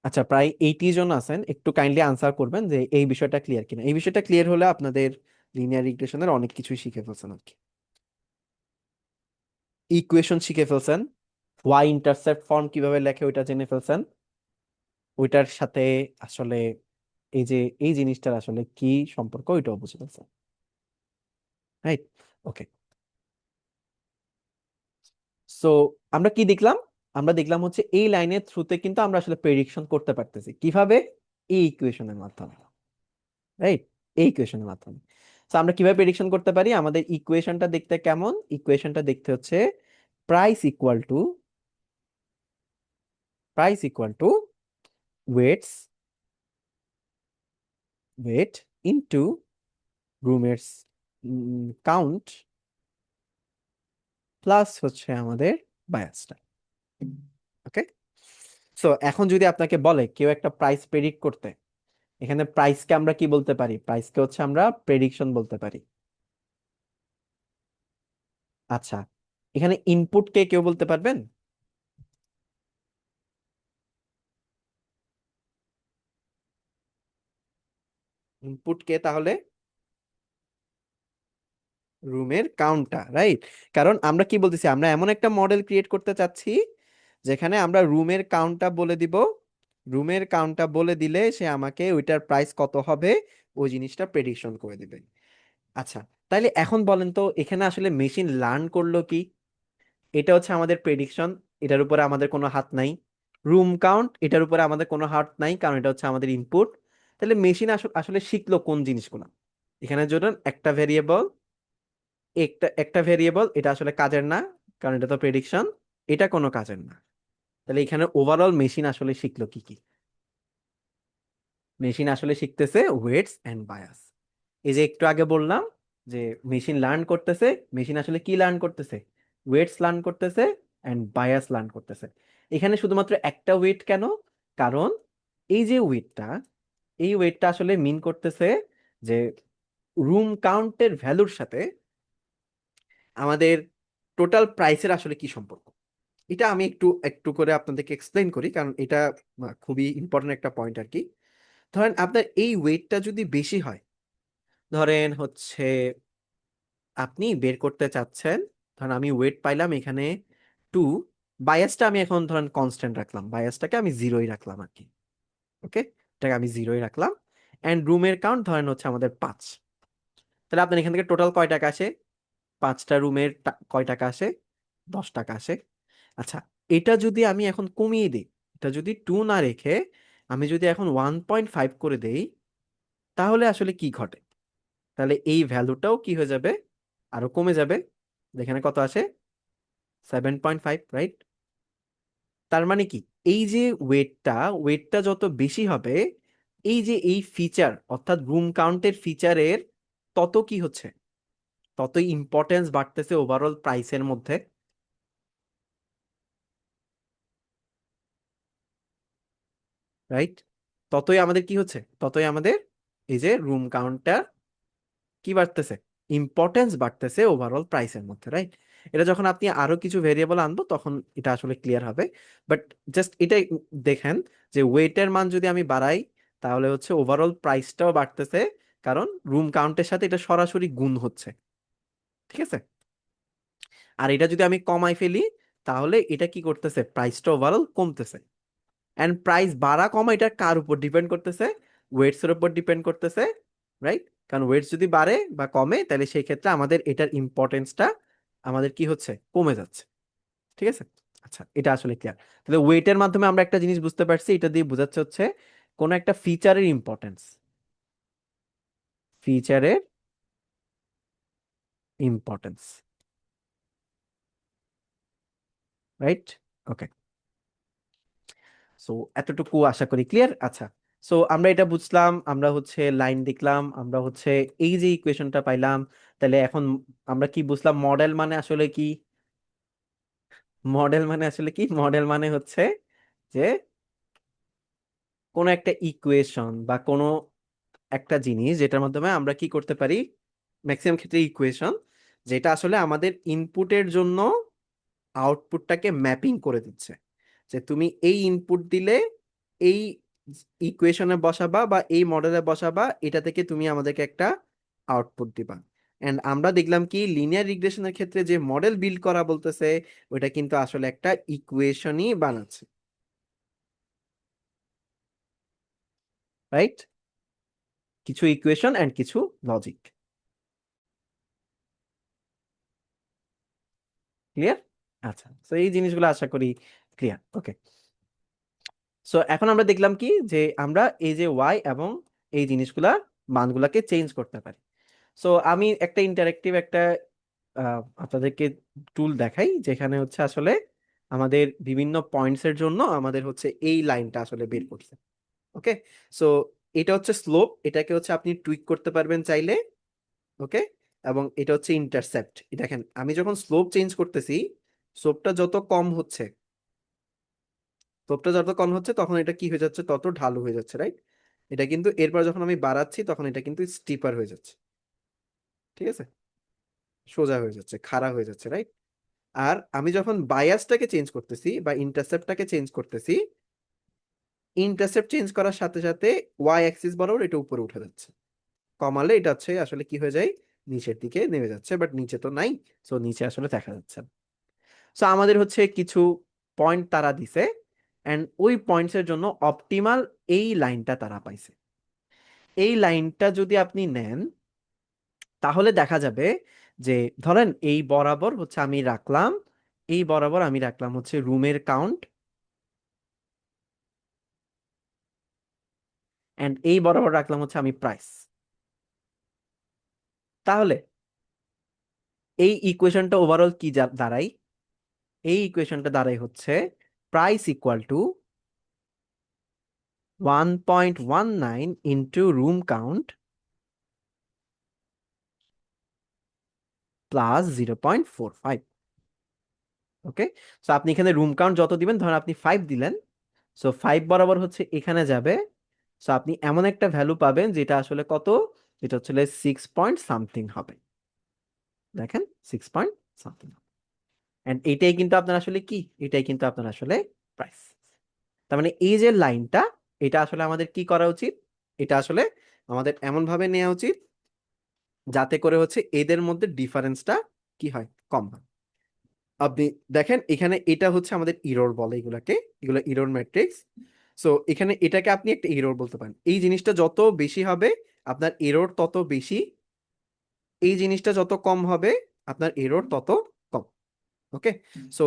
আচ্ছা, প্রায় 80 জন আছেন, একটু কাইন্ডলি আনসার করবেন যে এই বিষয়টা ক্লিয়ার কিনা। এই বিষয়টা ক্লিয়ার হলে আপনাদের লিনিয়ার রিগ্রেশনের অনেক কিছুই শিখে ফেলছেন আর কি। ইকুয়েশন শিখে ফেলছেন, ওয়াই ইন্টারসেপ্ট ফর্ম কিভাবে লেখে ওইটা জেনে ফেলছেন, ওইটার সাথে আসলে এই যে এই জিনিসটার আসলে কি সম্পর্ক ওইটাও বুঝে ফেলছেন, রাইট? ওকে। সো আমরা কি দেখলাম, আমরা দেখলাম হচ্ছে এই লাইনের থ্রুতে কিন্তু আমরা আসলে প্রেডিকশন করতে পারতেছি কিভাবে, এই ইকুয়েশনের মাধ্যমে, রাইট? এই ইকুয়েশনের মাধ্যমে। তো আমরা কিভাবে প্রেডিকশন করতে পারি, আমাদের ইকুয়েশনটা দেখতে কেমন, ইকুয়েশনটা দেখতে হচ্ছে price equal to, price equal to weights, weight into রুমের কাউন্ট প্লাস হচ্ছে আমাদের বায়াসটা। ওকে। সো এখন যদি আপনাকে বলে কেউ একটা প্রাইস প্রেডিক্ট করতে, এখানে প্রাইসকে আমরা কি বলতে পারি, প্রাইসকে হচ্ছে আমরা প্রেডিকশন বলতে পারি। আচ্ছা, এখানে ইনপুট কে কেউ বলতে পারবেন? ইনপুট কে তাহলে? রুমের কাউন্টটা, রাইট? কারণ আমরা কি বলতেছি, আমরা এমন একটা মডেল ক্রিয়েট করতে চাচ্ছি যেখানে আমরা রুমের কাউন্টটা বলে দিব, রুমের কাউন্টটা বলে দিলে সে আমাকে ওইটার প্রাইস কত হবে ওই জিনিসটা প্রেডিকশন করে দিবে। আচ্ছা, তাইলে এখন বলেন তো এখানে আসলে মেশিন লার্ন করলো কি? এটা হচ্ছে আমাদের প্রেডিকশন, এটার উপরে আমাদের কোনো হাত নাই। রুম কাউন্ট, এটার উপরে আমাদের কোনো হাত নাই কারণ এটা হচ্ছে আমাদের ইনপুট। তাহলে মেশিন আসলে শিখলো কোন জিনিসগুলো? এখানে ধরুন একটা ভেরিয়েবল, একটা একটা ভেরিয়েবল, এটা আসলে কাজের না কারণ এটা তো প্রেডিকশন, এটা কোনো কাজের না। তাহলে এখানে ওভারঅল মেশিন আসলে শিখলো কি কি? মেশিন আসলে শিখতেছে ওয়েটস এন্ড বায়াস। এই যে একটু আগে বললাম যে মেশিন লার্ন করতেছে, মেশিন আসলে কি লার্ন করতেছে, ওয়েটস লার্ন করতেছে এন্ড বায়াস লার্ন করতেছে। এখানে শুধুমাত্র একটা ওয়েট কেন, কারণ এই যে ওয়েটটা, এই ওয়েটটা আসলে মিন করতেছে যে রুম কাউন্টের ভ্যালুর সাথে আমাদের টোটাল প্রাইসের আসলে কি সম্পর্ক। এটা আমি একটু একটু করে আপনাদেরকে এক্সপ্লেইন করি কারণ এটা খুবই ইম্পর্টেন্ট একটা পয়েন্ট আর কি। ধরেন আপনার এই ওয়েটটা যদি বেশি হয়, ধরেন হচ্ছে আপনি বের করতে চাচ্ছেন, ধরেন আমি ওয়েট পাইলাম এখানে 2, বায়াসটা আমি এখন ধরেন কনস্ট্যান্ট রাখলাম, বায়াসটাকে আমি জিরোই রাখলাম আর কি। ওকে, এটাকে আমি জিরোই রাখলাম। অ্যান্ড রুমের কাউন্ট ধরেন হচ্ছে আমাদের 5। তাহলে আপনার এখান থেকে টোটাল কয় টাকা আসে, 5টা রুমের কয় টাকা আসে, 10 টাকা আসে। আচ্ছা, এটা যদি আমি এখন কমিয়ে দিই, এটা যদি 2 না রেখে আমি যদি এখন 1.5 করে দেই, তাহলে আসলে কি ঘটে? তাহলে এই ভ্যালুটাও কি হয়ে যাবে, আরো কমে যাবে। এখানে কত আসে, 7.5, রাইট? তার মানে কি, এই যে ওয়েটটা, ওয়েটটা যত বেশি হবে, এই যে এই ফিচার অর্থাৎ রুম কাউন্টের ফিচারের তত কি হচ্ছে, ততই ইম্পর্টেন্স বাড়তেছে ওভারঅল প্রাইসের মধ্যে, রাইট? ততই আমাদের কি হচ্ছে, ততই আমাদের এই যে রুম কাউন্টটা কি বাড়তেছে, ইম্পর্টেন্স বাড়তেছে ওভারঅল প্রাইসের মধ্যে, রাইট? এটা যখন আপনি আরো কিছু ভেরিয়েবল আনবো তখন এটা আসলে ক্লিয়ার হবে। বাট জাস্ট এটাই দেখেন যে ওয়েটের মান যদি আমি বাড়াই তাহলে হচ্ছে ওভারঅল প্রাইসটাও বাড়তেছে, কারণ রুম কাউন্টের সাথে এটা সরাসরি গুণ হচ্ছে, ঠিক আছে? আর এটা যদি আমি কমাই ফেলি তাহলে এটা কি করতেছে, প্রাইসটা ওভারঅল কমতেছে। এন্ড প্রাইস বাড়া কমা এটা কার উপর ডিপেন্ড করতেছে, ওয়েটস এর উপর ডিপেন্ড করতেছে, রাইট? কারণ ওয়েট যদি বাড়ে বা কমে তাহলে সেই ক্ষেত্রে আমাদের এটার ইম্পর্টেন্সটা আমাদের কি হচ্ছে, কমে যাচ্ছে। ঠিক আছে, আচ্ছা এটা আসলে ক্লিয়ার। তাহলে ওয়েটের মাধ্যমে আমরা একটা জিনিস বুঝতে পারছি, এটা দিয়ে বোঝাচ্ছে হচ্ছে কোন একটা ফিচারের ইম্পর্টেন্স, ফিচারের ইম্পর্টেন্স, রাইট? ওকে, সো এতটুকু আশা করি ক্লিয়ার। আচ্ছা, সো আমরা এটা বুঝলাম, আমরা হচ্ছে লাইন দেখলাম, আমরা হচ্ছে এই যে ইকুয়েশনটা পাইলাম। তাহলে এখন আমরা কি বুঝলাম, মডেল মানে আসলে কি? মডেল মানে আসলে কি? মডেল মানে হচ্ছে যে কোনো একটা ইকুয়েশন বা কোনো একটা জিনিস যেটার মাধ্যমে আমরা কি করতে পারি, ম্যাক্সিমাম ক্ষেত্রে ইকুয়েশন, যেটা আসলে আমাদের ইনপুটের জন্য আউটপুটটাকে ম্যাপিং করে দিচ্ছে, যে তুমি এই ইনপুট দিলে এই ইকুয়েশনে বসাবা বা এই মডেলে বসাবা, এটা থেকে তুমি আমাদেরকে একটা আউটপুট দিবা। এন্ড আমরা দেখলাম কি লিনিয়ার রিগ্রেশনের ক্ষেত্রে যে মডেল বিল্ড করা বলতেছে, ওটা কিন্তু আসলে একটা ইকুয়েশনই বানাচ্ছে, রাইট? কিছু ইকুয়েশন এন্ড কিছু লজিক। ক্লিয়ার? আচ্ছা, তো এই জিনিসগুলো আশা করি ক্লিয়ার। ওকে, সো এখন আমরা দেখলাম কি যে আমরা এই যে ওয়াই এবং এই জিনিসগুলা মানগুলাকে চেঞ্জ করতে পারি। সো আমি একটা ইন্টারেক্টিভ একটা আপনাদেরকে টুল দেখাই, যেখানে হচ্ছে আসলে আমাদের বিভিন্ন পয়েন্টস এর জন্য আমাদের হচ্ছে এই লাইনটা আসলে বের করছে। ওকে, সো এটা হচ্ছে স্লোপ, এটাকে হচ্ছে আপনি টুইক করতে পারবেন চাইলে। ওকে, এবং এটা হচ্ছে ইন্টারসেপ্ট। দেখেন আমি যখন স্লোপ চেঞ্জ করতেছি, স্লোপটা যত কম হচ্ছে, স্লোপটা যত কম হচ্ছে তখন এটা কি হয়ে যাচ্ছে, তত ঢালু হয়ে যাচ্ছে, রাইট? এটা কিন্তু এরপর যখন আমি বাড়াচ্ছি তখন এটা কিন্তু স্টিপার হয়ে যাচ্ছে। ঠিক আছে, সোজা হয়ে যাচ্ছে, খাড়া হয়ে যাচ্ছে, রাইট? আর আমি যখন বায়াসটাকে চেঞ্জ করতেছি বা ইন্টারসেপ্টটাকে চেঞ্জ করতেছি, ইন্টারসেপ্ট চেঞ্জ করার সাথে সাথে ওয়াই অ্যাক্সিস বরাবর এটা উপরে উঠে যাচ্ছে। কমালে এটা হচ্ছে আসলে কি হয়ে যায়, নিচের দিকে নেমে যাচ্ছে, বাট নিচে তো নাই, সো নিচে আসলে দেখা যাচ্ছে না। সো আমাদের হচ্ছে কিছু পয়েন্ট তারা দিছে, এন্ড ওই পয়েন্টস এর জন্য অপটিমাল এই লাইনটা তারা পাইছে। এই লাইনটা যদি আপনি নেন তাহলে দেখা যাবে যে ধরেন এই বরাবর হচ্ছে আমি রাখলাম, এই বরাবর আমি রাখলাম হচ্ছে রুমের কাউন্ট, এন্ড এই বরাবর রাখলাম হচ্ছে আমি প্রাইস। তাহলে এই ইকুয়েশনটা ওভারঅল কি দাঁড়াই? এই ইকুয়েশনটা দাঁড়াই হচ্ছে price equal two 1.19 into room count plus 0.45। ওকে, সো আপনি এখানে রুম কাউন্ট যত দিবেন, ধরেন আপনি 5 দিলেন, সো 5 বরাবর হচ্ছে এখানে যাবে। সো আপনি এমন একটা ভ্যালু পাবেন যেটা আসলে কত, যেটা হচ্ছে 6 পয়েন্ট সামথিং হবে। দেখেন 6 পয়েন্ট সামথিং। এন্ড এটাই কিন্তু আপনার আসলে কি, এটাই কিন্তু আপনার আসলে প্রাইস। তার মানে এই যে লাইনটা, এটা আসলে আমাদের কি করা উচিত, এটা আসলে আমাদের এমন ভাবে নেওয়া উচিত যাতে করে হচ্ছে এদের মধ্যে ডিফারেন্সটা কি হয়, কম হয়। আপনি দেখেন এখানে এটা হচ্ছে আমাদের ইরর বলে এগুলাকে, এগুলো ইরর ম্যাট্রিক্স। সো এখানে এটাকে আপনি একটা ইরর বলতে পারেন। এই জিনিসটা যত বেশি হবে আপনার এরর তত বেশি, এই জিনিসটা যত কম হবে আপনার এরর তত কম। ওকে, সো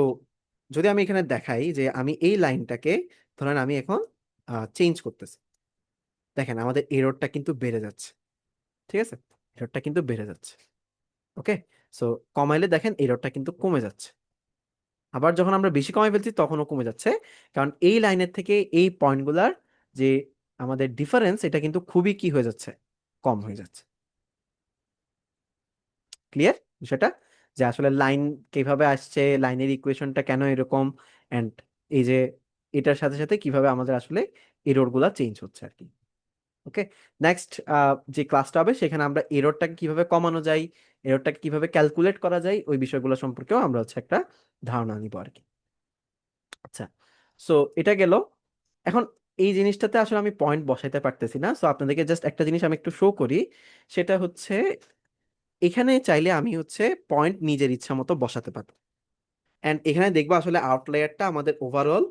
যদি আমি এখানে দেখাই যে আমি এই লাইনটাকে ধরেন আমি এখন চেঞ্জ করতেছি, দেখেন আমাদের এররটা কিন্তু বেড়ে যাচ্ছে। ঠিক আছে, এররটা কিন্তু বেড়ে যাচ্ছে। ওকে, সো কমাইলে দেখেন এররটা কিন্তু কমে যাচ্ছে। আবার যখন আমরা বেশি কমাই ফেলছি তখনও কমে যাচ্ছে, কারণ এই লাইনের থেকে এই পয়েন্টগুলার যে আমাদের ডিফারেন্স, এটা কিন্তু খুবই কি হয়ে যাচ্ছে, কম হয়ে যাচ্ছে। ক্লিয়ার বিষয়টা, যে আসলে লাইন কিভাবে আসছে, লাইনের ইকুয়েশনটা কেন এরকম, এন্ড এই যে এটার সাথে সাথে কিভাবে আমাদের আসলে এরর গুলা চেঞ্জ হচ্ছে আর কি। ওকে, নেক্সট যে ক্লাসটা হবে সেখানে আমরা এররটাকে কিভাবে কমানো যায়, এররটাকে কিভাবে ক্যালকুলেট করা যায়, ওই বিষয়গুলো সম্পর্কেও আমরা হচ্ছে একটা ধারণা নিব আর কি। আচ্ছা, সো এটা গেল। এখন এই জিনিসটাতে আসলে আমি পয়েন্ট বসাইতে পারতেছি না, সো আপনাদেরকে জাস্ট একটা জিনিস আমি একটু শো করি। সেটা হচ্ছে এখানে চাইলে আমি হচ্ছে পয়েন্ট নিজের ইচ্ছা মতো বসাতে পারবো। এন্ড এখানে দেখবো আসলে আউটলায়ারটা আমাদের ওভারঅল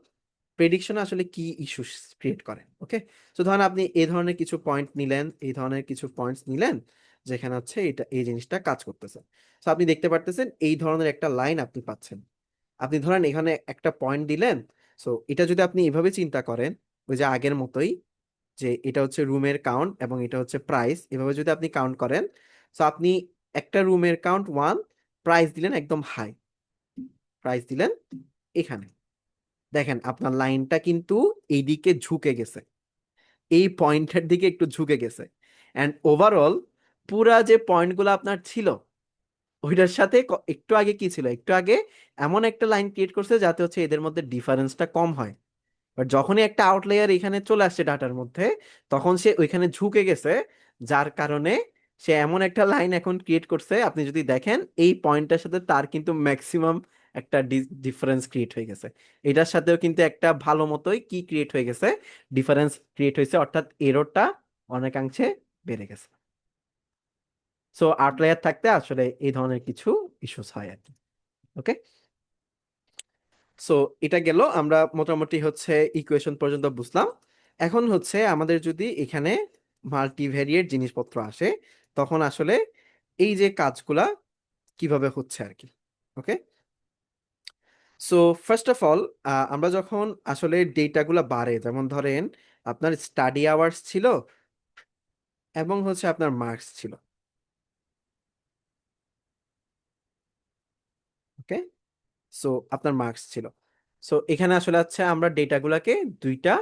প্রেডিকশনে আসলে কি ইস্যু ক্রিয়েট করে। ওকে, তো ধরেন আপনি এই ধরনের কিছু পয়েন্ট নিলেন, এই ধরনের কিছু পয়েন্টস নিলেন, যেখানে হচ্ছে এটা এই জিনিসটা কাজ করতেছে। তো আপনি দেখতে পারতেছেন এই ধরনের একটা লাইন আপনি পাচ্ছেন। আপনি ধরেন এখানে একটা পয়েন্ট দিলেন। সো এটা যদি আপনি এভাবে চিন্তা করেন, ওই যে আগের মতোই, যে এটা হচ্ছে রুমের কাউন্ট এবং এটা হচ্ছে প্রাইস, এভাবে যদি আপনি কাউন্ট করেন, সো আপনি একটা রুমের কাউন্ট 1, প্রাইস দিলেন একদম হাই, প্রাইস দিলেন এখানে, দেখেন আপনার লাইনটা কিন্তু এইদিকে ঝুঁকে গেছে, এই পয়েন্টের দিকে একটু ঝুঁকে গেছে। অ্যান্ড ওভারঅল পুরা যে পয়েন্টগুলো আপনার ছিল ওইটার সাথে একটু আগে কি ছিল, একটু আগে এমন একটা লাইন ক্রিয়েট করছে যাতে হচ্ছে এদের মধ্যে ডিফারেন্সটা কম হয়। বাট যখনই একটা আউটলেয়ার এখানে চলে আসছে ডাটার মধ্যে, তখন সে ওইখানে ঝুঁকে গেছে, যার কারণে সে এমন একটা লাইন এখন ক্রিয়েট করছে, আপনি যদি দেখেন এই পয়েন্টটার সাথে তার কিন্তু ম্যাক্সিমাম একটা ডিফারেন্স ক্রিয়েট হয়ে গেছে। এটার সাথেও কিন্তু একটা ভালো মতোই কি ক্রিয়েট হয়ে গেছে, ডিফারেন্স ক্রিয়েট হয়েছে, অর্থাৎ এররটা অনেকাংশে বেড়ে গেছে। সো আউটলায়ার থাকতে আসলে এই ধরনের কিছু ইস্যুস হয় আর কি। ওকে, সো এটা গেল, আমরা মোটামুটি হচ্ছে ইকুয়েশন পর্যন্ত বুঝলাম। এখন হচ্ছে আমাদের যদি এখানে মাল্টিভ্যারিয়েট জিনিসপত্র আসে, তখন আসলে এই যে কাজগুলা কিভাবে হচ্ছে আর কি। ওকে, সো ফার্স্ট অফ অল আমরা যখন আসলে ডেটাগুলা বাড়ে, যেমন ধরেন আপনার স্টাডি আওয়ার্স ছিল এবং হচ্ছে আপনার মার্কস ছিল। ওকে, সো আপনার মার্কস ছিল। সো এখানে আসলে হচ্ছে আমরা ডেটাগুলাকে দুইটা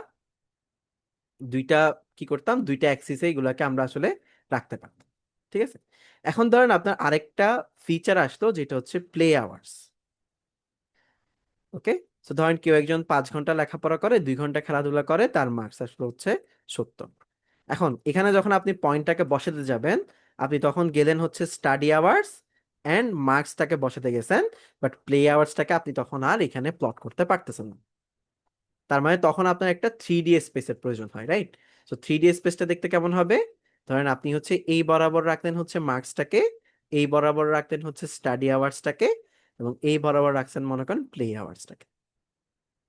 দুইটা কি করতাম, দুইটা অ্যাক্সিসে এগুলাকে আমরা আসলে রাখতে পারতাম। ঠিক আছে, এখন ধরেন আপনার আরেকটা ফিচার আসতো যেটা হচ্ছে প্লে আওয়ার্স। ওকে, তো ধরেন কেউ একজন 5 ঘন্টা লেখাপড়া করে, 2 ঘন্টা খেলাধুলা করে, তার মার্কস আসলে হচ্ছে 70। এখন এখানে যখন আপনি পয়েন্টটাকে বসাতে যাবেন, আপনি তখন গেলেন হচ্ছে স্টাডি আওয়ার্স অ্যান্ড মার্কসটাকে বসাতে গেছেন, বাট প্লে আওয়ার্সটাকে আপনি তখন আর এখানে প্লট করতে পারতেছেন না। তার মানে তখন আপনার একটা 3D স্পেসের প্রয়োজন হয়, রাইট? সো 3D স্পেসটা দেখতে কেমন হবে? ধরেন আপনি হচ্ছে এই বরাবর রাখলেন হচ্ছে মার্কসটাকে, এই বরাবর রাখলেন হচ্ছে স্টাডি আওয়ার্সটাকে, এবং এই বরাবর রাখছেন মনে করেন প্লে আওয়ার্সটাকে।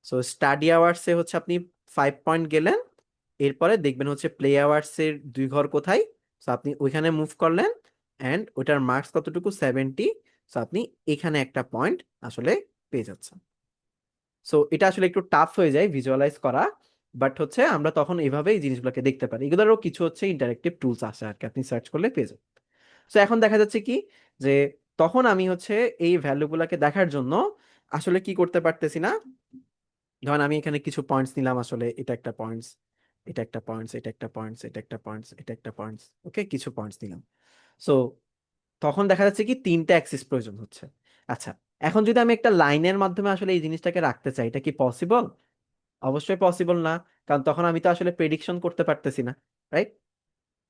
সো স্টাডি আওয়ার্সে হচ্ছে আপনি 5 পয়েন্ট গেলেন, এরপরে দেখবেন হচ্ছে প্লে আওয়ার্সের 2 ঘর কোথায়, সো আপনি ওইখানে মুভ করলেন, অ্যান্ড ওইটার মার্কস কতটুকু, 70। সো আপনি এখানে একটা পয়েন্ট আসলে পেয়ে যাচ্ছেন। সো এটা আসলে একটু টাফ হয়ে যায় ভিজুয়ালাইজ করা, বাট হচ্ছে আমরা তখন এইভাবে এই জিনিসগুলোকে দেখতে পারি। এগুলোরও কিছু হচ্ছে ইন্টারেক্টিভ টুলস আছে আর কি, আপনি সার্চ করলে পেয়ে যাবেন। সো এখন দেখা যাচ্ছে কি, যে তখন আমি হচ্ছে এই ভ্যালুগুলোকে দেখার জন্য আসলে কি করতে পারতেছি না। ধরেন আমি এখানে কিছু পয়েন্টস নিলাম, আসলে এটা একটা পয়েন্টস, এটা একটা পয়েন্টস, এটা একটা পয়েন্টস, এটা একটা পয়েন্টস, এটা একটা পয়েন্টস, ওকে, কিছু পয়েন্টস নিলাম। সো তখন দেখা যাচ্ছে কি 3টা অ্যাক্সিস প্রয়োজন হচ্ছে। আচ্ছা, এখন যদি আমি একটা লাইনের মাধ্যমে আসলে এই জিনিসটাকে রাখতে চাই, এটা কি পসিবল? অবশ্যই পসিবল না, কারণ তখন আমি তো আসলে প্রেডিকশন করতে পারতেছি না, রাইট?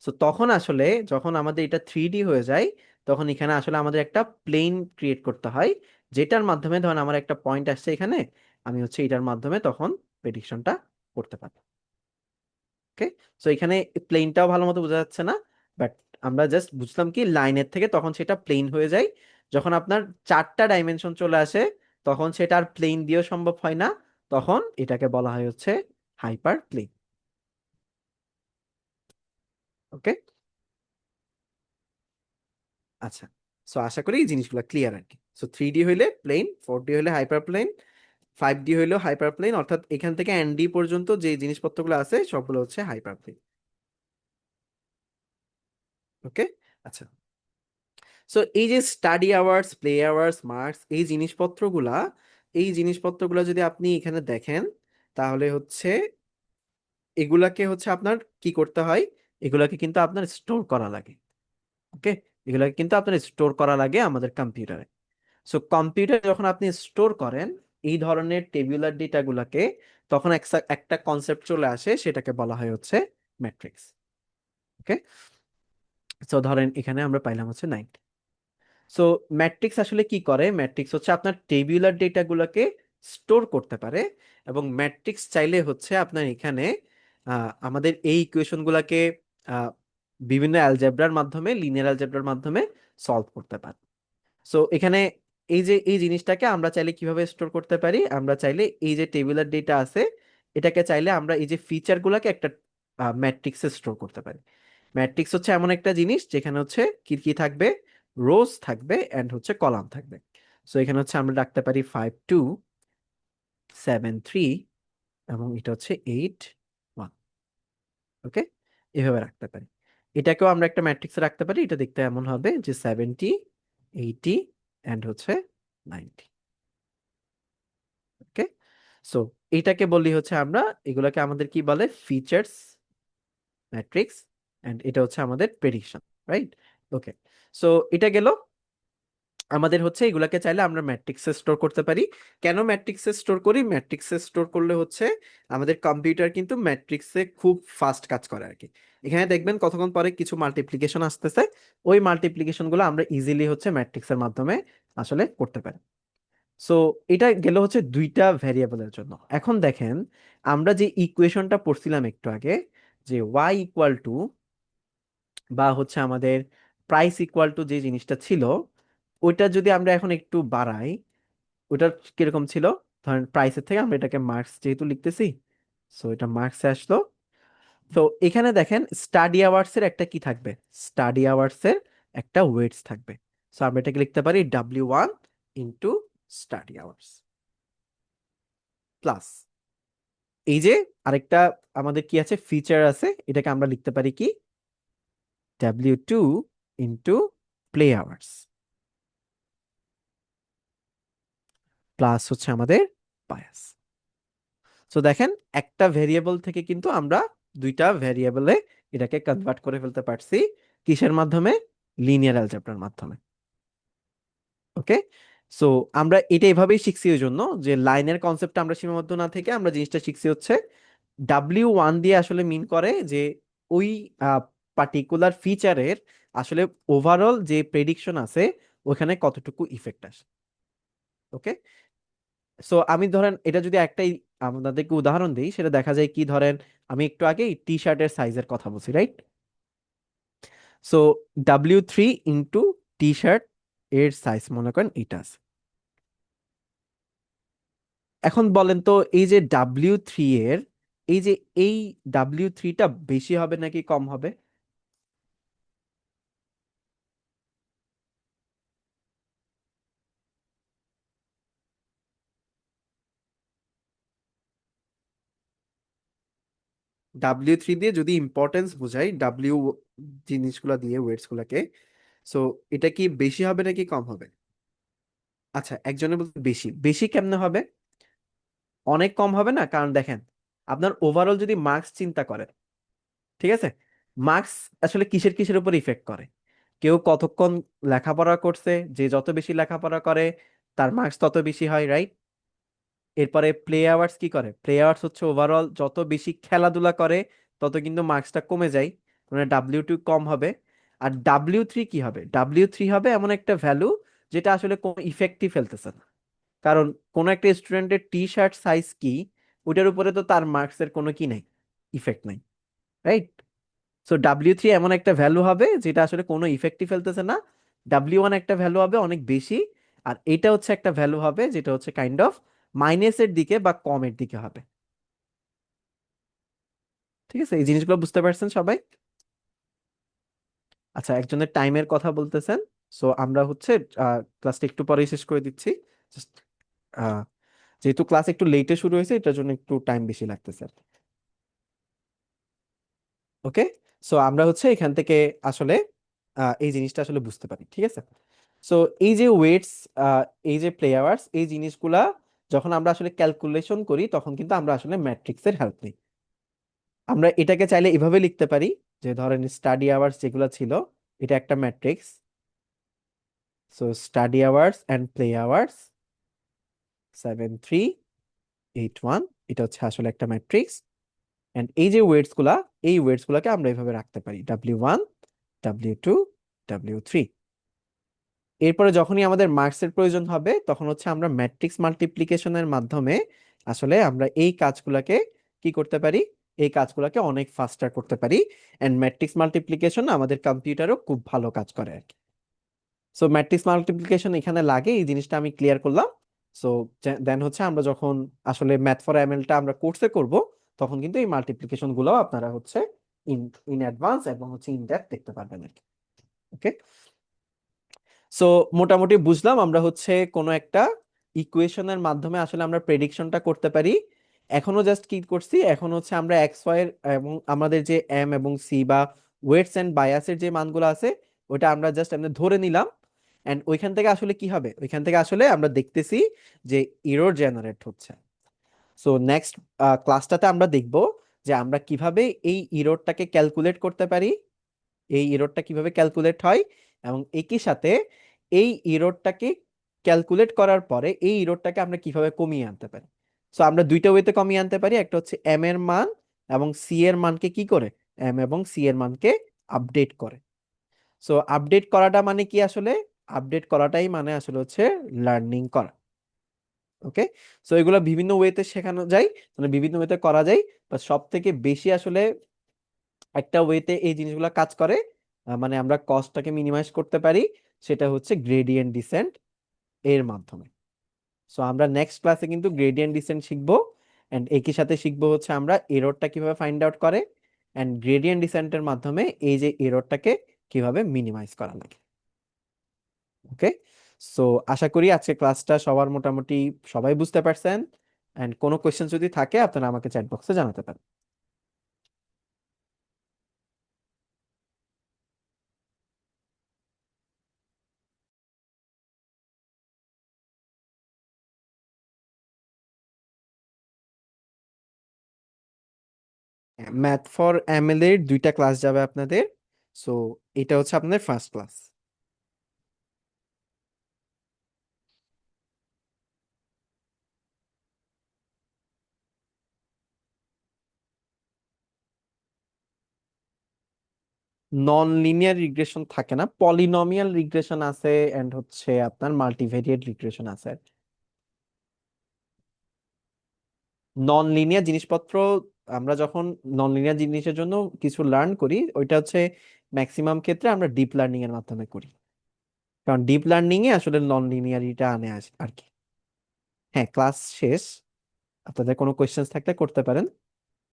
সো তখন আসলে যখন আমাদের এটা 3D হয়ে যায়, তখন এখানে আসলে আমাদের একটা প্লেন ক্রিয়েট করতে হয়, যেটার মাধ্যমে ধরেন আমার একটা পয়েন্ট আসছে এখানে, আমি হচ্ছে এটার মাধ্যমে তখন প্রেডিকশনটা করতে পারি। ওকে, সো এখানে প্লেনটাও ভালো মতো বোঝা যাচ্ছে না, বাট আমরা জাস্ট বুঝলাম কি লাইনের থেকে তখন সেটা প্লেন হয়ে যায়। যখন আপনার 4টা ডাইমেনশন চলে আসে, তখন সেটা আর প্লেন দিয়েও সম্ভব হয় না, তখন এটাকে বলা হয় হচ্ছে হাইপার প্লেন। ওকে, আচ্ছা, সো আশা করি এই জিনিসগুলো ক্লিয়ার আর কি। সো 3D হইলে প্লেন, 4D হইলে হাইপার প্লেন, 5D হইলেও হাইপার প্লেন, অর্থাৎ এখান থেকে এনডি পর্যন্ত যে জিনিসপত্রগুলো আছে সবগুলো হচ্ছে হাইপার প্লেন। ওকে, আচ্ছা, সো এই যে study hours, play hours, marks, এই জিনিসপত্রগুলা যদি আপনি এখানে দেখেন, তাহলে হচ্ছে এগুলাকে হচ্ছে আপনার কি করতে হয়, এগুলাকে কিন্তু আপনার স্টোর করা লাগে। ওকে, এগুলাকে কিন্তু আপনার স্টোর করা লাগে আমাদের কম্পিউটারে। সো কম্পিউটার যখন আপনি স্টোর করেন এই ধরনের টেবিউলার ডেটাগুলোকে, তখন একটা কনসেপ্ট চলে আসে, সেটাকে বলা হয় হচ্ছে ম্যাট্রিক্স। ওকে, সো ধরেন এখানে আমরা পাইলাম হচ্ছে 9। সো ম্যাট্রিক্স আসলে কি করে, ম্যাট্রিক্স হচ্ছে আপনার টেবিউলার ডেটাগুলোকে স্টোর করতে পারে, এবং ম্যাট্রিক্স চাইলে হচ্ছে আপনার এখানে আমাদের এই ইকুয়েশনগুলোকে বিভিন্ন অ্যালজেব্রার মাধ্যমে, লিনিয়ার অ্যালজেব্রার মাধ্যমে সলভ করতে পারে। সো এখানে এই যে এই জিনিসটাকে আমরা চাইলে কিভাবে স্টোর করতে পারি, আমরা চাইলে এই যে টেবিউলার ডেটা আছে, এটাকে চাইলে আমরা এই যে ফিচারগুলোকে একটা ম্যাট্রিক্সে স্টোর করতে পারি। ম্যাট্রিক্স হচ্ছে এমন একটা জিনিস যেখানে হচ্ছে কি কি থাকবে, রোজ থাকবে এন্ড হচ্ছে কলাম থাকবে। সো এখানে হচ্ছে আমরা রাখতে পারি 5 2 7 3 এবং এটা হচ্ছে 8 1। ওকে, এভাবে রাখতে পারি। এটাকেও আমরা একটা ম্যাট্রিক্সে রাখতে পারি, এটা দেখতে এমন হবে যে 70 80 এন্ড হচ্ছে 90। ওকে, সো এটাকে বলি হচ্ছে আমরা, এগুলাকে আমাদের কি বলে, ফিচার্স ম্যাট্রিক্স, এন্ড এটা হচ্ছে আমাদের প্রেডিকশন, রাইট? ওকে, সো এটা গেল। আমাদের হচ্ছে এগুলাকে চাইলে আমরা ম্যাট্রিক্সে স্টোর করতে পারি। কেন ম্যাট্রিক্সে স্টোর করি? ম্যাট্রিক্সে স্টোর করলে হচ্ছে আমাদের কম্পিউটার কিন্তু ম্যাট্রিক্সে খুব ফাস্ট কাজ করে আর কি। এখানে দেখবেন কতক্ষণ পরে কিছু মাল্টিপ্লিকেশন আসতেছে, ওই মাল্টিপ্লিকেশন গুলো আমরা ইজিলি হচ্ছে ম্যাট্রিক্সের মাধ্যমে আসলে করতে পারি। সো এটা গেল হচ্ছে দুইটা ভ্যারিয়েবলের জন্য। এখন দেখেন আমরা যে ইকুয়েশনটা পড়ছিলাম একটু আগে, যে ওয়াই ইকুয়াল টু বা হচ্ছে আমাদের প্রাইস ইকুয়াল টু যে জিনিসটা ছিল, ওইটা যদি আমরা এখন একটু বাড়াই, ওটা কিরকম ছিল? ধরেন প্রাইসের থেকে আমরা এটাকে মার্কস যেহেতু লিখতেছি, সো এটা মার্কসে আসলো। তো এখানে দেখেন স্টাডি আওয়ার্স এর একটা কি থাকবে, স্টাডি আওয়ার্স এর একটা ওয়েটস থাকবে। সো আমরা এটাকে লিখতে পারি W1 স্টাডি আওয়ার্স প্লাস এই যে আরেকটা আমাদের কি আছে, ফিচার আছে, এটাকে আমরা লিখতে পারি কি, W2 প্লে আওয়ার্স প্লাস হচ্ছে আমাদের বায়াস। সো দেখেন একটা ভেরিয়েবল থেকে কিন্তু আমরা দুইটা ভেরিয়েবলে এটাকে কনভার্ট করে ফেলতে পারছি। কিসের মাধ্যমে? লিনিয়ার অ্যালজেব্রার মাধ্যমে। ওকে, সো আমরা এটা এভাবেই শিখছি, ওই জন্য যে লাইনের কনসেপ্টটা আমরা সীমাবদ্ধ না থেকে আমরা জিনিসটা শিখছি হচ্ছে W1 দিয়ে আসলে মিন করে যে ওই পার্টিকুলার ফিচারের আসলে ওভারঅল যে প্রেডিকশন আছে ওখানে কতটুকু ইফেক্ট আসে। ওকে, সো আমি ধরেন এটা যদি একটাই আপনাদেরকে উদাহরণ দিই, সেটা দেখা যায় কি, ধরেন আমি একটু আগে টি শার্টের সাইজের কথা বলছি, right? So W3 T shirt এর সাইজ মনে করেন এটা আছে। এখন বলেন তো এই যে W3 এর এই যে এই W3টা বেশি হবে নাকি কম হবে? W3 দিয়ে যদি ইম্পর্টেন্স বোঝাই, ডাব্লিউ জিনিসগুলো দিয়ে ওয়েটস গুলাকে, সো এটা কি বেশি হবে নাকি কম হবে? আচ্ছা, একজনের বলতে বেশি, বেশি কেমনে হবে? অনেক কম হবে না, কারণ দেখেন আপনার ওভারঅল যদি মার্কস চিন্তা করেন, ঠিক আছে, মার্কস আসলে কিসের কিসের উপর ইফেক্ট করে? কেউ কতক্ষণ লেখাপড়া করছে, যে যত বেশি লেখাপড়া করে তার মার্কস তত বেশি হয়, রাইট? এরপরে প্লে আওয়ার্স কি করে? প্লে আওয়ার্স হচ্ছে ওভারঅল যত বেশি খেলাধুলা করে তত কিন্তু মার্কসটা কমে যায়, মানে W2 কম হবে। আর W3 কি হবে? W3 হবে এমন একটা ভ্যালু যেটা আসলে কোনো ইফেক্টই ফেলতেছে না, কারণ কোন একটা স্টুডেন্টের টি শার্ট সাইজ কি, ওটার উপরে তো তার মার্কসের কোনো কি নাই, ইফেক্ট নাই, রাইট? সো W3 এমন একটা ভ্যালু হবে যেটা আসলে কোনো ইফেক্টই ফেলতেছে না। W1 একটা ভ্যালু হবে অনেক বেশি, আর এটা হচ্ছে একটা ভ্যালু হবে যেটা হচ্ছে কাইন্ড অফ মাইনাসের দিকে বা কমের দিকে হবে। ঠিক আছে, এই জিনিসগুলো বুঝতে পারছেন সবাই? আচ্ছা, একজনের টাইমের কথা বলতেছেন, সো আমরা হচ্ছে ক্লাসটা একটু পরেই শেষ করে দিচ্ছি। Just, আহ, যেহেতু ক্লাস একটু লেটে শুরু হয়েছে, এটার জন্য একটু টাইম বেশি লাগতেছে। ওকে, সো আমরা হচ্ছে এখান থেকে আসলে এই জিনিসটা আসলে বুঝতে পারি, ঠিক আছে? সো এই যে ওয়েটস, এই যে প্লে আওয়ার্স, এই জিনিসগুলা যখন আমরা আসলে ক্যালকুলেশন করি তখন কিন্তু আমরা আসলে ম্যাট্রিক্সের হেল্প নিই। আমরা এটাকে চাইলে এভাবে লিখতে পারি যে ধরেন স্টাডি আওয়ার্স যেগুলো ছিল, এটা একটা matrix. So study hours and play hours 7 3 8 1, এটা হচ্ছে আসলে একটা ম্যাট্রিক্স। এন্ড এই যে ওয়েটস গুলা, এই ওয়েটস গুলাকে আমরা এইভাবে রাখতে পারি, W1 W2 W3। এরপরে যখনই আমাদের মার্কসের প্রয়োজন হবে তখন হচ্ছে আমরা ম্যাট্রিক্স মাল্টিপ্লিকেশনের মাধ্যমে আসলে আমরা এই কাজগুলোকে কি করতে পারি, এই কাজগুলোকে অনেক ফাস্টার করতে পারি। এন্ড ম্যাট্রিক্স মাল্টিপ্লিকেশন আমাদের কম্পিউটারও খুব ভালো কাজ করে আর কি। সো ম্যাট্রিক্স মাল্টিপ্লিকেশন এখানে লাগে, এই জিনিসটা আমি ক্লিয়ার করলাম। সো দেন হচ্ছে আমরা যখন আসলে ম্যাথ ফর এমএলটা আমরা কোর্সে করব, তখন কিন্তু এই মাল্টিপ্লিকেশন গুলো আপনারা হচ্ছে ইন ইন অ্যাডভান্স এবং হচ্ছে ইন ডেপথ দেখতে পারবেন আর কি। ওকে, সো মোটামুটি বুঝলাম আমরা হচ্ছে কোনো একটা ইকুয়েশনের মাধ্যমে আসলে আমরা প্রেডিকশনটা করতে পারি। এখনো জাস্ট কি করছি, এখন হচ্ছে আমরা এক্স ওয়াই এর এবং আমাদের যে এম এবং সি বা ওয়েটস এন্ড বায়াসের যে মানগুলো আছে ওটা আমরা জাস্ট এমনি ধরে নিলাম। এন্ড ওইখান থেকে আসলে কি হবে, ওইখান থেকে আসলে আমরা দেখতেছি যে এরর জেনারেট হচ্ছে। সো নেক্সট ক্লাসটাতে আমরা দেখব যে আমরা কিভাবে এই এররটাকে ক্যালকুলেট করতে পারি, এই এররটা কিভাবে ক্যালকুলেট হয়, এবং একই সাথে এই এররটাকে ক্যালকুলেট করার পরে এই এররটাকে আমরা কিভাবে কমিয়ে আনতে পারি। সো আমরা দুইটা ওয়েতে কমিয়ে আনতে পারি, একটা হচ্ছে এম এর মান এবং সি এর মানকে কি করে, এম এবং সি এর মানকে আপডেট করে। সো আপডেট করাটা মানে কি আসলে, আপডেট করাটাই মানে আসলে হচ্ছে লার্নিং করা। ওকে, সো এগুলো বিভিন্ন ওয়েতে শেখানো যায়, মানে বিভিন্ন ওয়েতে করা যায়, বাট সব থেকে বেশি আসলে একটা ওয়েতে এই জিনিসগুলো কাজ করে, মানে আমরা কস্টটাকে মিনিমাইজ করতে পারি, সেটা হচ্ছে গ্রেডিয়েন্ট ডিসেন্ট এর মাধ্যমে। সো আমরা নেক্সট ক্লাসে কিন্তু গ্রেডিয়েন্ট ডিসেন্ট শিখবো, এন্ড একই সাথে শিখবো হচ্ছে আমরা এররটা কিভাবে ফাইন্ড আউট করে, এন্ড গ্রেডিয়েন্ট ডিসেন্টের মাধ্যমে এই যে এররটাকে কিভাবে মিনিমাইজ করা লাগে। ওকে, সো আশা করি আজকে ক্লাসটা সবার মোটামুটি সবাই বুঝতে পারছেন, এন্ড কোনো কোয়েশ্চেন যদি থাকে আপনারা আমাকে চ্যাট বক্সে জানাতে পারেন। ম্যাথ ফর এমএল এর দুইটা ক্লাস যাবে আপনাদের। সো এটা হচ্ছে আপনাদের first class. Non linear regression থাকে না, পলিনোমিয়াল রিগ্রেশন আছে, এন্ড হচ্ছে আপনার মাল্টিভেরিয়েট রিগ্রেশন আছে। নন লিনিয়ার জিনিসপত্র আমরা যখন নন লিনিয়ার জিনিসের জন্য কিছু লার্ন করি, ওইটা হচ্ছে ম্যাক্সিমাম ক্ষেত্রে আমরা ডিপ লার্নিং এর মাধ্যমে করি, কারণ ডিপ লার্নিং এ আসলে নন লিনিয়ারিটা আনে আসে আর কি। হ্যাঁ, ক্লাস শেষ, আপনাদের কোনো কোয়েশ্চেন্স থাকলে করতে পারেন।